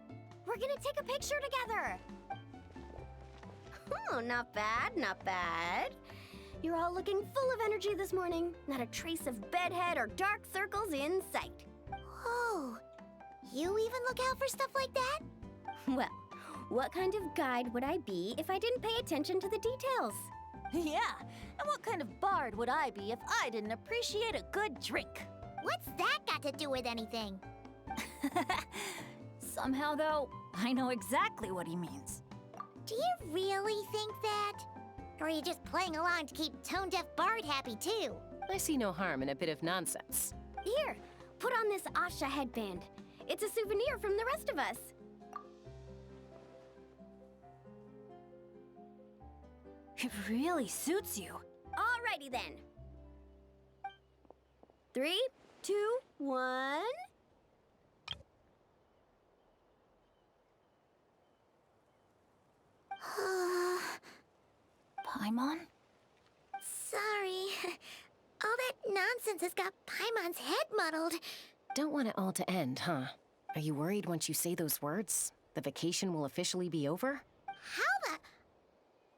We're gonna take a picture together! Oh, not bad, not bad. You're all looking full of energy this morning. Not a trace of bedhead or dark circles in sight. Whoa, you even look out for stuff like that? Well, what kind of guide would I be if I didn't pay attention to the details? Yeah, and what kind of bard would I be if I didn't appreciate a good drink? What's that got to do with anything? Somehow, though, I know exactly what he means. Do you really think that? Or are you just playing along to keep Tone Deaf Bard happy, too? I see no harm in a bit of nonsense. Here, put on this Asha headband. It's a souvenir from the rest of us. It really suits you. Alrighty then. 3, 2, 1. Paimon? Sorry. All that nonsense has got Paimon's head muddled. Don't want it all to end, huh? Are you worried once you say those words, the vacation will officially be over? How the...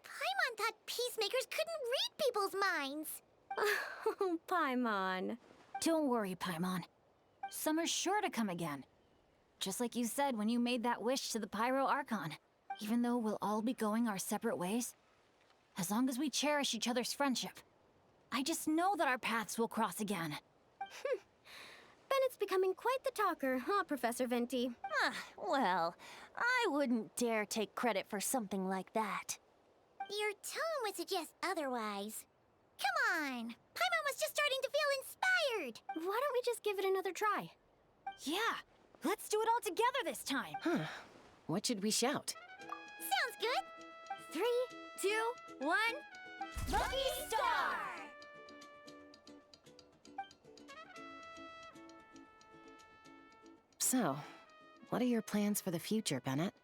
Paimon thought peacemakers couldn't read people's minds. Oh, Paimon. Don't worry, Paimon. Summer's sure to come again. Just like you said when you made that wish to the Pyro Archon. Even though we'll all be going our separate ways, as long as we cherish each other's friendship, I just know that our paths will cross again. Bennett's becoming quite the talker, huh, Professor Venti? Well, I wouldn't dare take credit for something like that. Your tone would suggest otherwise. Come on! Paimon was just starting to feel inspired! Why don't we just give it another try? Yeah, let's do it all together this time! Huh. What should we shout? Sounds good! 3, 2, 1... Lucky Star! So, what are your plans for the future, Bennet?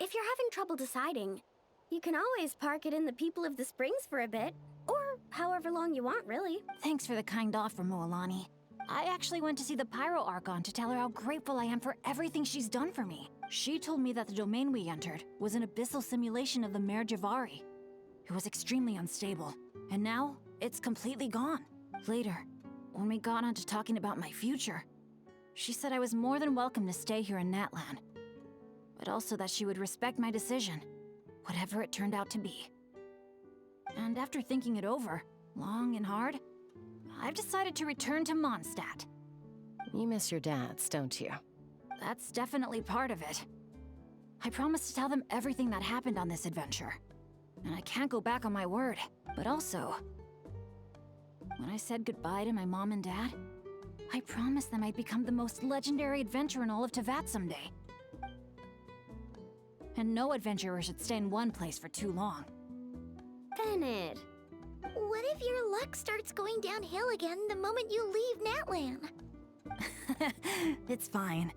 If you're having trouble deciding, you can always park it in the People of the Springs for a bit. Or however long you want, really. Thanks for the kind offer, Mualani. I actually went to see the Pyro Archon to tell her how grateful I am for everything she's done for me. She told me that the domain we entered was an abyssal simulation of the Mare Javari. It was extremely unstable, and now it's completely gone. Later, when we got onto talking about my future, she said I was more than welcome to stay here in Natlan, but also that she would respect my decision, whatever it turned out to be. And after thinking it over, long and hard, I've decided to return to Mondstadt. You miss your dads, don't you? That's definitely part of it. I promised to tell them everything that happened on this adventure, and I can't go back on my word. But also, when I said goodbye to my mom and dad, I promised them I'd become the most legendary adventurer in all of Teyvat someday. And no adventurer should stay in one place for too long. Bennet. What if your luck starts going downhill again the moment you leave Natlan? It's fine.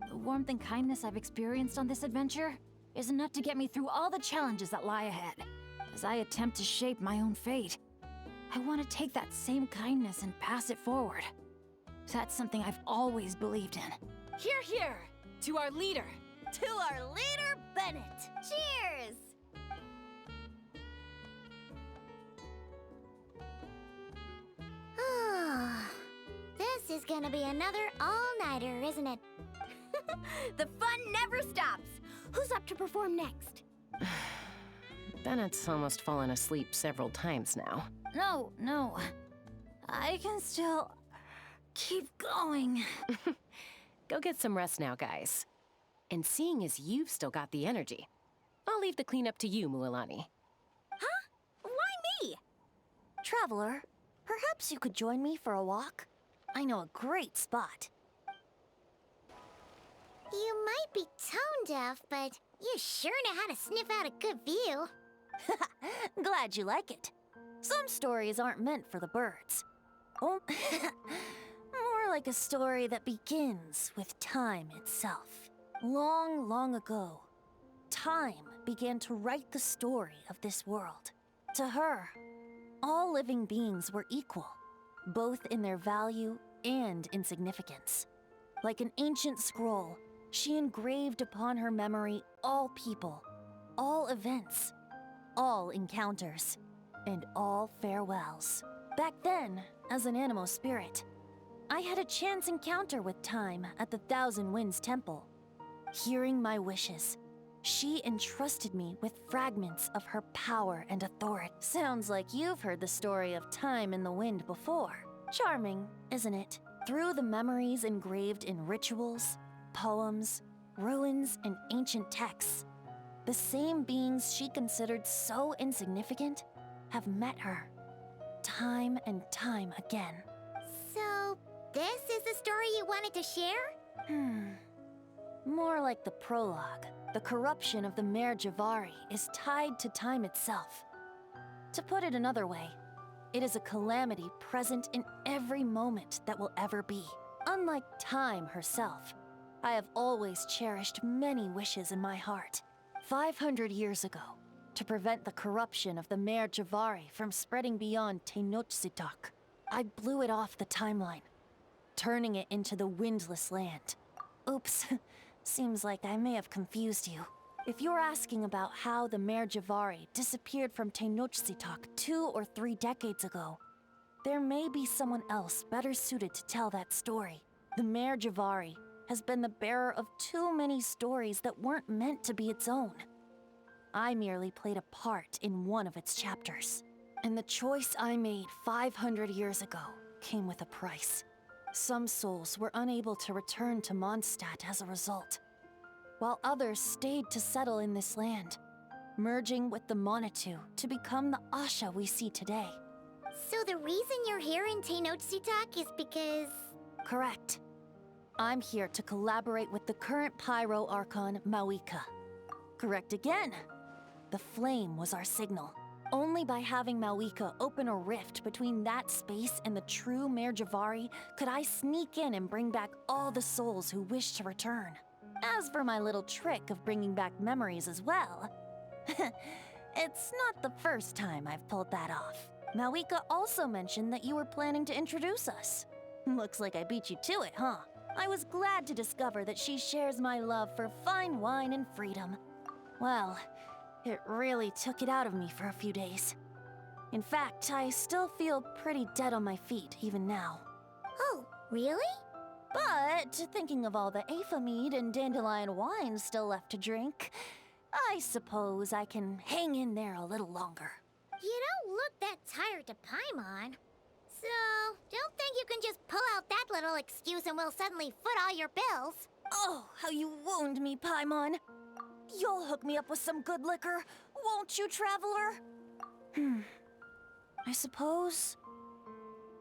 The warmth and kindness I've experienced on this adventure is enough to get me through all the challenges that lie ahead. As I attempt to shape my own fate, I want to take that same kindness and pass it forward. That's something I've always believed in. Hear, hear! To our leader! To our leader, Bennet! Cheers! This is gonna be another all-nighter, isn't it? The fun never stops! Who's up to perform next? Bennet's almost fallen asleep several times now. No. I can still keep going. Go get some rest now, guys. And seeing as you've still got the energy, I'll leave the cleanup to you, Mualani. Huh? Why me? Traveler, perhaps you could join me for a walk? I know a great spot. You might be tone deaf, but you sure know how to sniff out a good view. Glad you like it. Some stories aren't meant for the birds. Oh, more like a story that begins with time itself. Long, long ago, time began to write the story of this world. To her, all living beings were equal, both in their value and in significance. Like an ancient scroll, she engraved upon her memory all people, all events, all encounters, and all farewells. Back then, as an animal spirit, I had a chance encounter with time at the Thousand Winds Temple. Hearing my wishes, she entrusted me with fragments of her power and authority. Sounds like you've heard the story of time in the wind before. Charming, isn't it? Through the memories engraved in rituals, poems, ruins, and ancient texts, the same beings she considered so insignificant have met her. time and time again. So, this is the story you wanted to share? More like the prologue. The corruption of the Mare Javari is tied to time itself. To put it another way, it is a calamity present in every moment that will ever be. Unlike time herself, I have always cherished many wishes in my heart. 500 years ago, to prevent the corruption of the Mare Javari from spreading beyond Tenochtitlan, I blew it off the timeline, turning it into the Windless Land. Oops, seems like I may have confused you. If you're asking about how the Mare Javari disappeared from Tenochtitlan 2 or 3 decades ago, there may be someone else better suited to tell that story. The Mare Javari has been the bearer of too many stories that weren't meant to be its own. I merely played a part in one of its chapters. And the choice I made 500 years ago came with a price. Some souls were unable to return to Mondstadt as a result, while others stayed to settle in this land, merging with the Monitu to become the Asha we see today. So the reason you're here in Tenochtitlan is because... Correct. I'm here to collaborate with the current Pyro Archon, Mavuika. Correct again. The flame was our signal. Only by having Mavuika open a rift between that space and the true Mare Javari could I sneak in and bring back all the souls who wish to return. As for my little trick of bringing back memories as well, it's not the first time I've pulled that off. Mavuika also mentioned that you were planning to introduce us. Looks like I beat you to it, huh? I was glad to discover that she shares my love for fine wine and freedom. Well, it really took it out of me for a few days. In fact, I still feel pretty dead on my feet even now. Oh, really? But thinking of all the Aphid mead and dandelion wine still left to drink, I suppose I can hang in there a little longer. You don't look that tired to Paimon. So, don't think you can just pull out that little excuse and we'll suddenly foot all your bills. Oh, how you wound me, Paimon. You'll hook me up with some good liquor, won't you, traveler? I suppose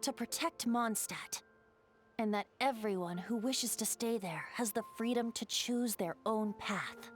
to protect Mondstadt, and that everyone who wishes to stay there has the freedom to choose their own path.